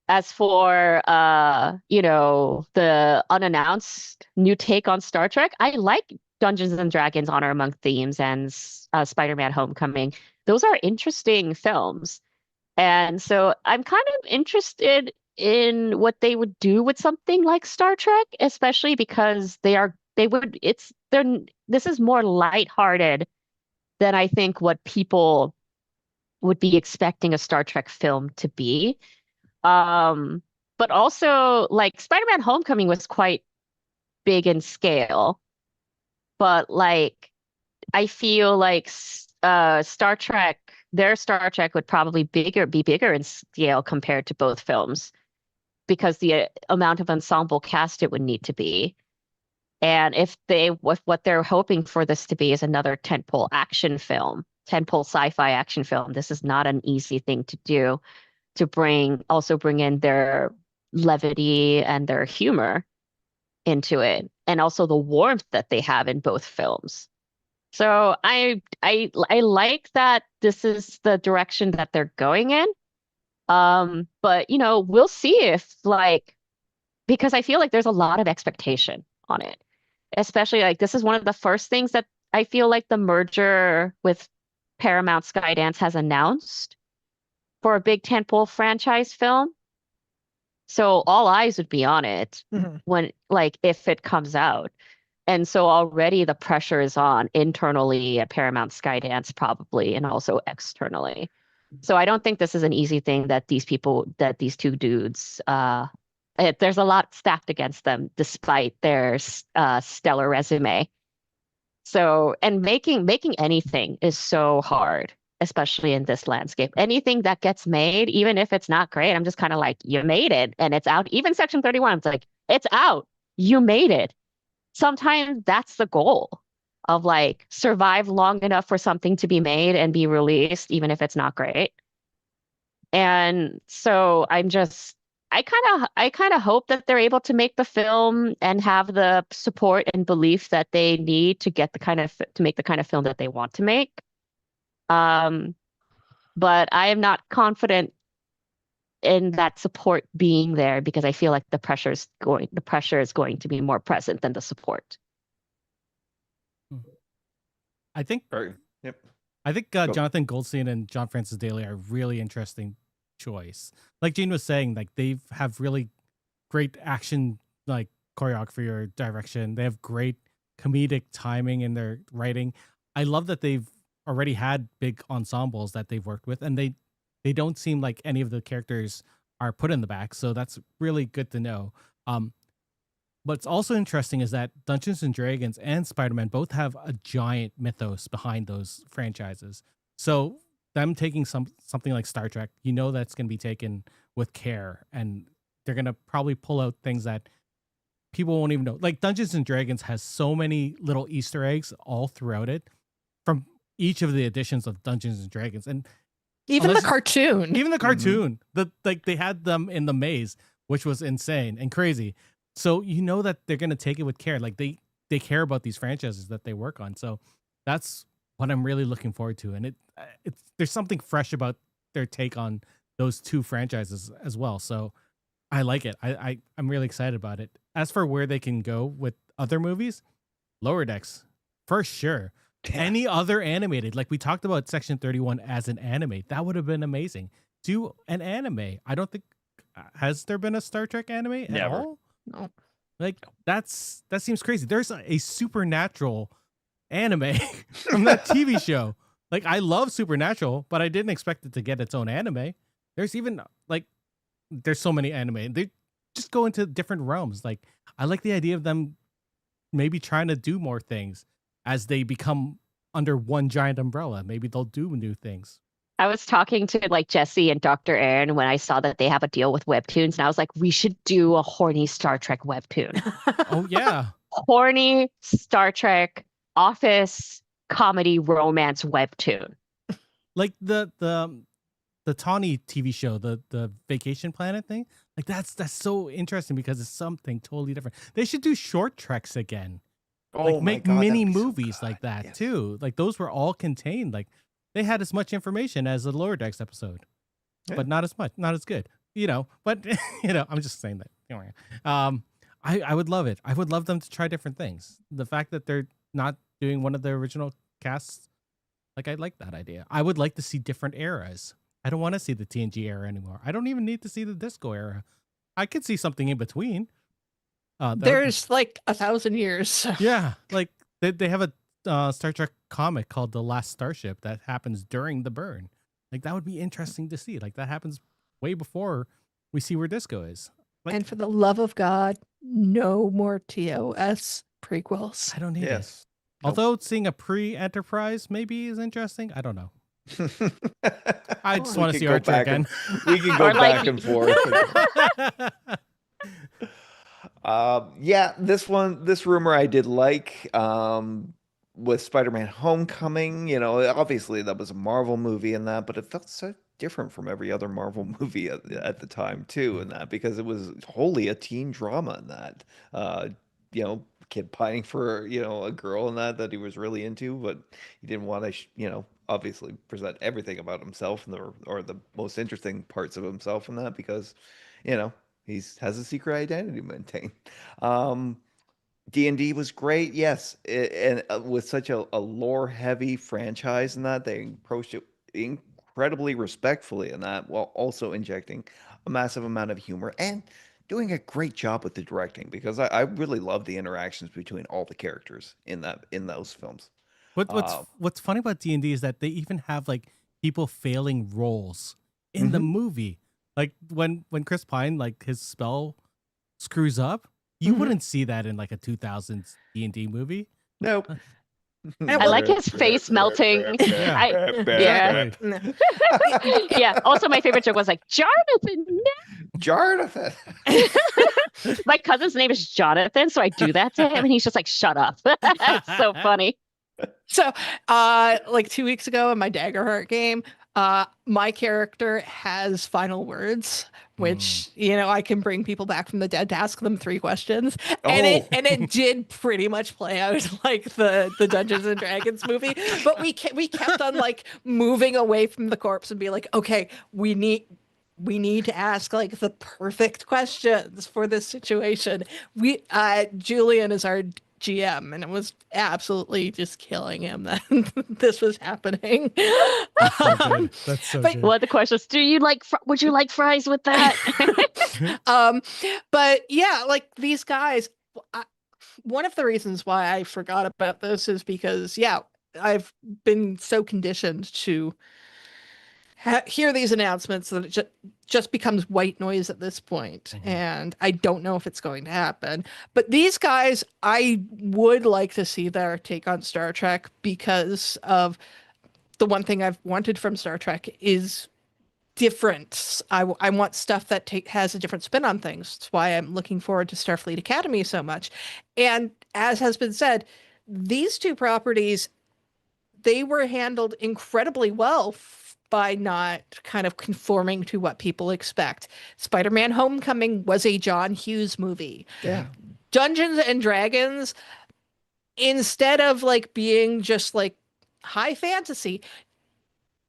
As for the unannounced new take on Star Trek, I like Dungeons and Dragons, Honor Among Thieves, and Spider-Man Homecoming. Those are interesting films. And so I'm kind of interested in what they would do with something like Star Trek, especially because this is more lighthearted than I think what people would be expecting a Star Trek film to be. But also, like, Spider-Man Homecoming was quite big in scale, but like, I feel like Star Trek, their Star Trek would probably be bigger in scale compared to both films, because the amount of ensemble cast it would need to be. And if what they're hoping for this to be is another tentpole sci-fi action film, this is not an easy thing to do, to bring in their levity and their humor into it, and also the warmth that they have in both films. So I like that this is the direction that they're going in. But we'll see if, like, because I feel like there's a lot of expectation on it. Especially, like, this is one of the first things that I feel like the merger with Paramount Skydance has announced for a big tentpole franchise film. So all eyes would be on it Mhm. when, like, if it comes out. And so already the pressure is on internally at Paramount Skydance, probably, and also externally. So I don't think this is an easy thing that these two dudes, there's a lot stacked against them despite their stellar resume. So, and making anything is so hard, especially in this landscape. Anything that gets made, even if it's not great, I'm just kind of like, you made it and it's out. Even Section 31, it's like, it's out. You made it. Sometimes that's the goal of like survive long enough for something to be made and be released, even if it's not great. And so I kind of hope that they're able to make the film and have the support and belief that they need to get to make the kind of film that they want to make. Um, but I am not confident in that support being there because I feel like the pressure is going to be more present than the support. I think Yep. I think Jonathan Goldstein and John Francis Daley are really interesting choice. Like Gene was saying, like they have really great action, like choreography or direction. They have great comedic timing in their writing. I love that they've already had big ensembles that they've worked with, and they don't seem like any of the characters are put in the back. So that's really good to know. What's also interesting is that Dungeons and Dragons and Spider-Man both have a giant mythos behind those franchises. So them taking something like Star Trek, you know that's going to be taken with care, and they're going to probably pull out things that people won't even know. Like Dungeons and Dragons has so many little Easter eggs all throughout it from each of the editions of Dungeons and Dragons, and Even the cartoon. even the cartoon, like they had them in the maze, which was insane and crazy. So you know that they're gonna take it with care. Like they care about these franchises that they work on. So that's what I'm really looking forward to. And it's there's something fresh about their take on those two franchises as well. So I like it. I'm really excited about it. As for where they can go with other movies, Lower Decks, for sure. Yeah. Any other animated, like we talked about Section 31 as an anime, that would have been amazing. Do an anime. I don't think has there been a Star Trek anime at Never. all? No. Like that seems crazy. There's a supernatural anime from that TV show. Like I love Supernatural, but I didn't expect it to get its own anime. There's even like there's so many anime. They just go into different realms. Like I like the idea of them maybe trying to do more things as they become under one giant umbrella. Maybe they'll do new things. I was talking to like Jesse and Dr. Aaron when I saw that they have a deal with webtoons, and I was like, we should do a horny Star Trek webtoon. Oh yeah. Horny Star Trek office comedy romance webtoon. Like the Tawny TV show, the Vacation Planet thing. Like that's so interesting because it's something totally different. They should do short treks again. Like make mini movies like that too. Like those were all contained. Like they had as much information as the Lower Decks episode, but not as much, not as good. You know, but I'm just saying that. I would love it. I would love them to try different things. The fact that they're not doing one of the original casts, like I like that idea. I would like to see different eras. I don't want to see the TNG era anymore. I don't even need to see the disco era. I could see something in between. There's like 1,000 years. Yeah, like they have a Star Trek comic called The Last Starship that happens during the burn. Like that would be interesting to see. Like that happens way before we see where disco is. Like, And for the love of God, no more TOS prequels. I don't need it. Nope. Although seeing a pre-Enterprise maybe is interesting. I don't know. I just want to see Archer again. We can go Or like- back and forth. Yeah, this rumor I did like. With Spider-Man Homecoming, obviously that was a Marvel movie and that, but it felt so different from every other Marvel movie at the time too, in that because it was wholly a teen drama in that. Kid pining for a girl in that he was really into, but he didn't want to obviously present everything about himself or the most interesting parts of himself in that because he has a secret identity to maintain. D&D was great, yes, and with such a lore-heavy franchise and that they approached it incredibly respectfully in that, while also injecting a massive amount of humor and doing a great job with the directing because I really love the interactions between all the characters in those films. What's funny about D&D is that they even have like people failing roles in the movie. Like when Chris Pine, like his spell screws up, you wouldn't see that in like a 2000s D&D movie. Nope. I like his face melting. Yeah. Yeah. Yeah. Also, my favorite joke was like, Jonathan. Jonathan. My cousin's name is Jonathan, so I do that to him, and he's just like, "Shut up." It's so funny. So, like 2 weeks ago in my Daggerheart game, my character has final words, which I can bring people back from the dead to ask them 3 questions, and it did pretty much play out like the Dungeons and Dragons movie. But we kept on like moving away from the corpse and be like, okay, we need to ask like the perfect questions for this situation. Julian is our GM, and it was absolutely just killing him that this was happening. That's so good. That's so good. What the questions? Would you like fries with that? But yeah, like these guys, one of the reasons why I forgot about this is because I've been so conditioned to hear these announcements that it just becomes white noise at this point. And I don't know if it's going to happen. But these guys, I would like to see their take on Star Trek because of the one thing I've wanted from Star Trek is different. I want stuff that has a different spin on things. That's why I'm looking forward to Starfleet Academy so much. And as has been said, these 2 properties, they were handled incredibly well by not kind of conforming to what people expect. Spider-Man Homecoming was a John Hughes movie. Yeah. Dungeons and Dragons, instead of like being just like high fantasy,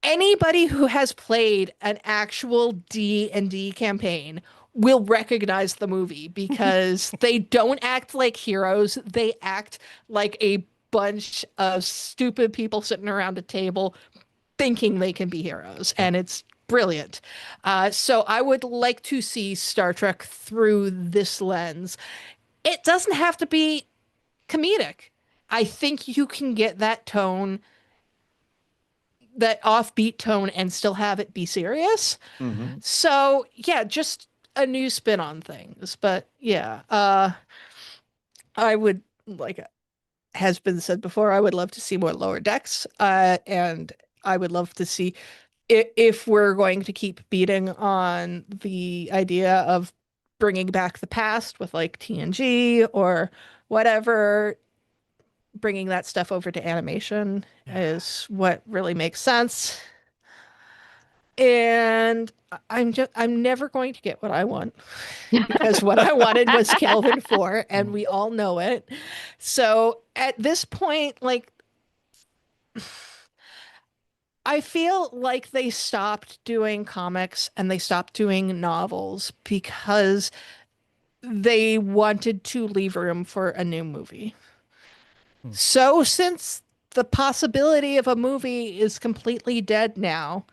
anybody who has played an actual D&D campaign will recognize the movie because they don't act like heroes. They act like a bunch of stupid people sitting around a table thinking they can be heroes, and it's brilliant. So I would like to see Star Trek through this lens. It doesn't have to be comedic. I think you can get that tone, that offbeat tone, and still have it be serious. So yeah, just a new spin on things. But yeah, I would, like has been said before, I would love to see more Lower Decks, and I would love to see if we're going to keep beating on the idea of bringing back the past with like TNG or whatever, bringing that stuff over to animation is what really makes sense. And I'm never going to get what I want because what I wanted was Kelvin 4 and we all know it. So at this point, like, I feel like they stopped doing comics and they stopped doing novels because they wanted to leave room for a new movie. So since the possibility of a movie is completely dead now,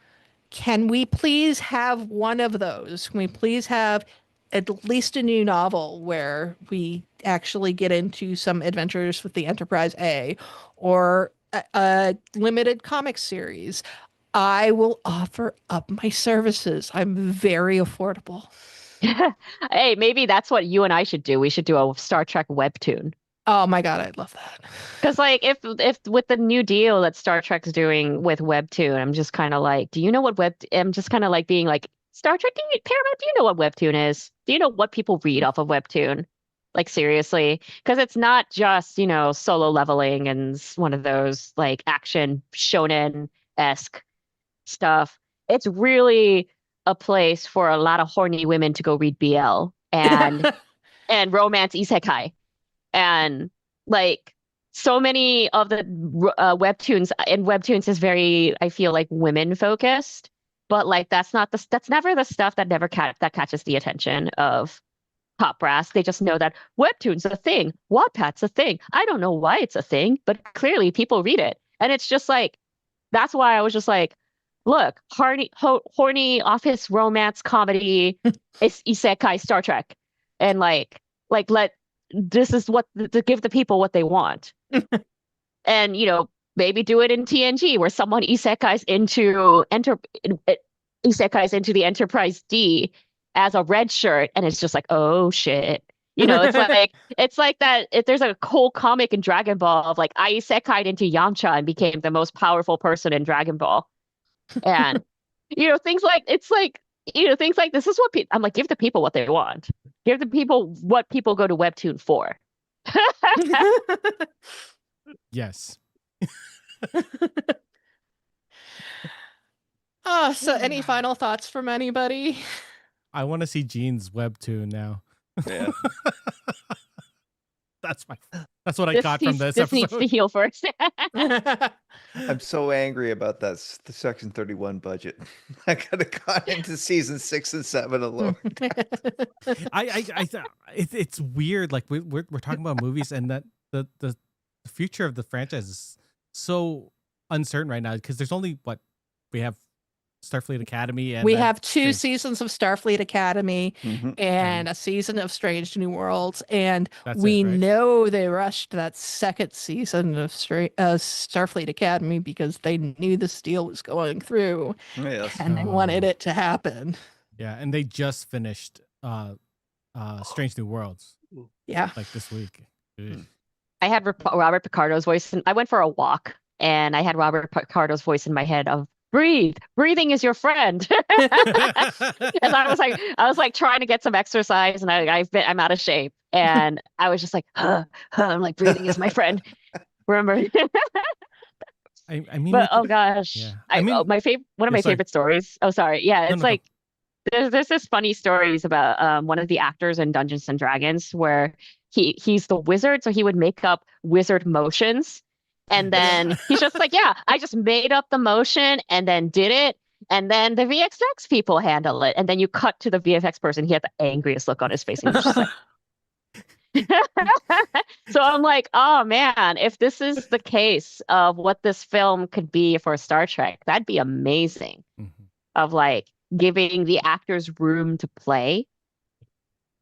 can we please have one of those? Can we please have at least a new novel where we actually get into some adventures with the Enterprise A, or a limited comic series? I will offer up my services. I'm very affordable. Hey, maybe that's what you and I should do. We should do a Star Trek webtoon. Oh my God, I'd love that. Because like if with the new deal that Star Trek's doing with webtoon, I'm just kind of like, do you know what I'm just kind of like being like, Star Trek, Paramount, do you know what webtoon is? Do you know what people read off of webtoon? Like seriously, because it's not just, solo leveling and one of those like action shonen-esque stuff. It's really a place for a lot of horny women to go read BL and and romance isekai. And like so many of the webtoons, and webtoons is very, I feel like, women focused, but like that's never the stuff that that catches the attention of top brass. They just know that Webtoon's a thing. Wattpad's a thing. I don't know why it's a thing, but clearly people read it. And it's just like, that's why I was just like, look, horny office romance comedy, it's isekai Star Trek. And this is what, to give the people what they want. And, maybe do it in TNG where someone isekais into the Enterprise D as a red shirt, and it's just like, oh shit. It's like that. If there's a whole comic in Dragon Ball of like I isekai'd into Yamcha and became the most powerful person in Dragon Ball, and things like things like this is what I'm like. Give the people what they want. Give the people what people go to Webtoon for. Yes. So any final thoughts from anybody? I want to see Gene's Webtoon now. Yeah. That's what I got from this episode. Needs to heal first. I'm so angry about the Section 31 budget. I could have gone into season 6 and 7 alone. It's weird. Like we're talking about movies, and that the future of the franchise is so uncertain right now because there's only we have Starfleet Academy, and we have 2 seasons of Starfleet Academy and a season of Strange New Worlds, and we know they rushed that second season of Starfleet Academy because they knew this deal was going through, and they wanted it to happen. Yeah, and they just finished Strange New Worlds. Yeah, like this week. I had Robert Picardo's voice, and I went for a walk, and I had Robert Picardo's voice in my head of breathe. Breathing is your friend. And I was like trying to get some exercise, and I'm out of shape, and I was just like, I'm like, breathing is my friend. Remember? I mean, but oh gosh, yeah. One of my favorite stories. Oh, sorry. Yeah, it's like there's this funny stories about one of the actors in Dungeons and Dragons where he's the wizard, so he would make up wizard motions. And then he's just like, yeah, I just made up the motion and then did it. And then the VFX people handle it. And then you cut to the VFX person. He had the angriest look on his face. And he was just like... So I'm like, oh man, if this is the case of what this film could be for Star Trek, that'd be amazing. Of like giving the actors room to play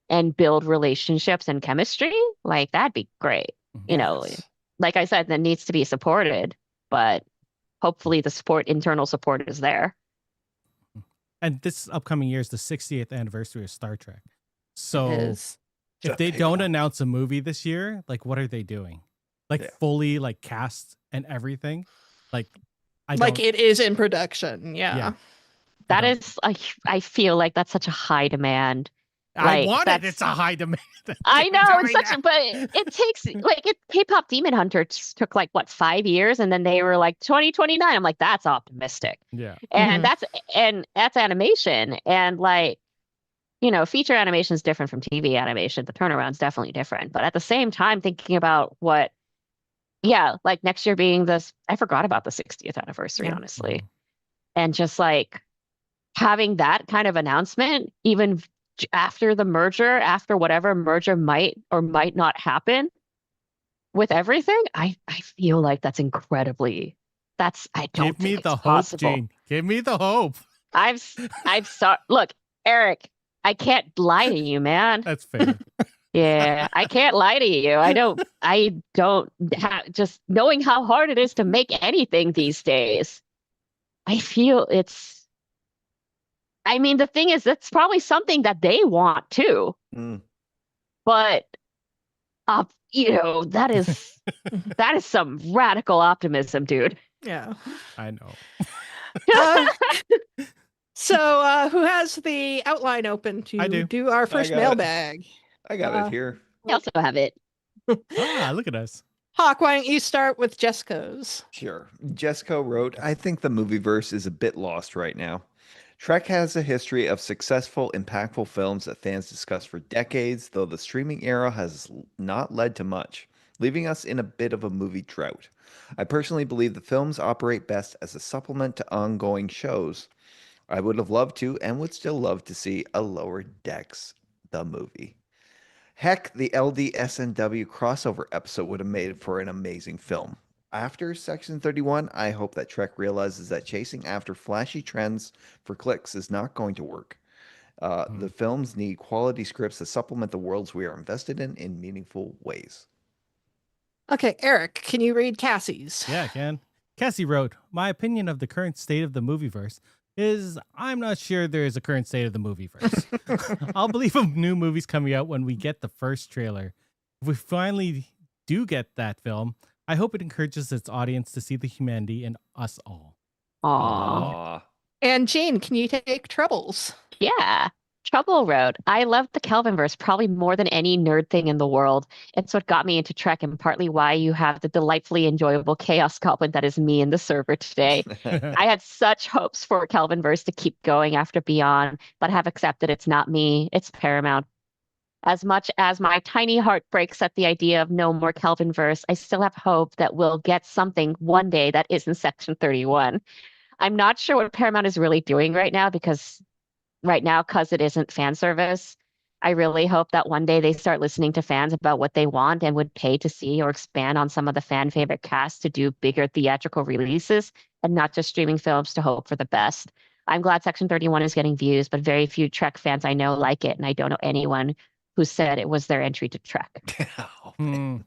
and build relationships and chemistry. Like that'd be great. Like I said, that needs to be supported, but hopefully the internal support is there. And this upcoming year is the 60th anniversary of Star Trek. So if they don't announce a movie this year, like what are they doing? Like fully like cast and everything? Like it is in production. Yeah. That is, I feel like that's such a high demand. I want it. It's a high demand. I know it's but it takes K-pop Demon Hunter took 5 years, and then they were like 2029. I'm like, that's optimistic. Yeah, and that's animation, and feature animation is different from TV animation. The turnaround's definitely different, but at the same time, thinking about next year being I forgot about the 60th anniversary, honestly, and just having that kind of announcement, even after the merger, after whatever merger might or might not happen with everything, I feel like that's incredibly. I don't give me the hope, possible. Gene. Give me the hope. I'm sorry. Look, Eric, I can't lie to you, man. That's fair. Yeah, I can't lie to you. I don't have, just knowing how hard it is to make anything these days. I feel it's. I mean, the thing is, that's probably something that they want too. But, that is some radical optimism, dude. Yeah, I know. So, who has the outline open to do our first mailbag? I got it here. I also have it. Look at us. Hawk, why don't you start with Jessica's? Sure. Jessica wrote, I think the movieverse is a bit lost right now. Trek has a history of successful, impactful films that fans discuss for decades, though the streaming era has not led to much, leaving us in a bit of a movie drought. I personally believe the films operate best as a supplement to ongoing shows. I would have loved to, and would still love to see, a Lower Decks, the movie. Heck, the LDSNW crossover episode would have made for an amazing film. After Section 31, I hope that Trek realizes that chasing after flashy trends for clicks is not going to work. The films need quality scripts that supplement the worlds we are invested in meaningful ways. Okay, Eric, can you read Cassie's? Yeah, I can. Cassie wrote, my opinion of the current state of the Movieverse is I'm not sure there is a current state of the Movieverse. I'll believe of new movies coming out when we get the first trailer. If we finally do get that film, I hope it encourages its audience to see the humanity in us all. Aww. And Jane, can you take Troubles? Yeah. Trouble Road. I loved the Kelvinverse probably more than any nerd thing in the world. It's what got me into Trek and partly why you have the delightfully enjoyable Chaos Goblin that is me in the server today. I had such hopes for Kelvinverse to keep going after Beyond, but have accepted it's not me, it's Paramount. As much as my tiny heart breaks at the idea of no more Kelvinverse, I still have hope that we'll get something one day that isn't Section 31. I'm not sure what Paramount is really doing right now because it isn't fan service. I really hope that one day they start listening to fans about what they want and would pay to see or expand on some of the fan favorite casts to do bigger theatrical releases and not just streaming films to hope for the best. I'm glad Section 31 is getting views, but very few Trek fans I know like it, and I don't know anyone who said it was their entry to Trek. And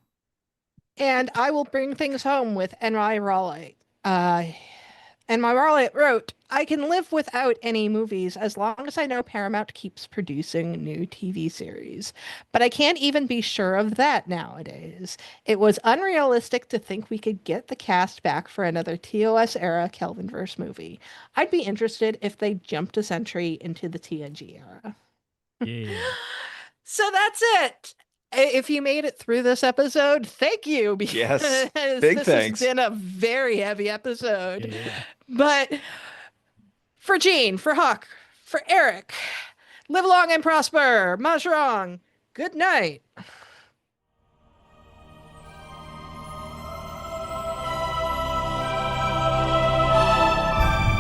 I will bring things home with N.Y. Raleigh. N.Y. Raleigh wrote, I can live without any movies as long as I know Paramount keeps producing new TV series. But I can't even be sure of that nowadays. It was unrealistic to think we could get the cast back for another TOS-era Kelvinverse movie. I'd be interested if they jumped a century into the TNG era. Yeah. So that's it. If you made it through this episode, thank you. Because Yes, big this thanks. has been a very heavy episode. Yeah. But for Gene, for Huck, for Eric, live long and prosper. Mahjong. Good night.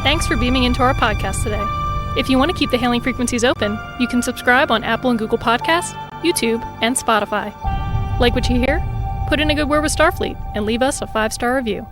Thanks for beaming into our podcast today. If you want to keep the hailing frequencies open, you can subscribe on Apple and Google Podcasts, YouTube, and Spotify. Like what you hear? Put in a good word with Starfleet and leave us a 5-star review.